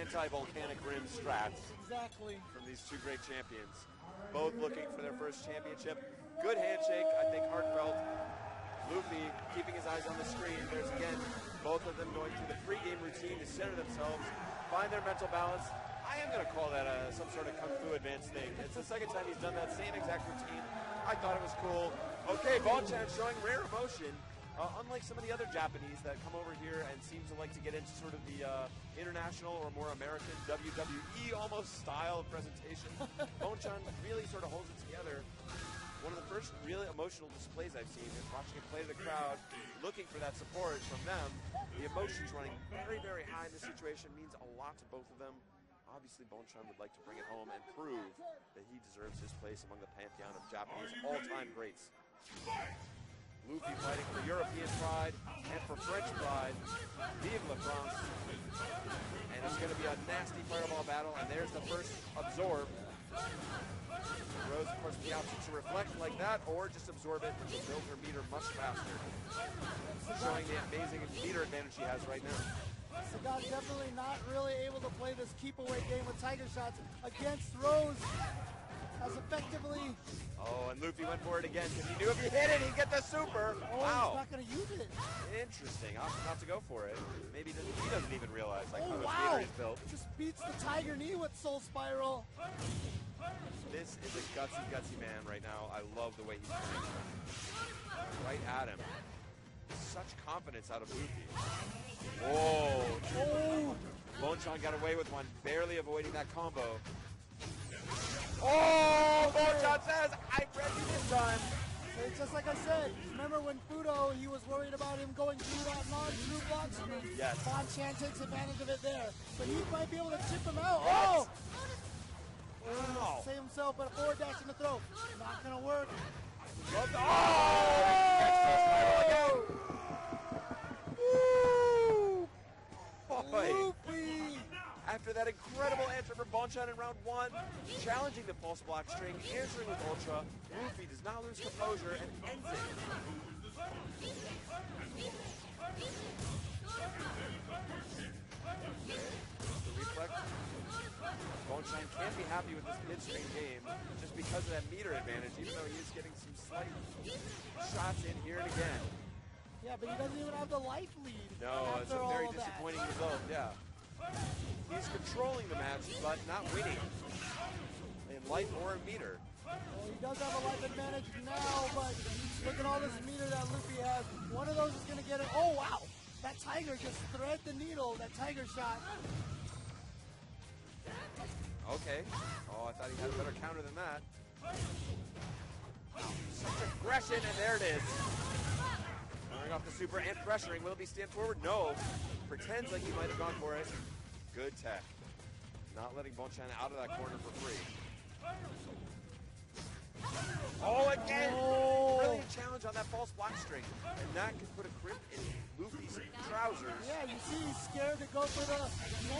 anti-volcanic rim strats. Exactly. From these 2 great champions. Both looking for their first championship. Good handshake, I think heartfelt. Luffy keeping his eyes on the screen. There's again both of them going through the pre-game routine to center themselves, find their mental balance. I am going to call that some sort of Kung Fu advanced thing. It's the second time he's done that same exact routine. I thought it was cool. Okay, Bonchan showing rare emotion. Unlike some of the other Japanese that come over here and seem to like to get into sort of the international or more American WWE almost style of presentation, Bonchan really sort of holds it together. One of the first really emotional displays I've seen is watching him play to the crowd, looking for that support from them. The emotions running very, very high in this situation means a lot to both of them. Obviously, Bonchan would like to bring it home and prove that he deserves his place among the pantheon of Japanese all-time greats. Luffy fighting for European pride and for French pride. Vive la France. And it's going to be a nasty fireball battle, and there's the first absorb. Rose, of course, the option to reflect like that, or just absorb it, which will build her meter much faster. Showing the amazing meter advantage she has right now. Sagat definitely not really able to play this keep-away game with Tiger Shots against Rose as effectively. Oh, and Luffy went for it again because he knew if he hit it, he'd get the super. Wow. He's not going to use it. Interesting. Opting not to go for it. Maybe he doesn't even realize like how his meter is built. Just beats the Tiger Knee with Soul Spiral. This is a gutsy man right now. I love the way he's playing. Right at him. Such confidence out of Luffy. Whoa. Oh. Bonchan got away with one, barely avoiding that combo. Oh, Bonchan says, I read you this time. It's just like I said, remember when Fudo, he was worried about him going through that non-true block screen? Yes. Bonchan takes advantage of it there. But he might be able to chip him out. Oh! Wow. Save himself, but a forward dash in the throw. Not going to work. Oh! Woo! Boy. Luffy! After that incredible answer from Bonchan in round 1, challenging the false block string, answering with Ultra, Luffy does not lose composure and ends it. The reflex. Bonchan can't be happy with this mid-string game just because of that meter advantage, even though he is getting some slight shots in here and again. Yeah, but he doesn't even have the life lead. No, it's a very disappointing result, yeah. He's controlling the match, but not winning in life or in meter. Well, he does have a life advantage now, but look at all this meter that Luffy has. One of those is going to get it. Oh, wow. That Tiger just thread the needle, that Tiger shot. Okay. Oh, I thought he had a better counter than that. Such aggression, and there it is. Firing off the super and pressuring. Will he stand forward? No. Pretends like he might have gone for it. Good tech. Not letting Bonchan out of that corner for free. Oh, again! Oh. Brilliant challenge on that false block string. And that could put a crimp in Luffy's trousers. Yeah, you see he's scared to go for the...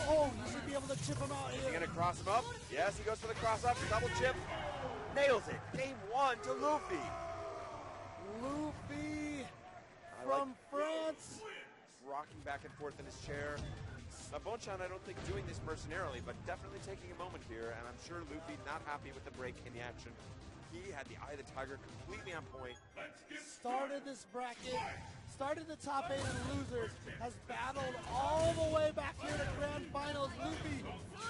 Oh, you should be able to chip him out Is here. he going to cross him up? Yes, he goes for the cross up. Double chip. Nails it. Game 1 to Luffy. Luffy from France. Rocking back and forth in his chair. Now, Bonchan, I don't think doing this mercenarily, but definitely taking a moment here, and I'm sure Luffy not happy with the break in the action. He had the Eye of the Tiger completely on point. Started this bracket, started the top 8 in losers, has battled all the way back here to grand finals. Luffy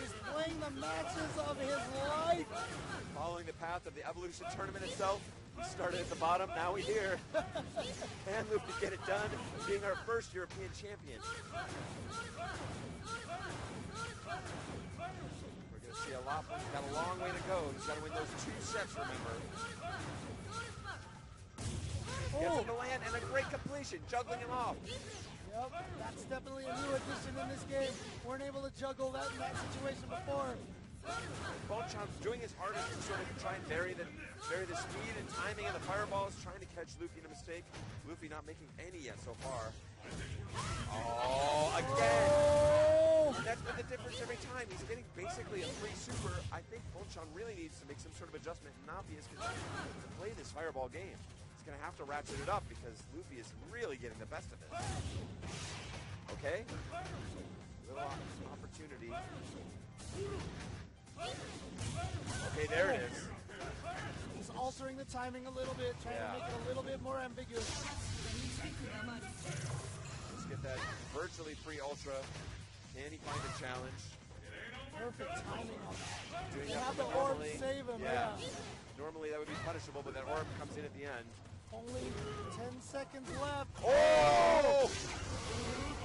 is playing the matches of his life. Following the path of the Evolution tournament itself, we started at the bottom, now we're here. And Luffy get it done, being our first European champion. We're going to see a lot more. He's got a long way to go. He's got to win those 2 sets, remember. Gets him to land, and a great completion, juggling him off. Yep, that's definitely a new addition in this game. Weren't able to juggle that in that situation before. Bonchan's doing his hardest to sort of try and vary the speed and timing of the fireballs, trying to catch Luffy in a mistake. Luffy not making any yet so far. Oh, again! Oh! That's been the difference every time. He's getting basically a free super. I think Bonchan really needs to make some sort of adjustment and not be as consistent to play this fireball game. He's going to have to ratchet it up because Luffy is really getting the best of it. Okay? Little opportunity. Okay, there it is. He's altering the timing a little bit, trying to make it a little bit more ambiguous. Let's get that virtually free Ultra. Can he find a challenge? Perfect timing on that. Doing They that have from the orb normally. save him, Yeah. yeah. Normally that would be punishable, but that orb comes in at the end. Only 10 seconds left. Oh!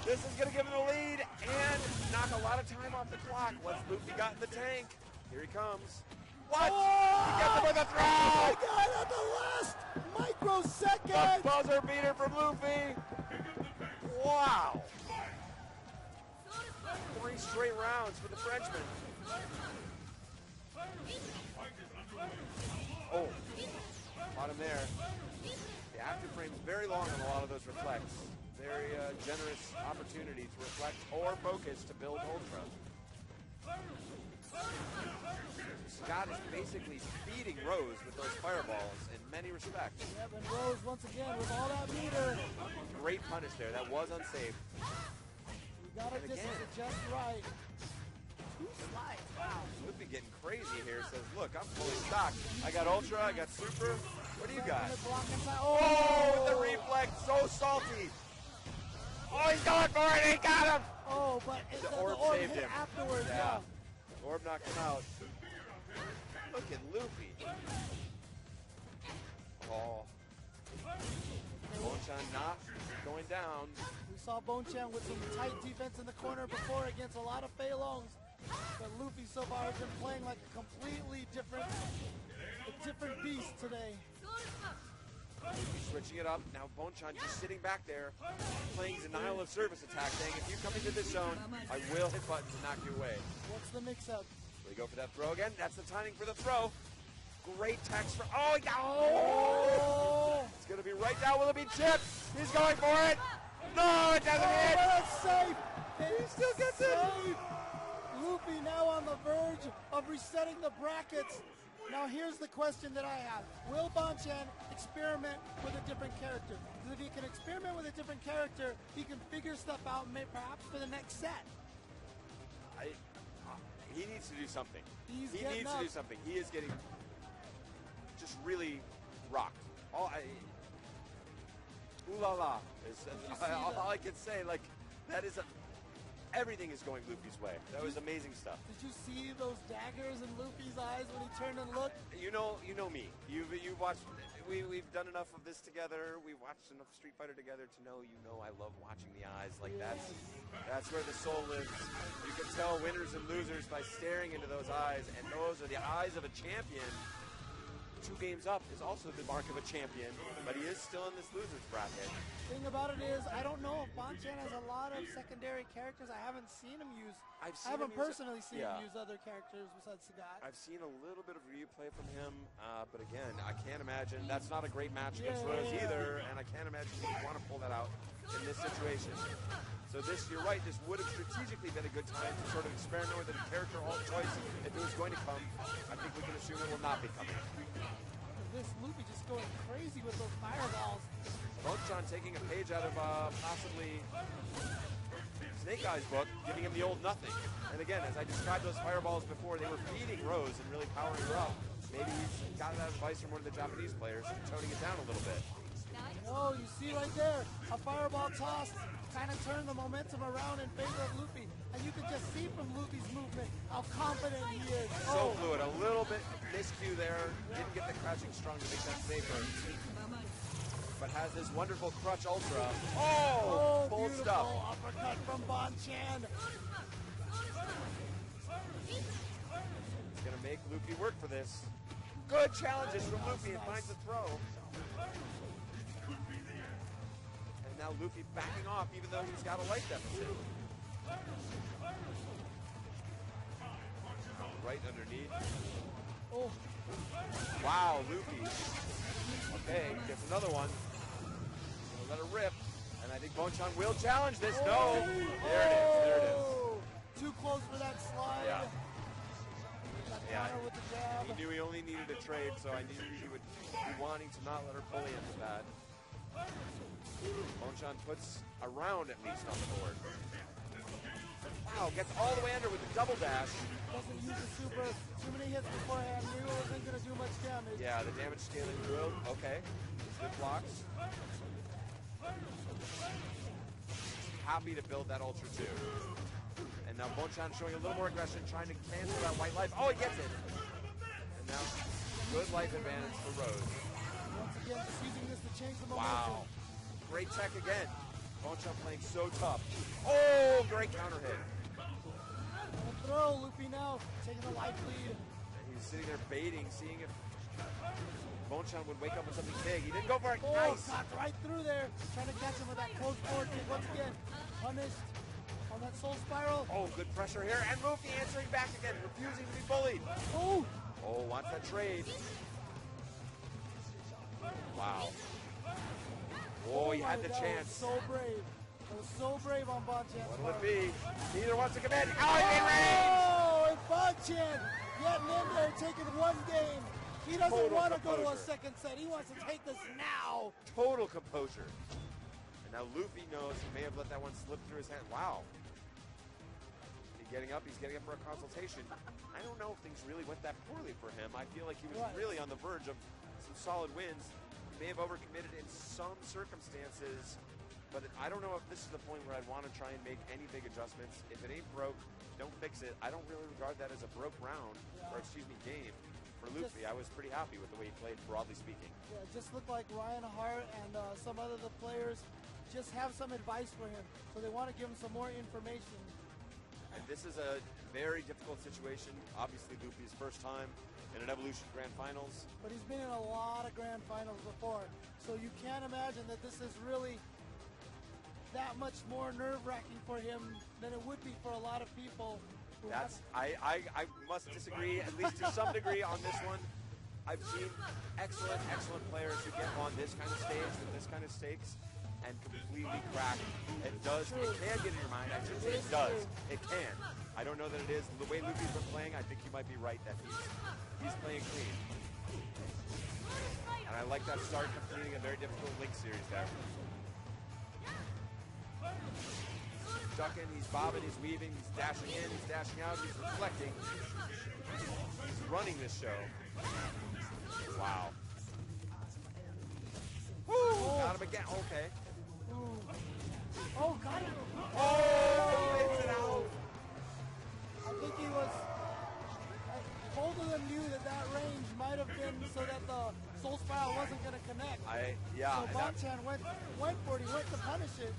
This is going to give him the lead and knock a lot of time off the clock. What's Luffy got in the tank? Here he comes. What? Oh! He gets him with a throw! Oh my God, at the last microsecond! The buzzer beater from Luffy. Wow. 3 straight rounds for the Frenchman. Oh, caught him there. The active frame is very long on a lot of those reflects. Very generous opportunity to reflect or focus to build Ultra. Scott is basically feeding Rose with those fireballs in many respects. Yep, and Rose once again with all that meter. Great punish there. That was unsafe. You gotta And distance again. it just right. 2 slides, wow. Luffy getting crazy here. Says, look, I'm fully stocked. I got Ultra, I got Super. What do you got? Oh, with the reflex, so salty. Oh, he's going for it. He got him. Oh, but The the orb orb saved hit him. afterwards, Yeah. yeah. The orb knocked him out. Look at Luffy. Oh. Bonchan not going down. We saw Bonchan with some tight defense in the corner before against a lot of Fei Longs. But Luffy so far has been playing like a completely different beast today. He's switching it up. Now Bonchan just sitting back there, playing denial of service attack, saying, if you come into this zone, I will hit buttons and knock you away. What's the mix-up? We go for that throw again. That's the timing for the throw. Great text for, oh, he got, oh! It's going to be right now. Will it be chipped? He's going for it. No, it doesn't hit. Oh, that's safe. He still gets it. Safe. Luffy now on the verge of resetting the brackets. Now here's the question that I have. Will Bonchan experiment with a different character? Because if he can experiment with a different character, he can figure stuff out perhaps for the next set. He needs to do something. He needs up. to do something. He is getting just really rocked. Ooh la la is all I can say. Like, that is everything is going Luffy's way. That was amazing stuff. Did you see those daggers in Luffy's eyes when he turned and looked? You know me. You watched. We've done enough of this together. We watched enough Street Fighter together to know. I love watching the eyes. Like, that's where the soul lives. You can tell winners and losers by staring into those eyes, and those are the eyes of a champion. 2 games up is also the mark of a champion, but he is still in this loser's bracket. Thing about it is, I don't know if Bonchan has a lot of secondary characters. I haven't seen him use. I haven't personally seen him use other characters besides Sagat. I've seen a little bit of Ryu play from him, but again, I can't imagine. That's not a great match against Rose either, and I can't imagine he'd want to pull that out in this situation. So you're right, this would have strategically been a good time to sort of experiment with a character alt choice if it was going to come. I think we can assume it will not be coming. This Luffy just going crazy with those fireballs. Bonchan taking a page out of possibly Snake Eyes book, giving him the old nothing. And again, as I described those fireballs before, they were feeding Rose and really powering her up. Maybe he's got that advice from one of the Japanese players, toning it down a little bit. Oh, you see right there, a fireball toss kind of turned the momentum around in favor of Luffy. And you can just see from Luffy's movement how confident he is. So fluid, a little bit miscue there. Didn't get the crouching strong to make that safer. But has this wonderful crutch ultra. Oh, bold stuff. Uppercut from Bonchan. It's going to make Luffy work for this. Good challenges from Luffy and finds the throw. And now Luffy backing off even though he's got a life deficit. Right underneath. Oh. Wow, Luffy. Okay, gets another one. Gonna let it rip. And I think Bonchan will challenge this. No. There it is. There it is. Too close for that slide. Yeah. Yeah. With the jab. He knew he only needed a trade, so I knew he would be wanting to not let her fully into that. Bonchan puts a round at least on the board. Wow, gets all the way under with the double dash. Doesn't use the super. Too many hits beforehand. Knew it wasn't going to do much damage. Yeah, the damage scaling through. Okay. Good blocks. Happy to build that Ultra 2. And now Bonchan showing a little more aggression, trying to cancel that white life. Oh, he gets it. And now, good life advantage for Rose. Once again, just using this to change the momentum. Wow. Great tech again. Bonchan playing so tough. Oh, great counter hit. Throw, Luffy now taking the life lead. And he's sitting there baiting, seeing if Bonchan would wake up with something big. He didn't go for it. Oh, nice. caught right through there. Trying to catch him with that close forward kick once again. Punished on that soul spiral. Oh, good pressure here. And Luffy answering back again, refusing to be bullied. Oh. Oh, wants that trade. Wow. Oh, he had the chance. So brave. That was so brave on Bonchan. What'll it be? Neither wants to commit. Oh, he made range! Oh, and Bonchan getting in there, taking one game. He doesn't want to go to a second set. He wants to take this now. Total composure. And now Luffy knows he may have let that one slip through his hand. Wow. He's getting up for a consultation. I don't know if things really went that poorly for him. I feel like he was really on the verge of some solid wins. He may have overcommitted in some circumstances. But I don't know if this is the point where I'd want to try and make any big adjustments. If it ain't broke, don't fix it. I don't really regard that as a broke round, or excuse me, game. For Luffy, I was pretty happy with the way he played, broadly speaking. Yeah, it just looked like Ryan Hart and some other the players just have some advice for him. So they want to give him some more information. And this is a very difficult situation. Obviously, Luffy's first time in an Evolution Grand Finals. But he's been in a lot of Grand Finals before. So you can't imagine that this is really that much more nerve-wracking for him than it would be for a lot of people. I must disagree, at least to some degree, on this one. I've seen excellent players who get on this kind of stage with this kind of stakes and completely crack. It does, it can get in your mind. I should say it does. It can. I don't know that it is. The way Luffy's been playing, I think you might be right that he's playing clean. And I like that start completing a very difficult Link series there. He's ducking, he's bobbing, he's weaving, he's dashing in, he's dashing out, he's reflecting. He's running this show. Wow. Woo! Got him again. Okay. Ooh. Oh, got him. Oh! Hits it out. I think he was. Both of them knew that range might have been so that the Soul Spiral wasn't going to connect. Yeah. So Bonchan went for it. He went to punish it.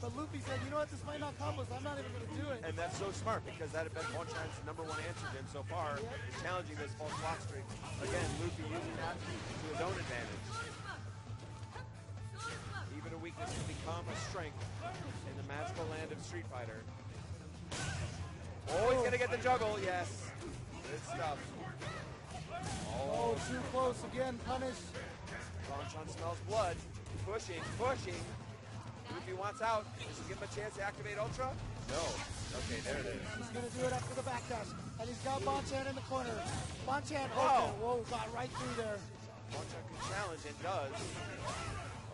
But Luffy said, you know what, this might not come, so I'm not even going to do it. And that's so smart because that had been Bonchan's #1 answer to him so far, is challenging this false block streak. Again, Luffy using that to his own advantage. Even a weakness can become a strength in the magical land of Street Fighter. Oh, he's going to get the juggle, yes. Good stuff. Oh, too close again, punish. Bonchan smells blood. Pushing. Luffy wants out. Does he give him a chance to activate Ultra? No. Okay, there it is. He's going to do it after the backdash. And he's got Bonchan in the corner. Bonchan, whoa, got right through there. Bonchan can challenge and does.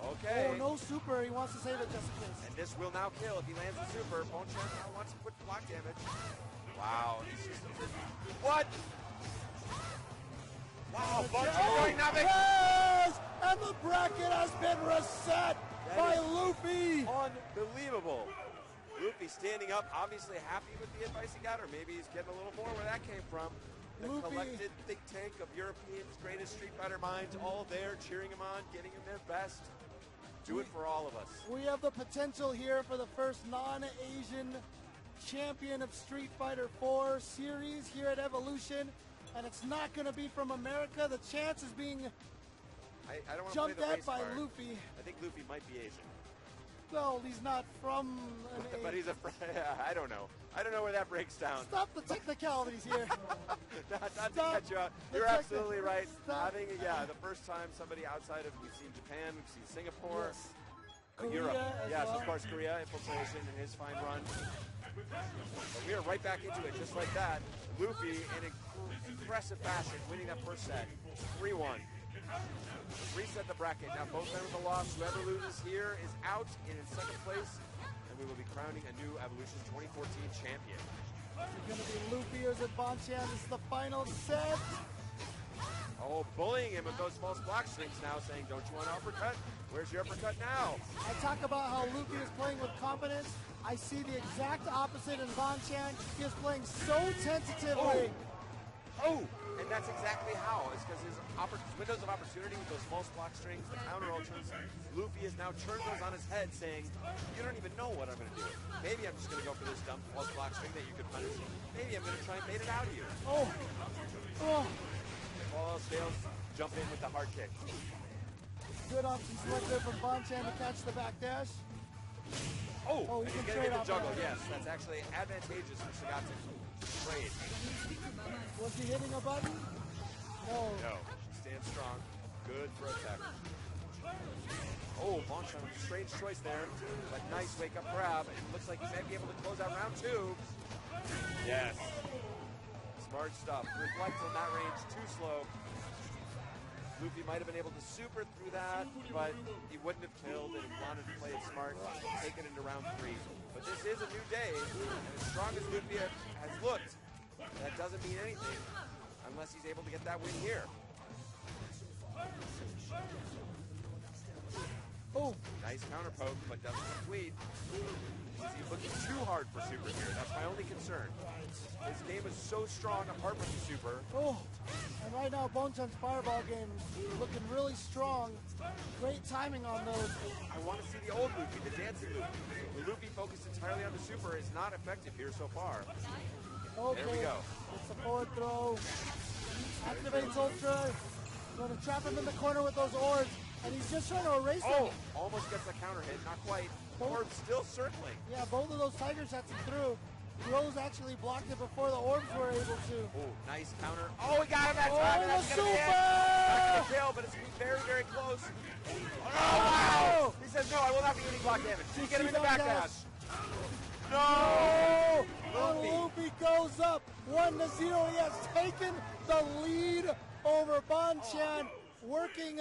Okay. Oh, no super. He wants to save it just in case. And this will now kill if he lands the super. Bonchan now wants to put block damage. Wow. What? Wow, Bonchan doing nothing. Yes! And the bracket has been reset by Luffy. Unbelievable. Luffy standing up, obviously happy with the advice he got, or maybe he's getting a little more where that came from. The collected think tank of Europeans, greatest Street Fighter minds, all there cheering him on, getting him their best. Do it for all of us. We have the potential here for the first non-Asian champion of Street Fighter 4 series here at Evolution, and it's not going to be from America. The chance is being I don't want to jumped play the at race by card. Luffy. I think Luffy might be Asian. Well, he's not from But he's a I don't know. I don't know where that breaks down. Stop the technicalities here. not to cut you out. You're absolutely right. Stop. Having, the first time somebody outside of, we've seen Japan, we've seen Singapore, Korea Europe. as Yes, well. of course, Korea, infiltration in his fine run. But we are right back into it, just like that. Luffy, in impressive fashion, winning that first set, 3-1. Reset the bracket. Now both men with a loss. Whoever loses here is out and in second place, and we will be crowning a new Evolution 2014 champion. It's going to be Luffy or is it Bonchan? This is the final set. Oh, bullying him with those false block strings now, saying, don't you want an uppercut? Where's your uppercut now? I talk about how Luffy is playing with confidence. I see the exact opposite in Bonchan. He is playing so tentatively. Oh, and that's exactly how. It's because his windows of opportunity with those false block strings, the counter ultras, Luffy has now turned those on his head, saying, you don't even know what I'm going to do. Maybe I'm just going to go for this dumb false block string that you could punish. Maybe I'm going to try and bait it out of you. Oh. If all else fails, jump in with the hard kick. Good option selected from Bonchan to catch the backdash. Oh, he he's can going to trade get off the juggle. that. Yes, that's actually advantageous for Sagatsu. Trade. Was he hitting a button? No. No. Stand strong. Good throw attack. Oh, Bonchan with a strange choice there. But nice wake-up grab. It looks like he might be able to close out round 2. Yes. Smart stuff. Reflect on that range. Too slow. Luffy might have been able to super through that, but he wouldn't have killed, and he wanted to play it smart, take it into round 3. But this is a new day, and as strong as Luffy has looked, that doesn't mean anything unless he's able to get that win here. Oh. Nice counter poke, but doesn't complete. He's looking too hard for super here. That's my only concern. His game is so strong apart from the super. Oh. And right now, Bonchan's fireball game is looking really strong. Great timing on those. I want to see the old Luffy, the dancing Luffy. The Luffy focused entirely on the super is not effective here so far. Okay. There we go. It's a forward throw. Activates Ultra. Going to trap him in the corner with those orbs. And he's just trying to erase him. Almost gets a counter hit. Not quite. Orb still circling. Yeah, both of those Tiger sets him through. Rose actually blocked it before the orbs were able to. Oh, nice counter. Oh, we got him that time. Oh, That's the gonna be it. super! Not gonna kill, but it's very, very close. Oh, wow! He says, no, I will not be eating block damage. You get him in the back dash. No! Luffy goes up 1-0. He has taken the lead over Bonchan, working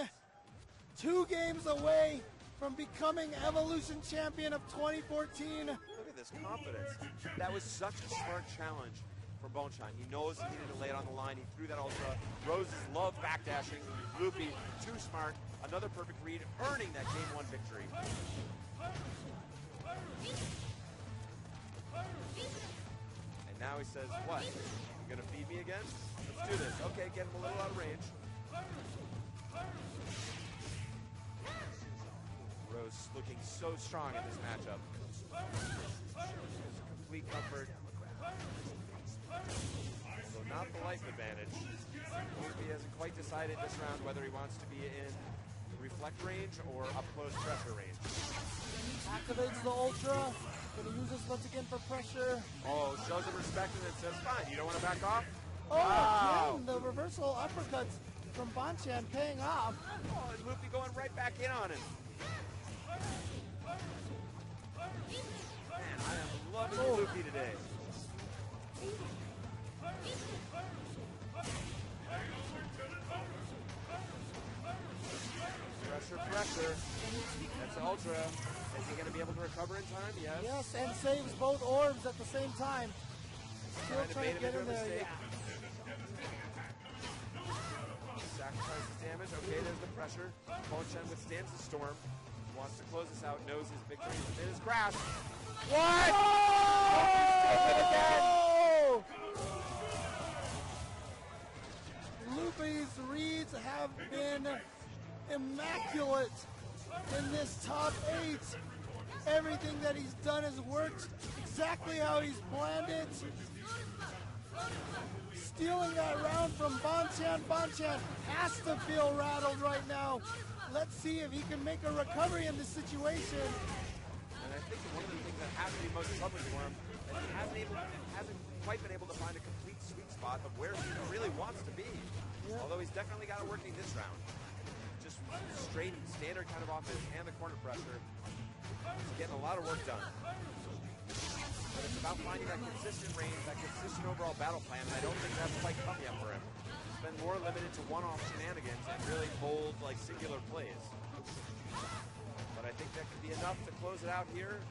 2 games away from becoming Evolution Champion of 2014. Look at this confidence. That was such a smart challenge for Bonchan. He knows he needed to lay it on the line. He threw that ultra. Roses love backdashing. Loopy, too smart. Another perfect read, earning that game 1 victory. And now he says, what? You gonna feed me again? Let's do this. Okay, get him a little out of range. Rose looking so strong in this matchup. Complete comfort. So not the life advantage. He hasn't quite decided this round whether he wants to be in reflect range or up close pressure range. Activates the ultra. Gonna use this once again for pressure. Oh, shows him respect and then says, fine, you don't want to back off? Oh, wow. Again, the reversal uppercuts from Bonchan paying off. Oh, and Loopy going right back in on him. Man, I am loving Loopy today. Pressure. That's ultra. Is he going to be able to recover in time? Yes. Yes, and saves both orbs at the same time. Still trying to get in there. Yeah. Sacrifices damage. Okay, there's the pressure. Bonchan withstands the storm. Wants to close this out. Knows his victory is in his grasp. What? Oh! Loopy's reads have been immaculate in this top 8. Everything that he's done has worked exactly how he's planned it. Stealing that round from Bonchan. Bonchan has to feel rattled right now. Let's see if he can make a recovery in this situation. And I think one of the things that has to be most troubling for him is he hasn't quite been able to find a complete sweet spot of where he really wants to be. Yeah. Although he's definitely got it working this round. Just straight, standard kind of offense and the corner pressure. He's getting a lot of work done. But it's about finding that consistent range, that consistent overall battle plan, and I don't think that's quite come yet for him. It's been more limited to one-off shenanigans and really bold, like, singular plays. But I think that could be enough to close it out here.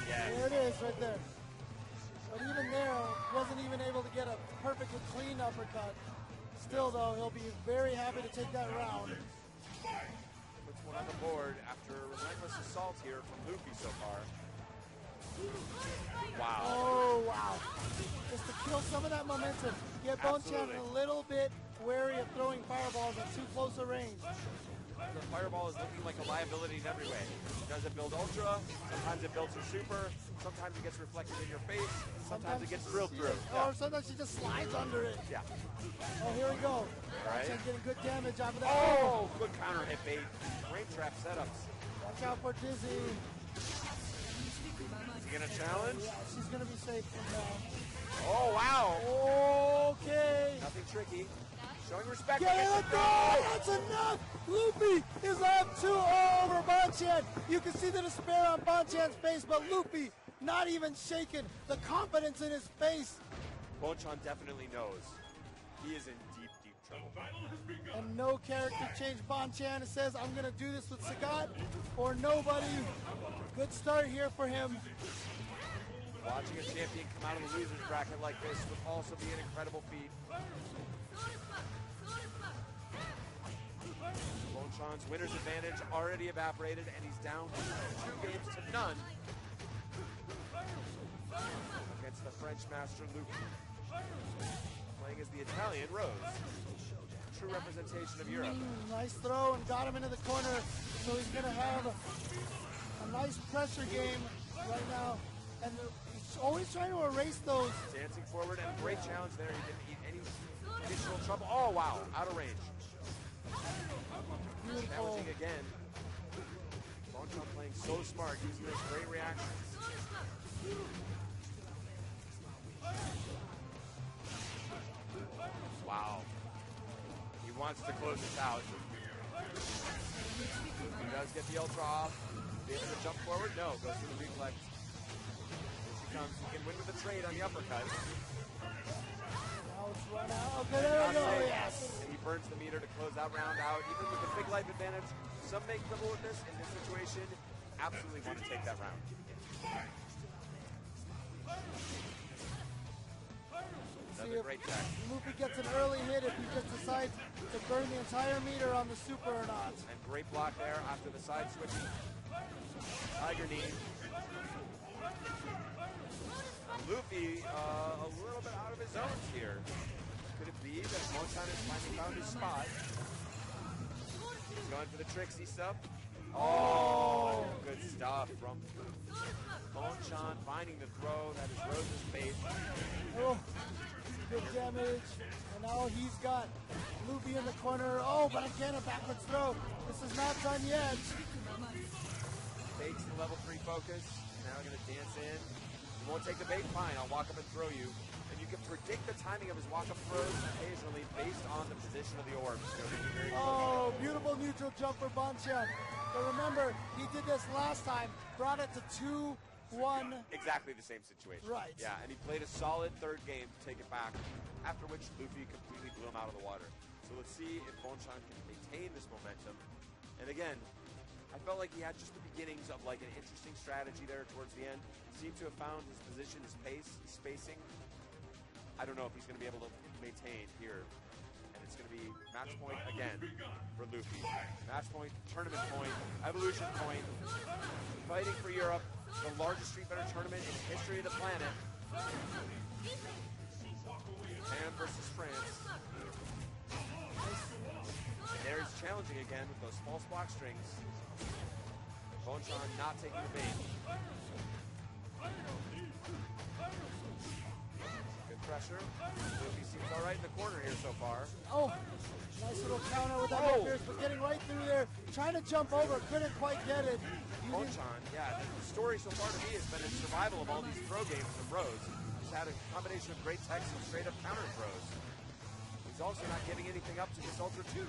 Yes. There it is, right there. But even there, wasn't even able to get a perfectly clean uppercut. Still, though, he'll be very happy to take that round. Puts one on the board after a relentless assault here from Luffy so far. Wow. Oh, wow. Just to kill some of that momentum. Get Bonchan a little bit wary of throwing fireballs at too close a range. The fireball is looking like a liability in every way. Does it build ultra? Sometimes it builds her super. Sometimes it gets reflected in your face. Sometimes it gets drilled through. Or sometimes she just slides under it. Yeah. Oh, here we go. Right. Bonchan getting good damage out of that. Oh, good counter hit bait. Rain trap setups. Watch out for Dizzy. Is he going to challenge? Yeah, she's going to be safe from now. Oh, wow. Okay. Nothing tricky. Showing respect. Get it, that's enough! Loopy is up 2-0 over Bonchan. You can see the despair on Bonchan's face, but Loopy not even shaken. The confidence in his face. Bonchan definitely knows. He is in deep, deep trouble. And no character change. Bonchan says, I'm going to do this with Sagat or nobody. Good start here for him. Watching a champion come out of the loser's bracket like this would also be an incredible feat. Bonchan's winner's advantage already evaporated, and he's down 2 games to none against the French master Luke, playing as the Italian Rose. True representation of Europe. Nice throw and got him into the corner, so he's going to have a nice pressure game right now. And he's always trying to erase those. Dancing forward and great challenge there. He didn't eat any additional trouble. Oh, wow, out of range. Beautiful. Challenging again. Bonchan playing so smart, using those great reactions. wants to close this out. He does get the ultra off. Be able to jump forward? No, goes for the reflex. Here she comes. He can win with the trade on the uppercut. Now it's run out. Okay, there we go. Yes. And he burns the meter to close that round out. Even with the big life advantage, some make trouble with this. In this situation, absolutely want to take that round. Another great tech. Luffy gets an early hit if he just decides to burn the entire meter on the super or not. And great block there after the side switch. Tiger knee. Luffy a little bit out of his zones here. Could it be that Bonchan has finally found his spot? He's going for the tricksy stuff. Oh, good stuff from Bonchan finding the throw. That is Rose's fate. Oh, good damage. And now he's got Luffy in the corner. Oh, but again, a backwards throw. This is not done yet. Fakes the level 3 focus. Now we're going to dance in. You won't take the bait? Fine, I'll walk up and throw you. And you can predict the timing of his walk-up throws occasionally based on the position of the orb. Oh, beautiful neutral jump for Bonchan. But remember, he did this last time, brought it to 2-1. Exactly the same situation. Right. Yeah, and he played a solid third game to take it back, after which Luffy completely blew him out of the water. So let's see if Bonchan can maintain this momentum. And again, I felt like he had just the beginnings of like an interesting strategy there towards the end. Seemed to have found his position, his pace, his spacing. I don't know if he's going to be able to maintain here. And it's going to be match point again for Luffy. Match point, tournament point, evolution point. Fighting for Europe, the largest Street Fighter tournament in the history of the planet. Japan versus France. And there's challenging again with those false block strings. Bonchan not taking the bait. Good pressure. Luffy seems all right in the corner here so far. Oh, nice little counter with that Pierce, but getting right through there. Trying to jump over, couldn't quite get it. Bonchan, yeah, the story so far to me has been his survival of all these throw games from Rose. He's had a combination of great techs and straight up counter throws. He's also not giving anything up to this Ultra 2.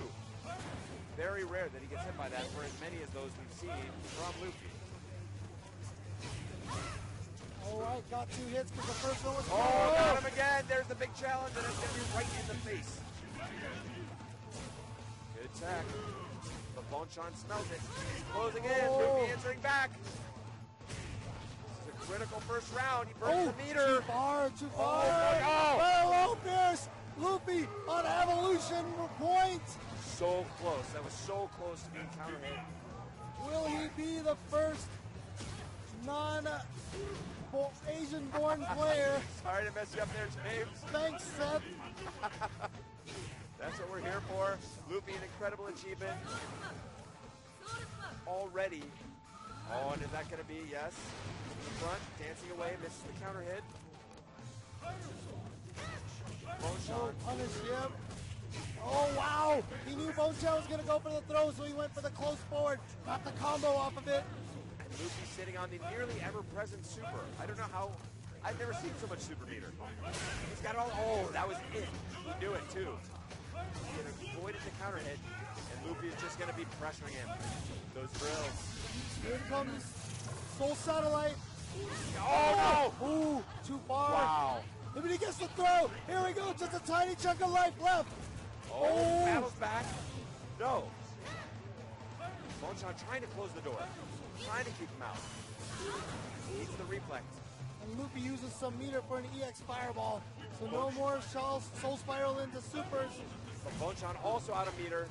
Very rare that he gets hit by that for as many as those we've seen from Luffy. All right, got 2 hits because the first one was... Oh, got him again. There's the big challenge, and it's going to be right in the face. Good attack. But Bonchan smells it. He's closing in. Luffy answering back. This is a critical first round. He burns the meter. Too far. Oh, Pierce. Luffy on evolution point. So close. That was so close to being counter hit. Will he be the first non-Asian-born player? Sorry to mess you up there, James. Thanks, Seth. That's what we're here for. Luffy, an incredible achievement. Already. Oh, and is that going to be, yes, in the front, dancing away, misses the counter hit. Bonchan. Punish him. Oh, wow. He knew Bonchan was going to go for the throw, so he went for the close forward. Got the combo off of it. And Luffy sitting on the nearly ever-present super. I don't know how. I've never seen so much super meter. He's got all. Oh, that was it. He knew it, too. He avoided the counter hit, and Luffy is just going to be pressuring him. Those drills. Here comes Soul Satellite. Oh, no! Ooh, too far. Wow. Luffy gets the throw. Here we go. Just a tiny chunk of life left. Oh, battles back. No. Bonchan trying to close the door. Trying to keep him out. Needs the reflex. And Luffy uses some meter for an EX Fireball. So no more Soul Spiral into supers. But Bonchan also out of meter.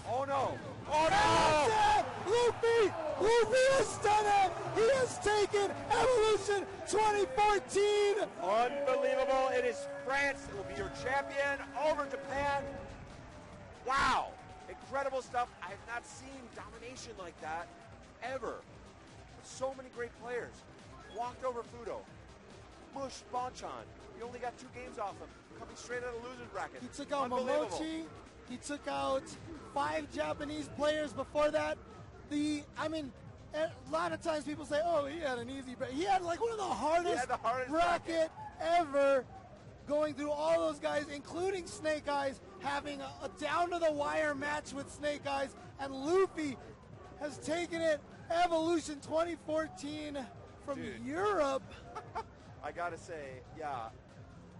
Oh no! Oh no! Luffy! Luffy has done it! He has taken Evolution 2014! Unbelievable! It is France. It will be your champion over Japan. Wow! Incredible stuff. I have not seen domination like that ever. So many great players. Walked over Fudo. Mushed Bonchan. He only got 2 games off him. Coming straight out of the loser's bracket. He took out Momochi. He took out 5 Japanese players before that. A lot of times people say, oh, he had an easy bracket. He had like one of the hardest bracket ever. going through all those guys, including Snake Eyes, having a down-to-the-wire match with Snake Eyes, and Luffy has taken it Evolution 2014 from Europe. I gotta say, yeah,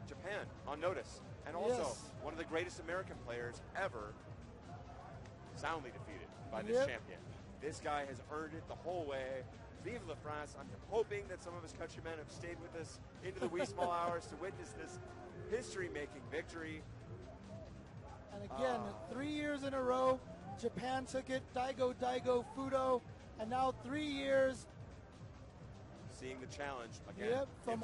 Japan on notice. And also, Yes. one of the greatest American players ever, soundly defeated by this champion. This guy has earned it the whole way. Vive la France. I'm hoping that some of his countrymen have stayed with us into the wee small hours to witness this history-making victory. And again, 3 years in a row, Japan took it, Daigo Fudo, and now 3 years. Seeing the challenge again. Yep, from